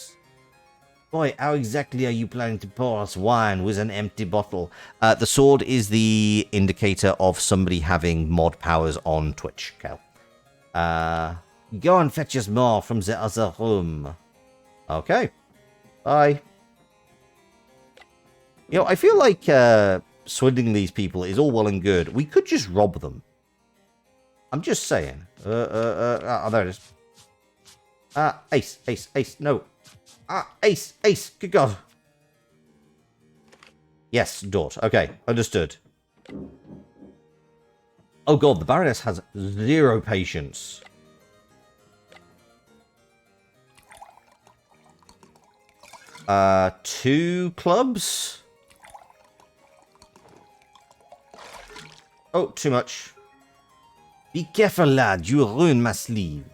Boy, how exactly are you planning to pour us wine with an empty bottle? The sword is the indicator of somebody having mod powers on Twitch, Cal. Go and fetch us more from the other room. Okay. Bye. You know, I feel like swindling these people is all well and good. We could just rob them. I'm just saying. Oh, there it is. Ace, no. Ace, good God. Yes, Dort. Okay, understood. Oh God, the Baroness has 0 patience. Two clubs? Oh, too much. Be careful, lad. You'll ruin my sleeve.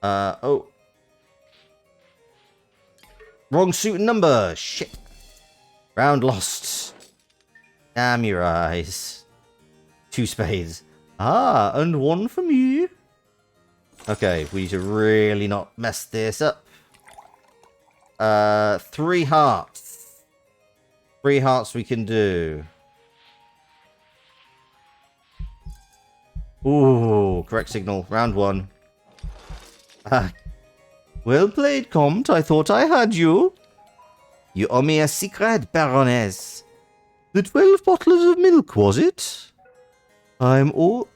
Oh. Wrong suit and number. Shit. Round lost. Damn your eyes. 2 spades. Ah, and 1 for me. Okay, we need to really not mess this up. 3 hearts. 3 hearts we can do. Ooh, correct signal. Round 1. Well played, Comte. I thought I had you. You owe me a secret, Baroness. The 12 bottles of milk, was it? I'm all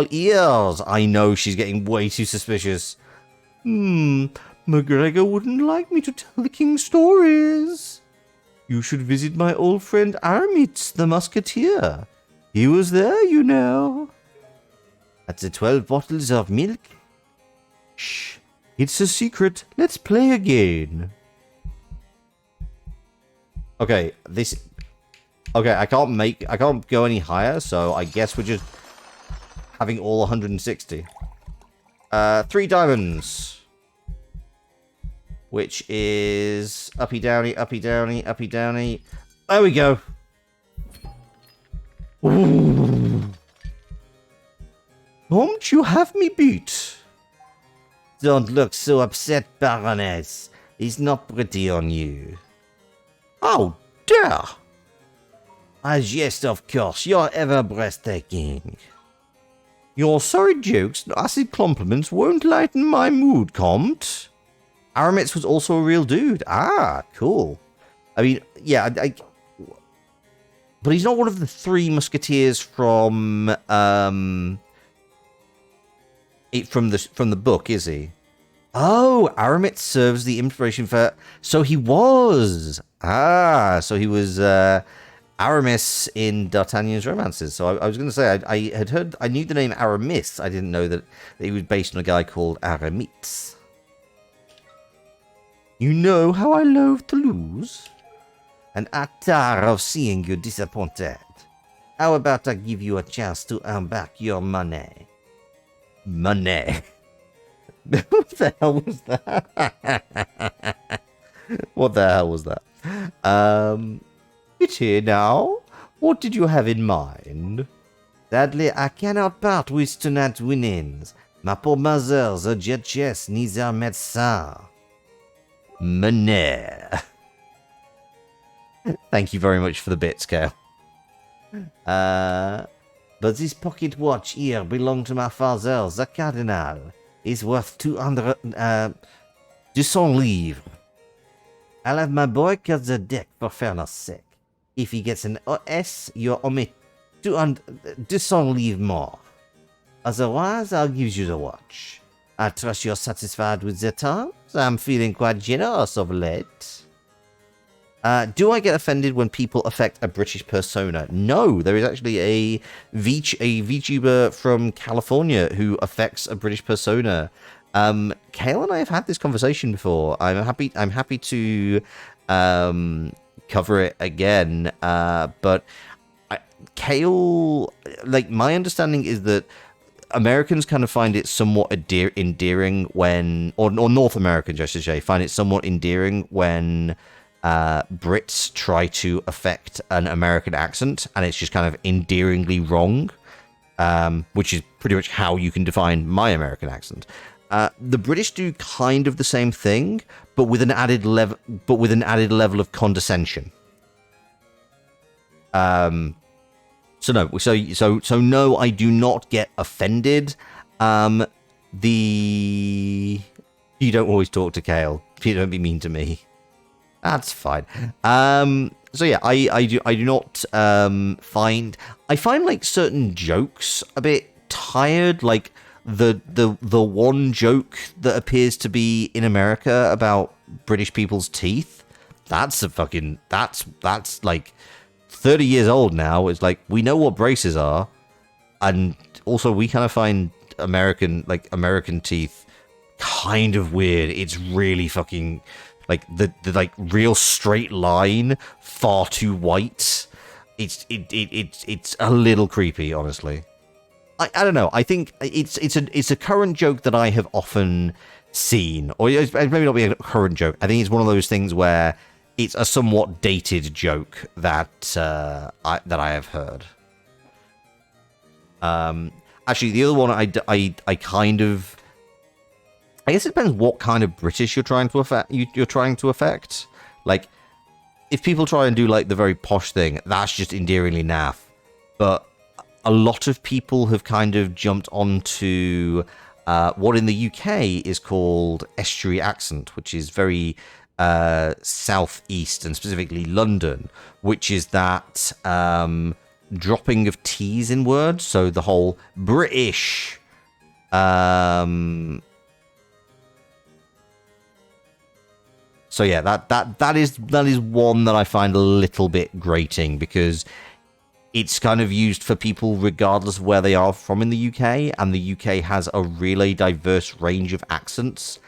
ears. I know she's getting way too suspicious. McGregor wouldn't like me to tell the king stories. You should visit my old friend Aramis, the musketeer. He was there, you know. At the 12 bottles of milk? Shh. It's a secret. Let's play again. Okay, this... Okay, I can't go any higher, so I guess we're just having all 160. 3 diamonds. Which is... Uppy downy, uppy downy, uppy downy. There we go. Ooh. Don't you have me beat? Don't look so upset, Baroness. He's not pretty on you. Oh, dear. As yes, of course, you're ever breathtaking. Your sorry jokes and acid compliments won't lighten my mood, Comte. Aramis was also a real dude. Ah, cool. I mean, yeah, but he's not one of the 3 musketeers from the book, is he? Oh, Aramis serves the inspiration for... So he was... so he was Aramis in D'Artagnan's romances. So I was going to say, I had heard... I knew the name Aramis. I didn't know that he was based on a guy called Aramis. You know how I loathe to lose? And I tire of seeing you disappointed. How about I give you a chance to earn back your money? Money. What the hell was that? What the hell was that? It's here now. What did you have in mind? Sadly, I cannot part with tonight's winnings. Ma poor mother, the duchess, needs her médecin. Money. Thank you very much for the bits, Kale. But this pocket watch here belonged to my father, the cardinal. Is worth 200 livres. I'll have my boy cut the deck for fairness sake. If he gets an S, you owe me 200 livres more. Otherwise, I'll give you the watch. I trust you're satisfied with the terms. I'm feeling quite generous of late. Do I get offended when people affect a British persona? No, there is actually a VTuber from California who affects a British persona. Kale and I have had this conversation before. I'm happy to cover it again. But Kale, like, my understanding is that Americans kind of find it somewhat endearing when, or North Americans, I should say, find it somewhat endearing when Brits try to affect an American accent, and it's just kind of endearingly wrong, which is pretty much how you can define my American accent. The British do kind of the same thing, but with an added level of condescension. So no, I do not get offended. You don't always talk to Kale. You don't be mean to me. That's fine. So yeah, I do not find like certain jokes a bit tired, like the one joke that appears to be in America about British people's teeth. That's like 30 years old now. It's like, we know what braces are, and also we kind of find American teeth kind of weird. It's really fucking like the like real straight line, far too white. It's a little creepy, honestly. I don't know. I think it's a current joke that I have often seen, or it maybe not be a current joke. I think it's one of those things where it's a somewhat dated joke that I have heard. Actually, the other one I kind of, I guess it depends what kind of British you're trying to affect. Like, if people try and do like the very posh thing, that's just endearingly naff. But a lot of people have kind of jumped onto what in the UK is called estuary accent, which is very southeast and specifically London, which is that dropping of T's in words. So the whole British. So yeah, that is one that I find a little bit grating, because it's kind of used for people regardless of where they are from in the UK, and the UK has a really diverse range of accents,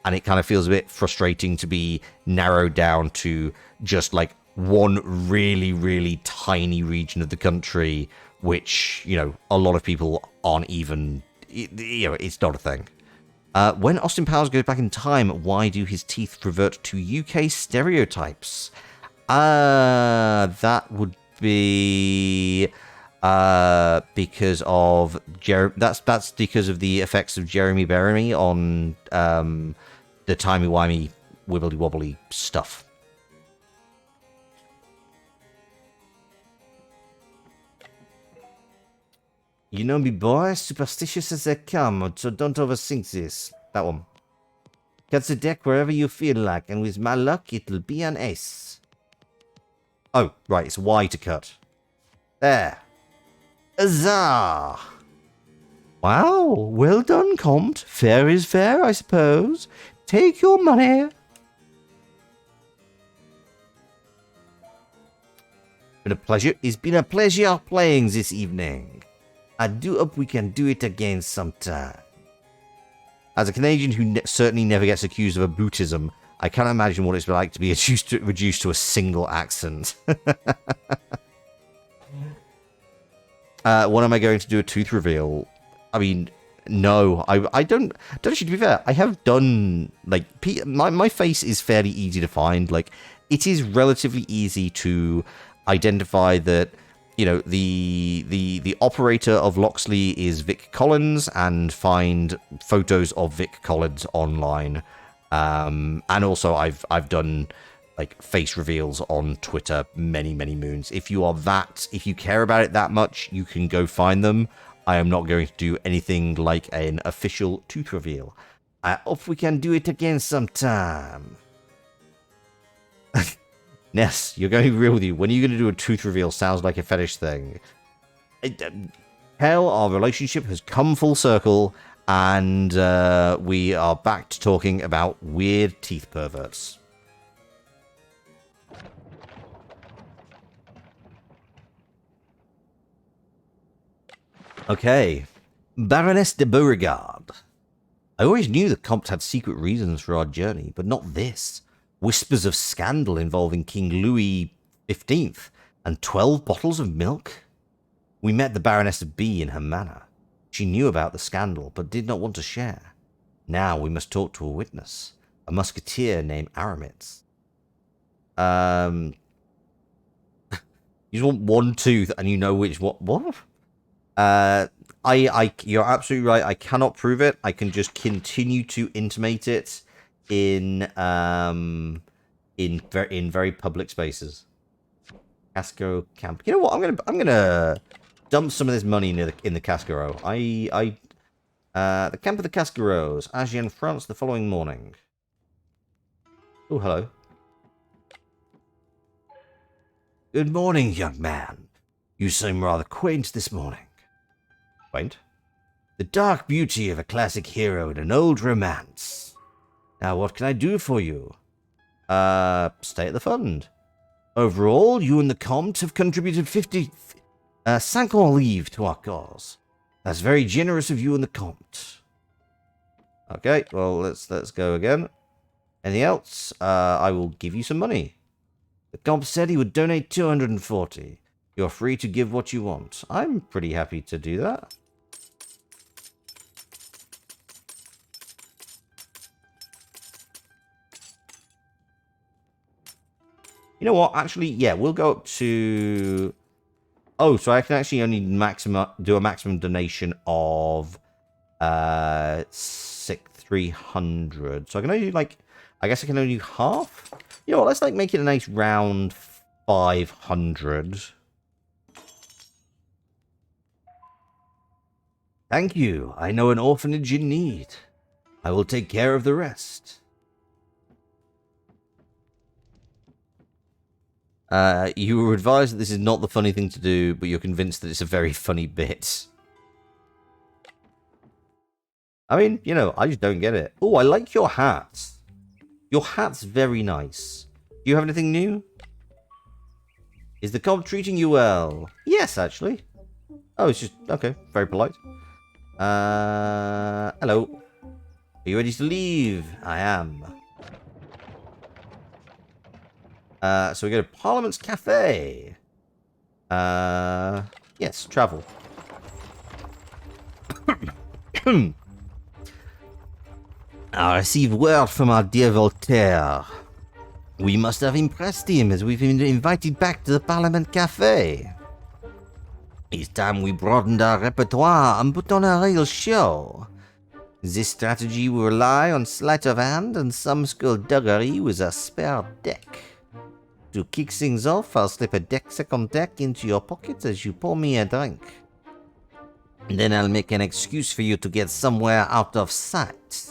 and it kind of feels a bit frustrating to be narrowed down to just like one really, really tiny region of the country, which, you know, a lot of people aren't even, you know, it's not a thing. When Austin Powers goes back in time, why do his teeth revert to UK stereotypes? That would be because of that's because of the effects of Jeremy Bearimy on the timey-wimey wibbly-wobbly stuff. You know me, boy, superstitious as they come, so don't overthink this. That one. Cut the deck wherever you feel like, and with my luck, it'll be an ace. Oh, right, it's Y to cut. There. Huzzah! Wow, well done, Comte. Fair is fair, I suppose. Take your money. Been a pleasure. It's been a pleasure playing this evening. I do hope we can do it again sometime. As a Canadian who certainly never gets accused of a bootism, I can't imagine what it's like to be reduced to a single accent. When am I going to do a tooth reveal? I mean, no, I don't actually, to be fair, I have done, like, my face is fairly easy to find. Like, it is relatively easy to identify that, you know, the operator of Loxley is Vic Collins, and find photos of Vic Collins online. And also I've done like face reveals on Twitter many moons. If you care about it that much, you can go find them. I am not going to do anything like an official tooth reveal. I hope we can do it again sometime. Ness, you're going to be real with you. When are you going to do a tooth reveal? Sounds like a fetish thing. Hell, our relationship has come full circle, And we are back to talking about weird teeth perverts. Okay. Baroness de Beauregard. I always knew the Comte had secret reasons for our journey, but not this. Whispers of scandal involving King Louis XV and 12 bottles of milk? We met the Baroness of B in her manor. She knew about the scandal, but did not want to share. Now we must talk to a witness, a musketeer named Aramis. You just want one tooth and you know which what? You're absolutely right. I cannot prove it. I can just continue to intimate it in very public spaces. Casco camp. You know what? I'm gonna dump some of this money in the Cascaro. The camp of the Cascaros, Agen, France, the following morning. Oh, hello. Good morning, young man. You seem rather quaint this morning. Quaint? The dark beauty of a classic hero in an old romance. Now, what can I do for you? Stay at the fund. Overall, you and the Comte have contributed 5 livres to our cause. That's very generous of you and the Comte. Okay, well, let's go again. Anything else? I will give you some money. The Comte said he would donate 240. You're free to give what you want. I'm pretty happy to do that. You know what? Actually, yeah, we'll go up to... Oh, so I can actually only do a maximum donation of 300. So I can only do, like... I guess I can only do half? You know what? Let's, like, make it a nice round 500. Thank you. I know an orphanage in need. I will take care of the rest. You were advised that this is not the funny thing to do, but you're convinced that it's a very funny bit. I mean, you know, I just don't get it. Oh, I like your hat. Your hat's very nice. Do you have anything new? Is the Comte treating you well? Yes, actually. Oh, it's just... Okay, very polite. Hello. Are you ready to leave? I am. So we go to Parliament's Cafe. Yes, travel. I received word from our dear Voltaire. We must have impressed him as we've been invited back to the Parliament Cafe. It's time we broadened our repertoire and put on a real show. This strategy will rely on sleight of hand and some skullduggery with a spare deck. To kick things off, I'll slip a second deck into your pocket as you pour me a drink. Then I'll make an excuse for you to get somewhere out of sight.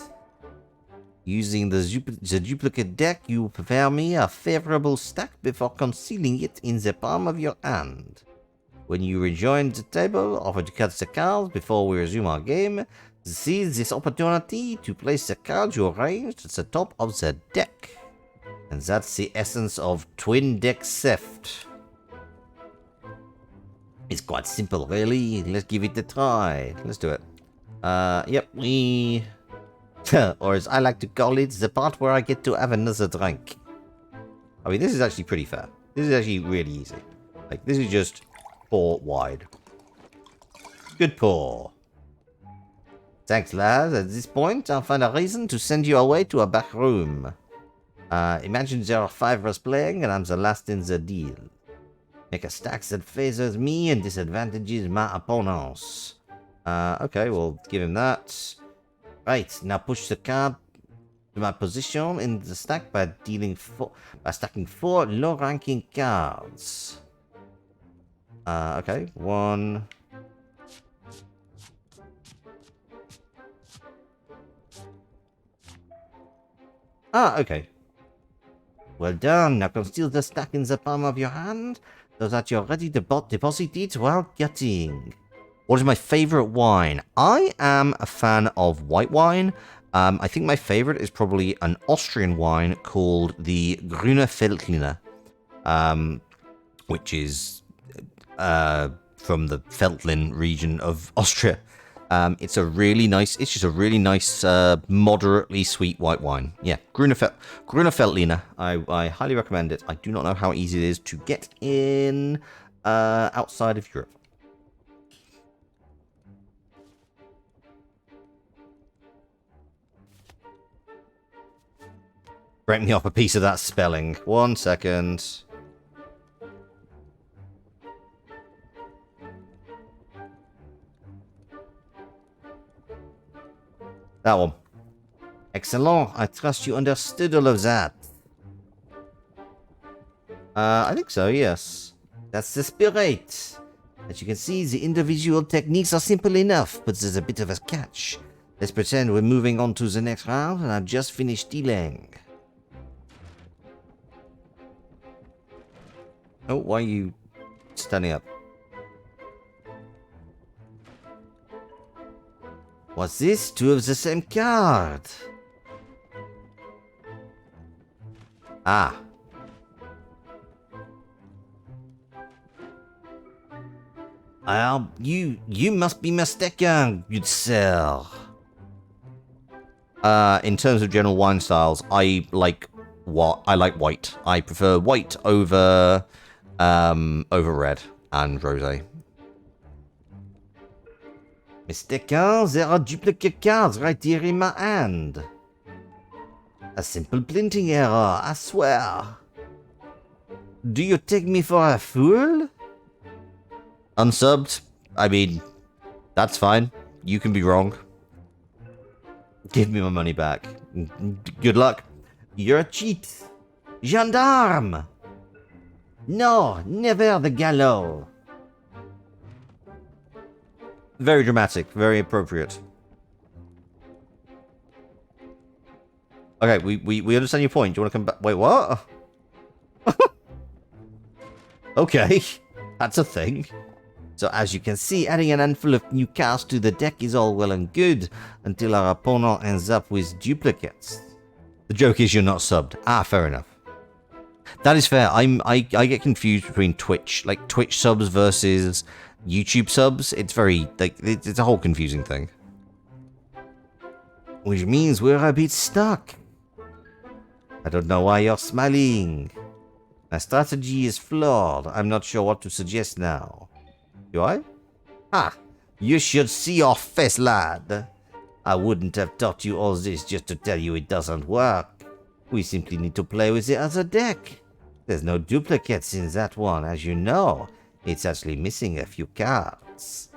Using the duplicate deck, you prepare me a favorable stack before concealing it in the palm of your hand. When you rejoin the table, offer to cut the cards before we resume our game. Seize this opportunity to place the cards you arranged at the top of the deck. And that's the essence of twin deck theft. It's quite simple, really. Let's give it a try. Let's do it. Yep, we... or as I like to call it, the part where I get to have another drink. I mean, this is actually pretty fair. This is actually really easy. Like, this is just pour wide. Good pour. Thanks, lads. At this point, I'll find a reason to send you away to a back room. Imagine there are 5 of us playing, and I'm the last in the deal. Make a stack that favors me and disadvantages my opponents. Okay, we'll give him that. Right, now push the card to my position in the stack by stacking 4 low-ranking cards. Okay, 1. Okay. Well done. Now conceal the stack in the palm of your hand so that you're ready to deposit it while cutting. What is my favorite wine? I am a fan of white wine. I think my favorite is probably an Austrian wine called the Grüne Veltliner, which is from the Veltlin region of Austria. It's just a really nice, moderately sweet white wine. Yeah, Grüne Veltliner. I highly recommend it. I do not know how easy it is to get in outside of Europe. Break me off a piece of that spelling. 1 second. That one. Excellent. I trust you understood all of that. I think so, yes. That's the spirit. As you can see, the individual techniques are simple enough, but there's a bit of a catch. Let's pretend we're moving on to the next round, and I've just finished dealing. Oh, why are you standing up? What's this? Two of the same card. Ah. You must be mistaken, good sir. In terms of general wine styles, I like white. I prefer white over red and rosé. Mistaken, there are duplicate cards right here in my hand. A simple printing error, I swear. Do you take me for a fool? Unsubbed? I mean, that's fine. You can be wrong. Give me my money back. Good luck. You're a cheat. Gendarme! No, never the gallows. Very dramatic, very appropriate. Okay, we understand your point. Do you want to come back? Wait, what? Okay, that's a thing. So as you can see, adding an handful of new cards to the deck is all well and good until our opponent ends up with duplicates. The joke is you're not subbed. Ah, fair enough. That is fair. I get confused between Twitch subs versus YouTube subs. It's very it's a whole confusing thing. Which means we're a bit stuck. I don't know why you're smiling. My strategy is flawed. I'm not sure what to suggest now. Do I? Ah, you should see your face, lad. I wouldn't have taught you all this just to tell you it doesn't work. We simply need to play with the other deck. There's no duplicates in that one, as you know. It's actually missing a few cards.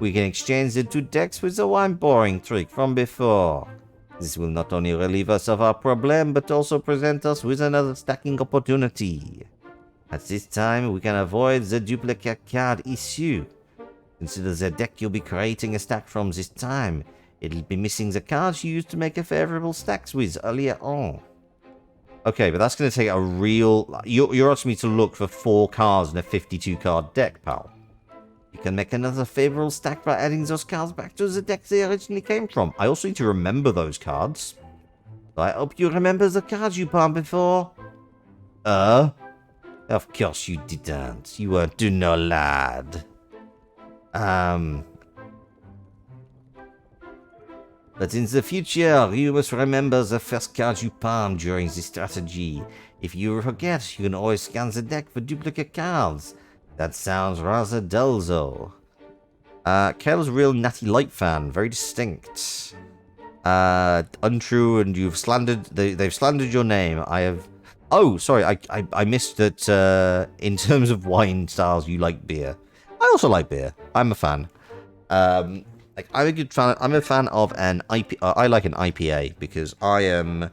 We can exchange the two decks with the wine pouring trick from before. This will not only relieve us of our problem, but also present us with another stacking opportunity. At this time, we can avoid the duplicate card issue. Consider the deck you'll be creating a stack from this time. It'll be missing the cards you used to make a favorable stacks with earlier on. Okay, but that's going to take a real... You're asking me to look for 4 cards in a 52-card deck, pal. You can make another favorable stack by adding those cards back to the deck they originally came from. I also need to remember those cards. So I hope you remember the cards you palmed before. Of course you didn't. You weren't doing no lad. But in the future, you must remember the first card you palmed during this strategy. If you forget, you can always scan the deck for duplicate cards. That sounds rather dull, though. Kale's a real Natty Light fan. Very distinct. Untrue, and you've slandered... They've slandered your name. I have... Oh, sorry, I missed that in terms of wine styles, you like beer. I also like beer. I'm a fan. I'm a good fan. I'm a fan of an IPA. I like an IPA because I am...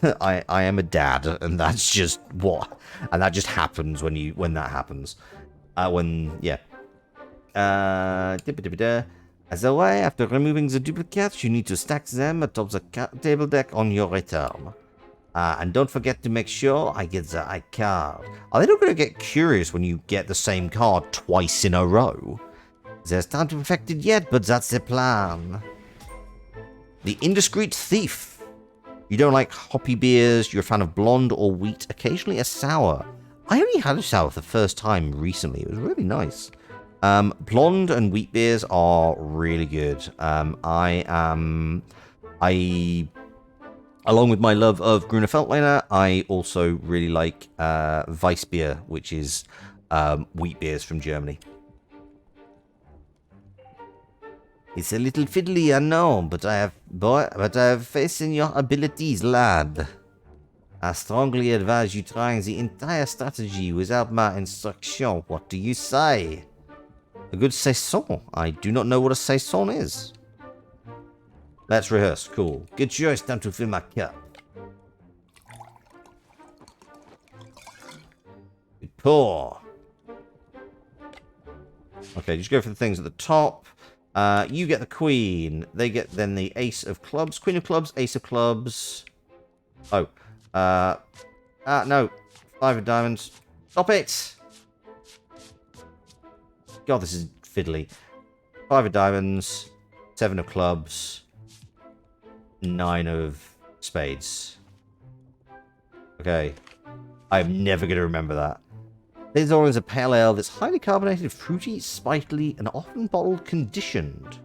I am a dad, and that's just what... And that just happens when that happens. Yeah. As a way, after removing the duplicates, you need to stack them atop the table deck on your return. And don't forget to make sure I get the right card. Are they not going to get curious when you get the same card twice in a row? There's not infected yet, but that's the plan. The Indiscreet Thief. You don't like hoppy beers, you're a fan of blonde or wheat, occasionally a sour. I only had a sour for the first time recently. It was really nice. Blonde and wheat beers are really good. Along with my love of Gruner Veltliner, I also really like Weissbier, which is wheat beers from Germany. It's a little fiddly, I know, but I have faith in your abilities, lad. I strongly advise you trying the entire strategy without my instruction. What do you say? A good saison. I do not know what a saison is. Let's rehearse. Cool. Good choice. Time to fill my cup. Good pour. Okay, just go for the things at the top. You get the queen. They get then the ace of clubs. Queen of clubs, ace of clubs. Oh. No. Five of diamonds. Stop it! God, this is fiddly. Five of diamonds. Seven of clubs. Nine of spades. Okay. I'm never going to remember that. This orange is a pale ale that's highly carbonated, fruity, spitely, and often bottled conditioned.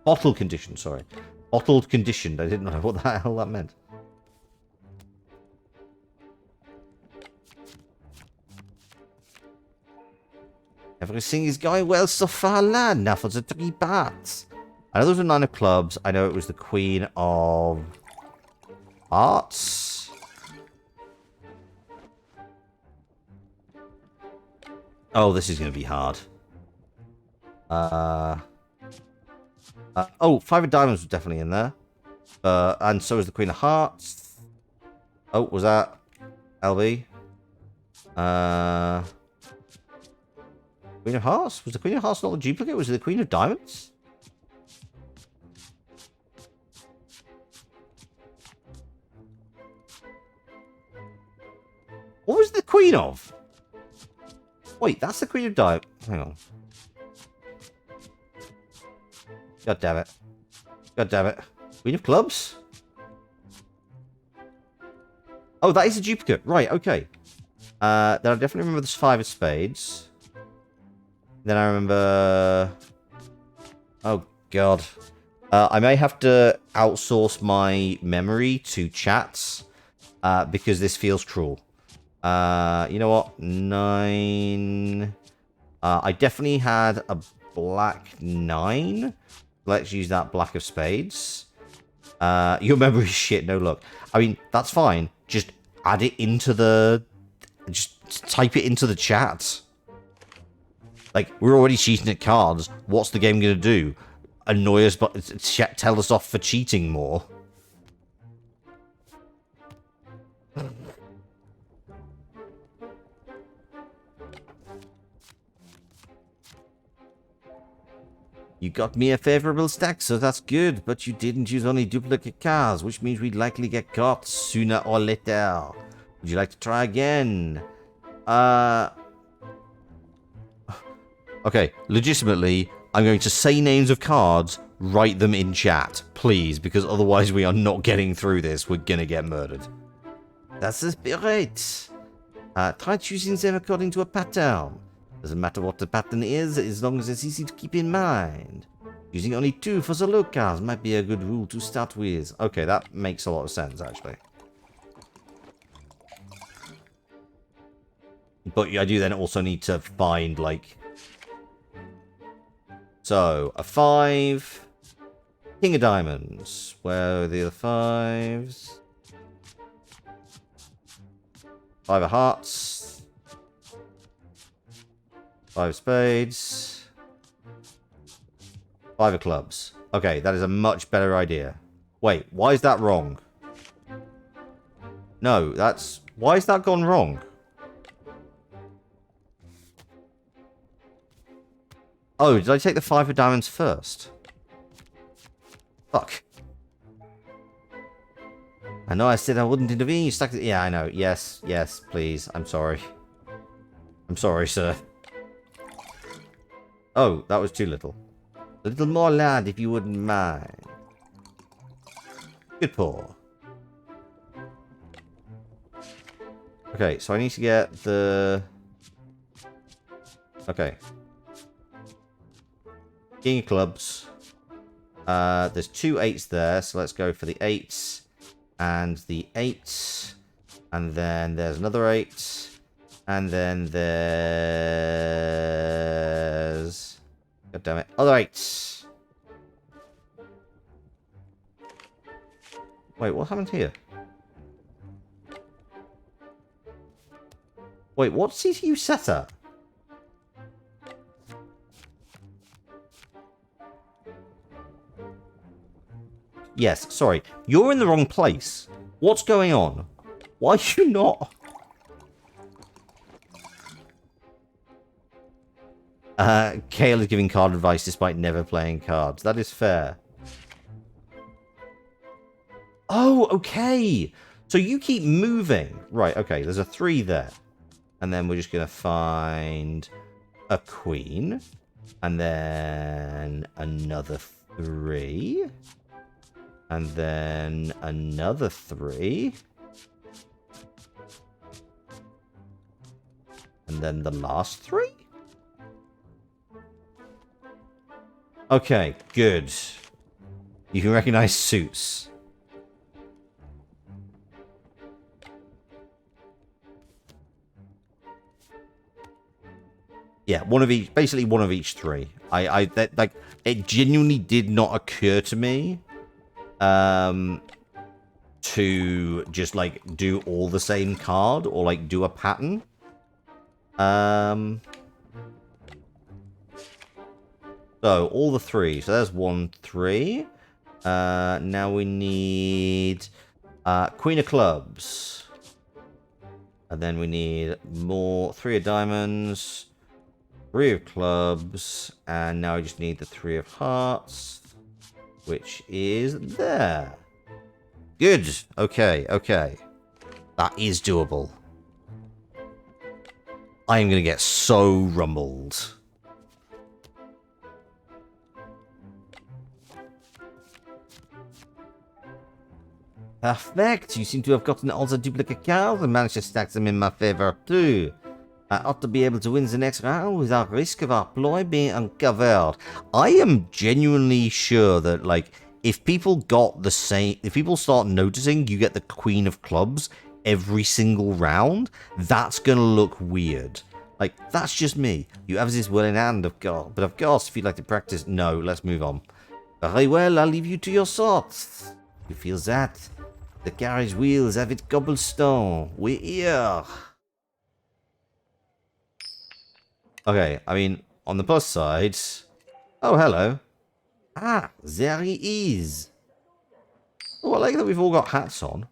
Bottled conditioned, sorry. Bottled conditioned. I didn't know what the hell that meant. Everything is going well so far, lad. Now for the three parts. I know there was a nine of clubs. I know it was the queen of hearts. Oh, this is going to be hard. Oh, five of diamonds was definitely in there. And so was the queen of hearts. Oh, was that LB? Queen of hearts? Was the queen of hearts not the duplicate? Was it the queen of diamonds? What was the queen of? Wait, that's the queen of diamonds. Hang on. God damn it. God damn it. Queen of clubs? Oh, that is a duplicate. Right, okay. Then I definitely remember this five of spades. Then I remember... Oh, God. I may have to outsource my memory to chats. Because this feels cruel. You know what? 9... I definitely had a black 9. Let's use that black of spades. Your memory is shit, no luck. I mean, that's fine. Just add it into the... Just type it into the chat. Like, we're already cheating at cards. What's the game going to do? Annoy us, but tell us off for cheating more. You got me a favorable stack, so that's good, but you didn't use only duplicate cards, which means we'd likely get caught sooner or later. Would you like to try again? Okay, legitimately, I'm going to say names of cards, write them in chat, please, because otherwise we are not getting through this. We're gonna get murdered. That's the spirit. Try choosing them according to a pattern. Doesn't matter what the pattern is, as long as it's easy to keep in mind. Using only 2 for the low cards might be a good rule to start with. Okay, that makes a lot of sense, actually. But I do then also need to find, like... So, a 5. King of diamonds. Where are the other 5s? 5 of hearts. 5 of spades. 5 of clubs. Okay, that is a much better idea. Wait, why is that wrong? No, that's... Why is that gone wrong? Oh, did I take the 5 of diamonds first? Fuck. I know I said I wouldn't intervene. You stuck it. Yeah, I know. Yes, yes, please. I'm sorry. I'm sorry, sir. Oh, that was too little. A little more land, if you wouldn't mind. Good pour. Okay, so I need to get the... Okay. King of clubs. There's 2 8s there, so let's go for the 8s. And the 8s. And then there's another 8. And then there's... God damn it. Other 8s. Wait, what happened here? Wait, what CPU set at? Yes, sorry. You're in the wrong place. What's going on? Why are you not... Kale is giving card advice despite never playing cards. That is fair. Oh, okay. So you keep moving. Right, okay. There's a 3 there. And then we're just going to find a queen. And then another 3. And then another 3. And then the last 3? Okay, good. You can recognize suits. Yeah, one of each, basically one of each 3. Like, it genuinely did not occur to me to just, like, do all the same card or, like, do a pattern. So, all the 3. So, there's 1, 3. Now we need Queen of Clubs. And then we need more 3 of Diamonds, 3 of Clubs, and now we just need the 3 of Hearts, which is there. Good. Okay, okay. That is doable. I am going to get so rumbled. Perfect. You seem to have gotten all the duplicate cards and managed to stack them in my favor too. I ought to be able to win the next round without risk of our ploy being uncovered. I am genuinely sure that, like, if people got the same... If people start noticing you get the Queen of Clubs every single round, that's gonna look weird. Like, that's just me. You have this well in hand, of course. But of course, if you'd like to practice... No, let's move on. Very well, I'll leave you to your thoughts. You feel that? The carriage wheels have it cobblestone. We're here. Okay, I mean, on the plus side... Oh, hello. Ah, there he is. Oh, I like that we've all got hats on.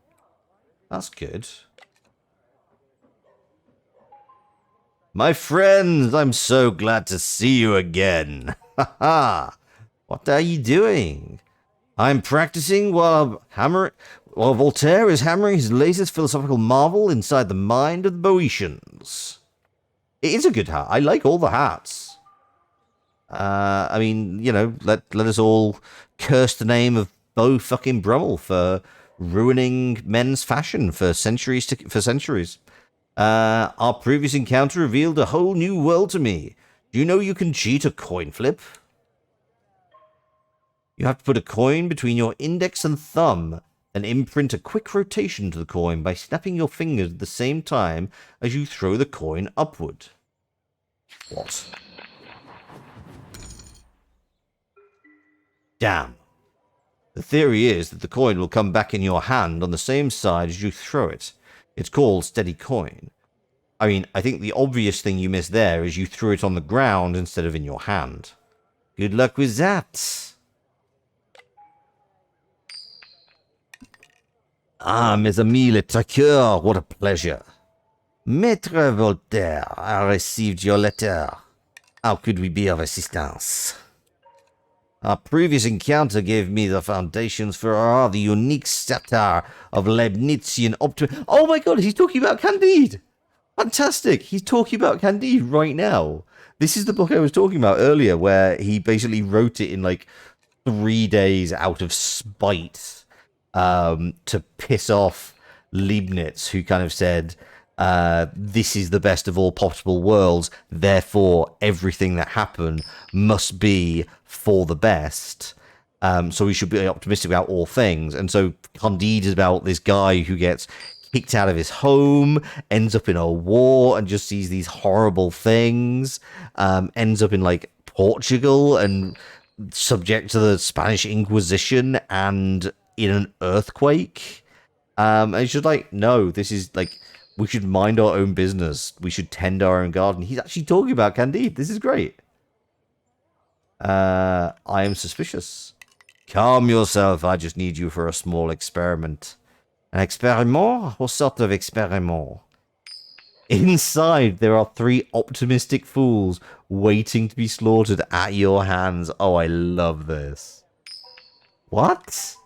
That's good. My friends, I'm so glad to see you again. Haha. What are you doing? I'm practicing while Voltaire is hammering his latest philosophical marvel inside the mind of the Boeotians. It is a good hat. I like all the hats. I mean, you know, let us all curse the name of Beau fucking Brummel for ruining men's fashion for centuries. Our previous encounter revealed a whole new world to me. Do you know you can cheat a coin flip? You have to put a coin between your index and thumb and imprint a quick rotation to the coin by snapping your fingers at the same time as you throw the coin upward. What? Damn. The theory is that the coin will come back in your hand on the same side as you throw it. It's called steady coin. I mean, I think the obvious thing you missed there is you threw it on the ground instead of in your hand. Good luck with that. Ah, mes amis les traqueurs, what a pleasure. Maître Voltaire, I received your letter. How could we be of assistance? Our previous encounter gave me the foundations for our the unique satire of Leibnizian optimism. Oh my god, he's talking about Candide! Fantastic. He's talking about Candide right now. This is the book I was talking about earlier, where he basically wrote it in like 3 days out of spite, to piss off Leibniz, who kind of said, this is the best of all possible worlds, therefore everything that happened must be for the best. So we should be optimistic about all things. And so Candide is about this guy who gets kicked out of his home, ends up in a war and just sees these horrible things, ends up in like Portugal and subject to the Spanish Inquisition and in an earthquake. And it's just like, no, this is like, we should mind our own business. We should tend our own garden. He's actually talking about Candide. This is great. I am suspicious. Calm yourself. I just need you for a small experiment. An experiment? What sort of experiment? Inside, there are 3 optimistic fools waiting to be slaughtered at your hands. Oh, I love this. What?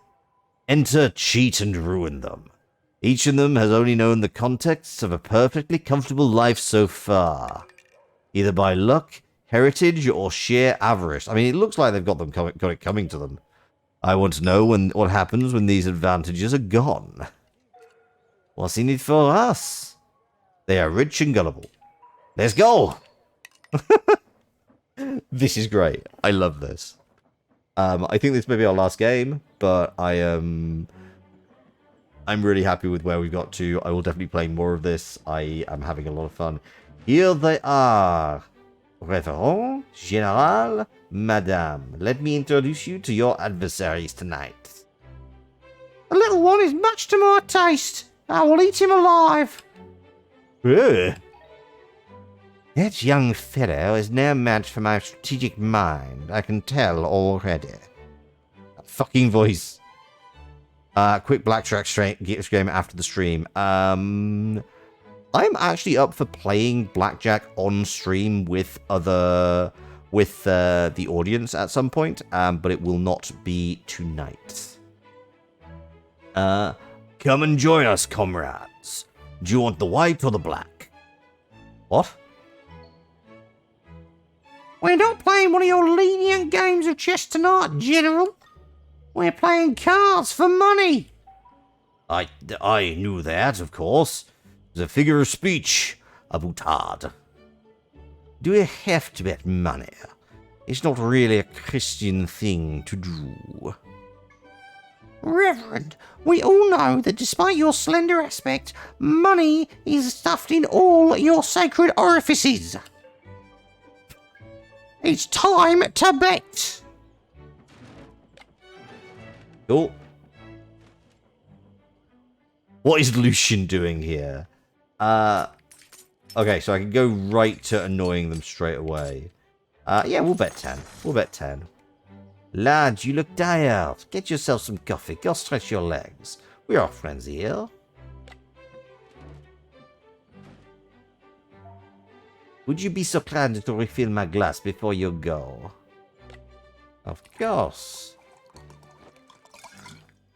Enter, cheat, and ruin them. Each of them has only known the context of a perfectly comfortable life so far. Either by luck, heritage, or sheer avarice. I mean, it looks like they've got it coming to them. I want to know what happens when these advantages are gone. What's in it for us? They are rich and gullible. Let's go! This is great. I love this. I think this may be our last game, but I'm really happy with where we've got to. I will definitely play more of this. I am having a lot of fun. Here they are. Reverend, General, Madame. Let me introduce you to your adversaries tonight. The little one is much to my taste. I will eat him alive. Ugh. That young fellow is no match for my strategic mind. I can tell already. That fucking voice. Quick blackjack game after the stream. I'm actually up for playing blackjack on stream with the audience at some point, but it will not be tonight. Come and join us, comrades. Do you want the white or the black? What? We're not playing one of your lenient games of chess tonight, General. We're playing cards for money. I knew that, of course. It was a figure of speech, a boutade. Do we have to bet money? It's not really a Christian thing to do. Reverend, we all know that despite your slender aspect, money is stuffed in all your sacred orifices. It's time to bet. Cool. What is Lucian doing here? Okay, so I can go right to annoying them straight away. Yeah, we'll bet 10. We'll bet 10. Lad, you look tired. Get yourself some coffee. Go stretch your legs. We are friends here. Would you be so kind to refill my glass before you go? Of course.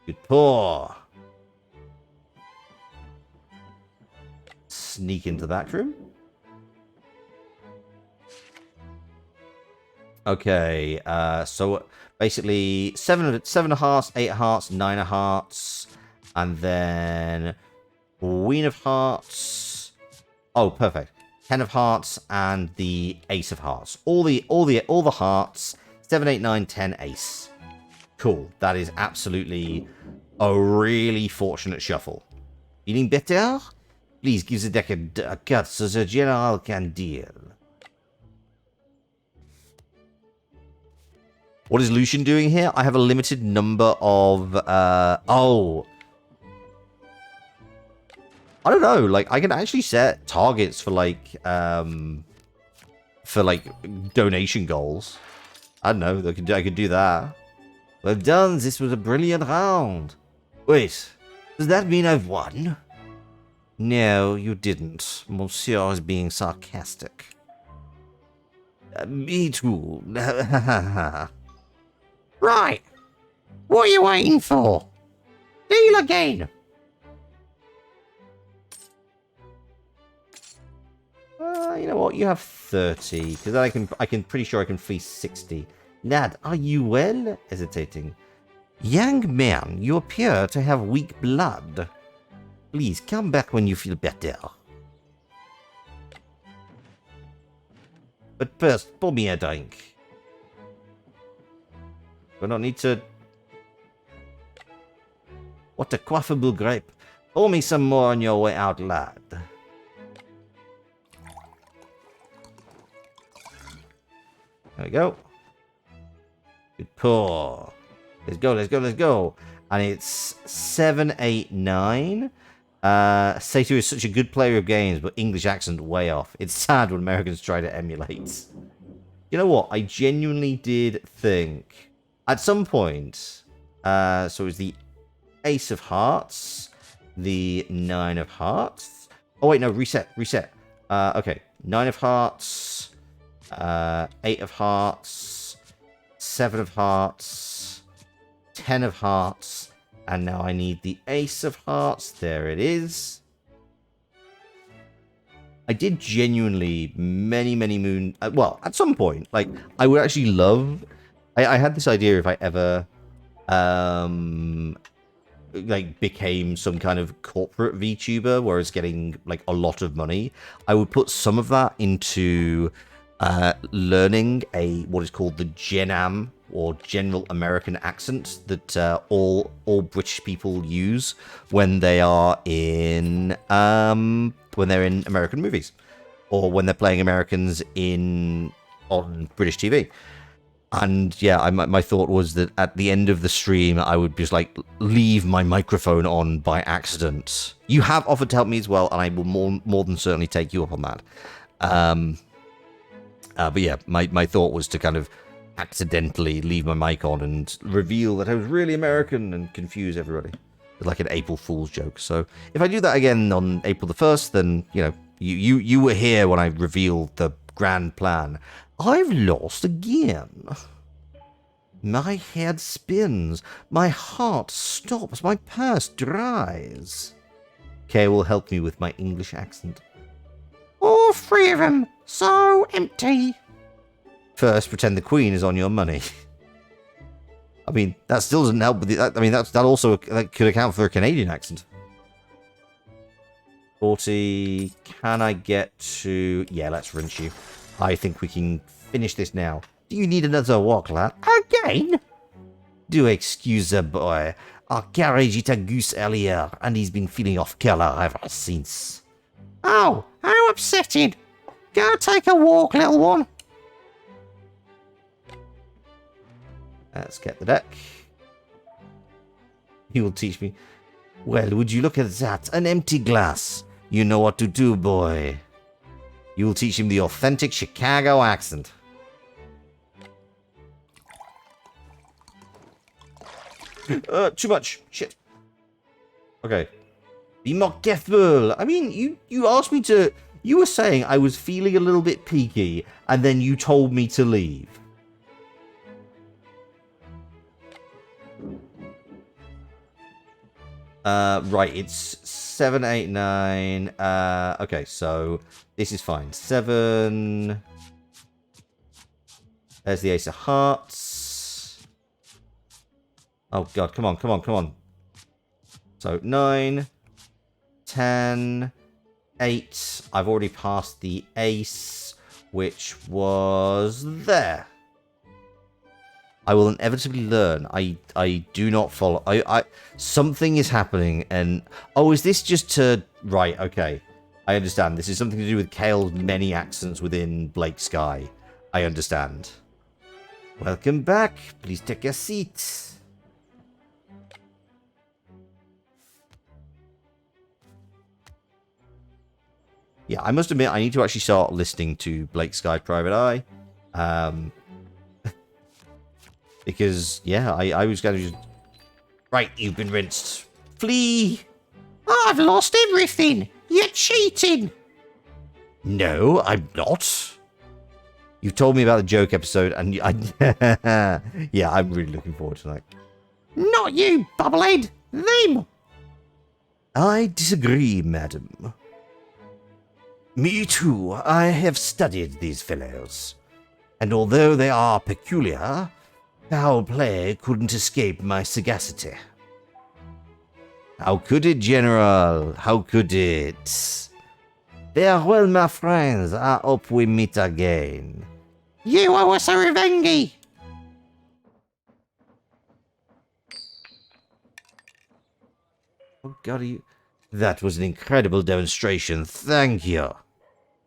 Good pour. Sneak into the back room. Okay, so basically 7 of hearts, 8 of hearts, 9 of hearts, and then Queen of Hearts. Oh, perfect. 10 of hearts and the Ace of Hearts. All the hearts. 7, 8, 9, 10, Ace. Cool. That is absolutely a really fortunate shuffle. Feeling better? Please give the deck a cut so the General can deal. What is Lucian doing here? I have a limited number of, oh. I don't know, like, I can actually set targets for, like, donation goals. I don't know, I could do that. Well done, this was a brilliant round. Wait, does that mean I've won? No, you didn't. Monsieur is being sarcastic. Me too. Right. What are you waiting for? Deal again. You know what? You have 30, because then I can pretty sure I can fleece 60. Lad, are you well? Hesitating. Young man, you appear to have weak blood. Please, come back when you feel better. But first, pour me a drink. We don't need to... What a quaffable grape. Pour me some more on your way out, lad. There we go. Good pour. Let's go, let's go, let's go. And it's 7, 8, 9. Sato is such a good player of games, but English accent way off. It's sad when Americans try to emulate. You know what? I genuinely did think at some point. So it was the Ace of Hearts, the 9 of Hearts. Oh wait, no, reset. Okay, 9 of Hearts, 8 of Hearts, 7 of Hearts, 10 of Hearts, and now I need the Ace of Hearts. There it is. I did genuinely many moon. Well, at some point, like I would actually love. I had this idea if I ever, like became some kind of corporate VTuber where it's getting like a lot of money, I would put some of that into learning what is called the Gen-Am or General American accent that all British people use when they are in American movies or when they're playing Americans on British TV. And yeah, my thought was that at the end of the stream, I would just like leave my microphone on by accident. You have offered to help me as well, and I will more than certainly take you up on that. But yeah, my thought was to kind of accidentally leave my mic on and reveal that I was really American and confuse everybody. It's like an April Fool's joke. So if I do that again on April the 1st, then, you know, you were here when I revealed the grand plan. I've lost again. My head spins. My heart stops. My purse dries. Kay will help me with my English accent. All 3 of them. So empty. First, pretend the Queen is on your money. I mean, that still doesn't help with it. I mean, that also could account for a Canadian accent. 40. Can I get to... Yeah, let's rinse you. I think we can finish this now. Do you need another walk, lad? Again? Do excuse the boy. Our carriage hit a goose earlier, and he's been feeling off colour ever since. Oh, how upsetting. Go take a walk, little one. Let's get the deck. He will teach me. Well, would you look at that? An empty glass. You know what to do, boy. You will teach him the authentic Chicago accent. Too much. Shit. Okay. Be more careful. I mean, you asked me to... You were saying I was feeling a little bit peaky, and then you told me to leave. Right, it's 7, 8, 9. Okay, so this is fine. 7. There's the Ace of Hearts. Oh, God, come on. So 9, 10, 8. I've already passed the Ace, which was there. I will inevitably learn. I do not follow. Something is happening, and oh, is this just to right? Okay, I understand. This is something to do with Kale's many accents within Blake Sky. I understand. Welcome back. Please take a seat. Yeah, I must admit, I need to actually start listening to Blake Sky Private Eye. Because, yeah, I was going to just... Right, you've been rinsed. Flee! I've lost everything. You're cheating. No, I'm not. You told me about the joke episode, and yeah, I'm really looking forward to that. Not you, bubblehead. Them. I disagree, madam. Me too. I have studied these fellows. And although they are peculiar, foul play couldn't escape my sagacity. How could it, General? How could it? Farewell, my friends. I hope we meet again. You owe us a revenge. Oh, God, you... That was an incredible demonstration. Thank you.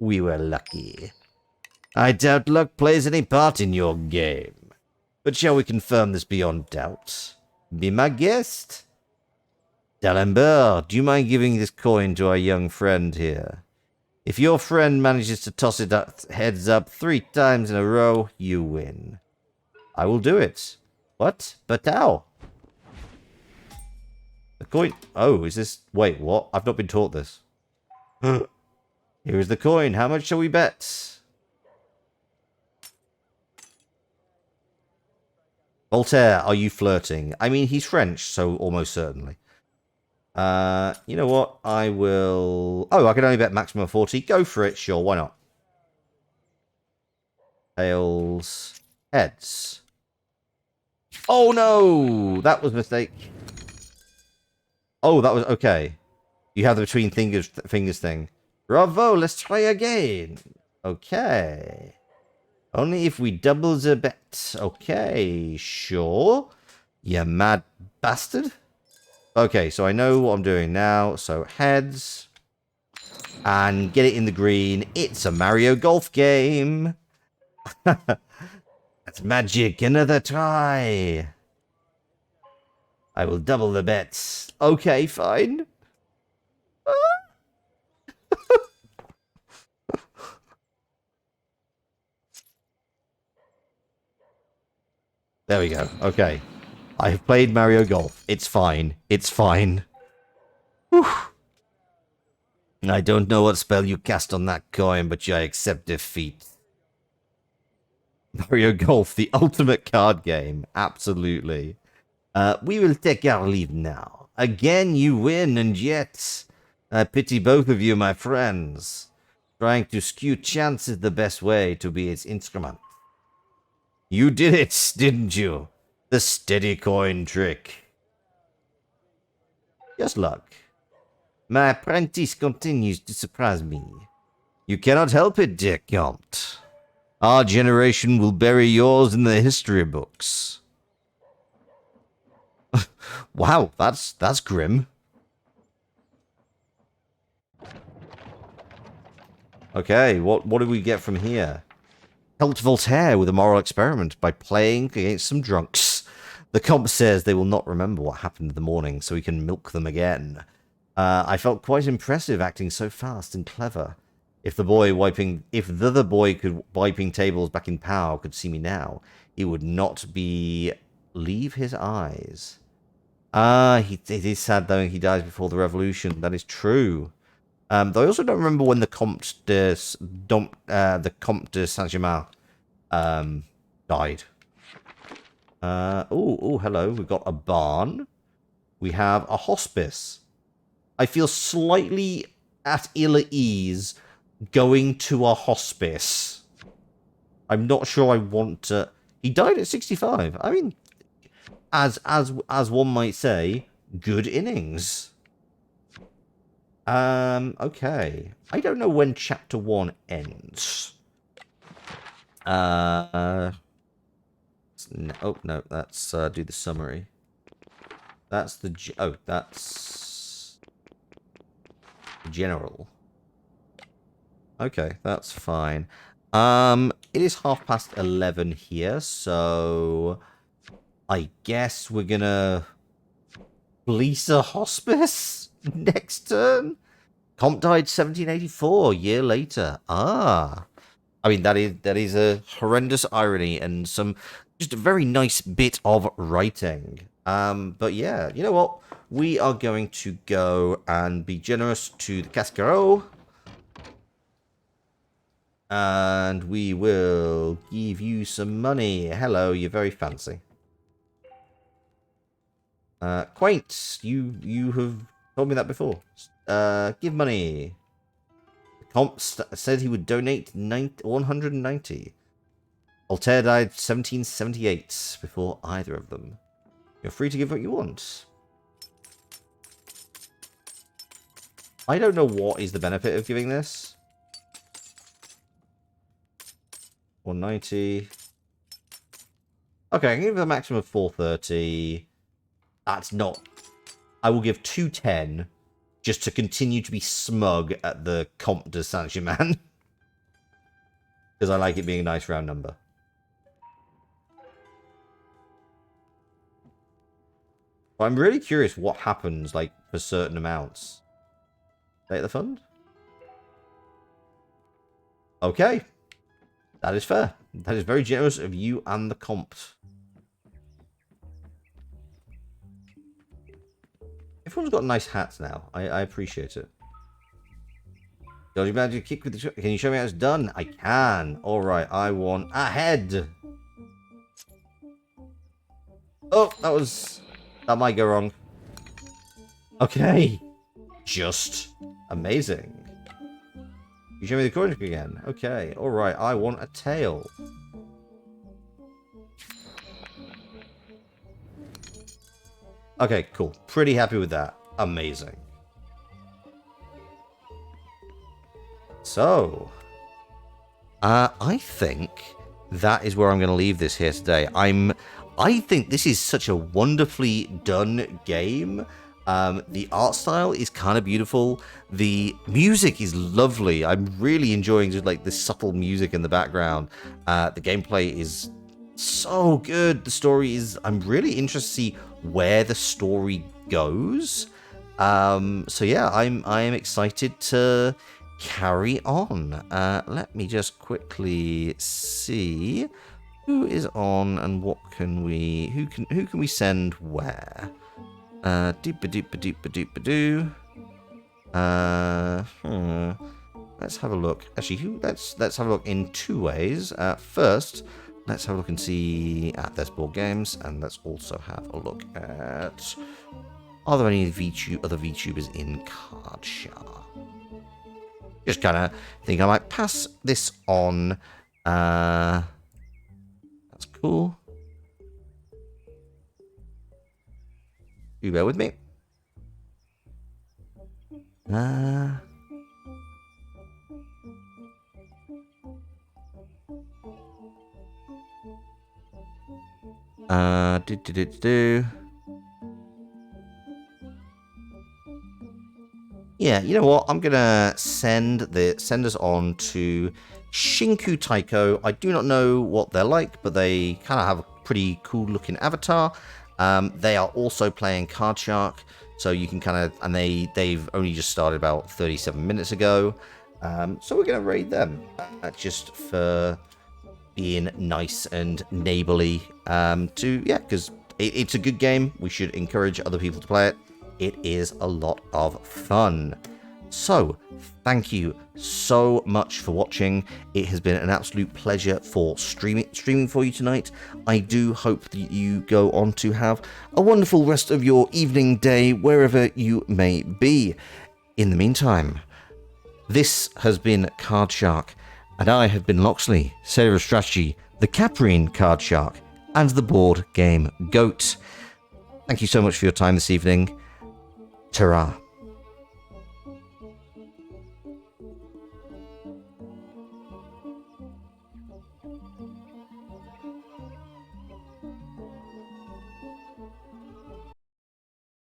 We were lucky. I doubt luck plays any part in your game. But shall we confirm this beyond doubt? Be my guest. D'Alembert, do you mind giving this coin to our young friend here? If your friend manages to toss it up, heads up 3 times in a row, you win. I will do it. What? But how? The coin... Oh, is this... Wait, what? I've not been taught this. Here is the coin. How much shall we bet? Voltaire, are you flirting? I mean, he's French, so almost certainly. You know what? I will... Oh, I can only bet maximum 40. Go for it. Sure, why not? Tails. Heads. Oh, no! That was a mistake. Oh, that was... Okay. You have the between fingers thing. Bravo, let's try again. Okay. Only if we double the bet. Okay, sure. You mad bastard. Okay, so I know what I'm doing now. So heads. And get it in the green. It's a Mario Golf game. That's magic. Another try. I will double the bets. Okay, fine. There we go. Okay. I have played Mario Golf. It's fine. It's fine. Whew. I don't know what spell you cast on that coin, but I accept defeat. Mario Golf, the ultimate card game. Absolutely. We will take our leave now. Again, you win, and yet... I pity both of you, my friends. Trying to skew chance is the best way to be its instrument. You did it, didn't you? The steady coin trick. Just luck. My apprentice continues to surprise me. You cannot help it, dear Comte. Our generation will bury yours in the history books. Wow, that's grim. Okay, what do we get from here? Helped Voltaire with a moral experiment by playing against some drunks. The comp says they will not remember what happened in the morning, so he can milk them again. I felt quite impressive acting so fast and clever. If the other boy could wiping tables back in power could see me now, he would not leave his eyes. It is sad though he dies before the revolution. That is true. Though I also don't remember when the Comte de Saint-Germain died. Oh, hello. We've got a barn. We have a hospice. I feel slightly at ill ease going to a hospice. I'm not sure I want to... He died at 65. I mean, as one might say, good innings. Okay. I don't know when chapter 1 ends. No, oh, no, that's, do the summary. That's the, that's general. Okay, that's fine. It is 11:30 here, so I guess we're gonna police a hospice next turn. Comte died 1784, a year later. Ah. I mean, that is a horrendous irony and just a very nice bit of writing. But yeah, you know what? We are going to go and be generous to the Cascarot. And we will give you some money. Hello, you're very fancy. Quaint, you have told me that before. Give money. Comp said he would donate 190. Altair died 1778 before either of them. You're free to give what you want. I don't know what is the benefit of giving this. 190. Okay, I can give a maximum of 430. That's not... I will give 210 just to continue to be smug at the Comte de Saint-Germain. Because I like it being a nice round number. But I'm really curious what happens, like, for certain amounts. Take the fund? Okay. That is fair. That is very generous of you and the Comte. Everyone's got nice hats now. I appreciate it. Dodgy magic kick with the... Can you show me how it's done? I can. Alright, I want a head. Oh, that might go wrong. Okay. Just amazing. You show me the coin trick again. Okay, alright, I want a tail. Okay, cool. Pretty happy with that. Amazing. So, I think that is where I'm going to leave this here today. I think this is such a wonderfully done game. The art style is kind of beautiful. The music is lovely. I'm really enjoying just like the subtle music in the background. The gameplay is so good. The story is... I'm really interested to see where the story goes. So yeah, I am excited to carry on. Let me just quickly see who is on and what can we... Who can we send where? Doop-a-doop-a-doop-a-doop-a-doo. Let's have a look. Actually, let's have a look in two ways. First, let's have a look and see at there's board games, and let's also have a look at... Are there any other VTubers in Cardshare? Just kind of think I might pass this on. That's cool. You bear with me. Yeah, you know what? I'm gonna send us on to Shinku Taiko. I do not know what they're like, but they kind of have a pretty cool looking avatar. They are also playing Card Shark, so you can kind of, and they've only just started about 37 minutes ago. So we're gonna raid them just for being nice and neighborly. Because it's a good game. We should encourage other people to play it. It is a lot of fun. So, thank you so much for watching. It has been an absolute pleasure for streaming for you tonight. I do hope that you go on to have a wonderful rest of your evening, day, wherever you may be. In the meantime, this has been Card Shark, and I have been Loxley, Sailor of Strategy, the Caprine Card Shark, and the Board Game Goat. Thank you so much for your time this evening. Ta-ra.